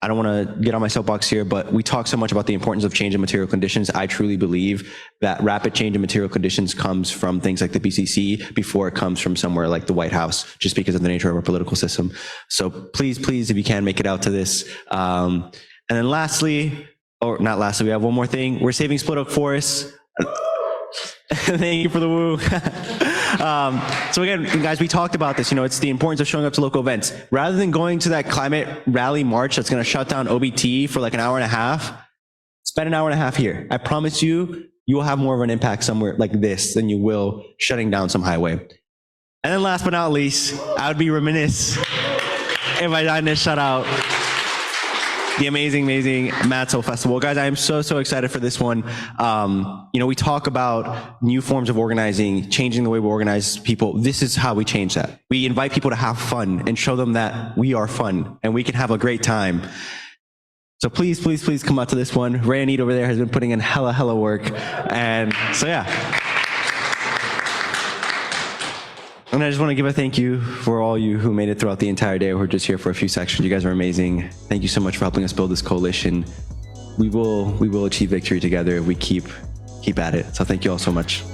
I don't want to get on my soapbox here, but we talk so much about the importance of change in material conditions. I truly believe that rapid change in material conditions comes from things like the BCC before it comes from somewhere like the White House, just because of the nature of our political system. So please, if you can, make it out to this. And then lastly, or not lastly, we have one more thing. We're saving Split Oak Forest. Thank you for the woo. So again, guys, we talked about this. It's the importance of showing up to local events. Rather than going to that climate rally march that's going to shut down OBT for like an hour and a half, spend an hour and a half here. I promise you, you will have more of an impact somewhere like this than you will shutting down some highway. And then last but not least, I would be remiss if I didn't shout out the amazing Matzo Festival. Guys, I am so excited for this one. We talk about new forms of organizing, changing the way we organize people. This is how we change that. We invite people to have fun and show them that we are fun and we can have a great time. So please come out to this one. Ray Anit over there has been putting in hella work. And so, yeah. And I just want to give a thank you for all you who made it throughout the entire day. We're just here for a few sections. You guys are amazing. Thank you so much for helping us build this coalition. We will achieve victory together if we keep at it. So thank you all so much.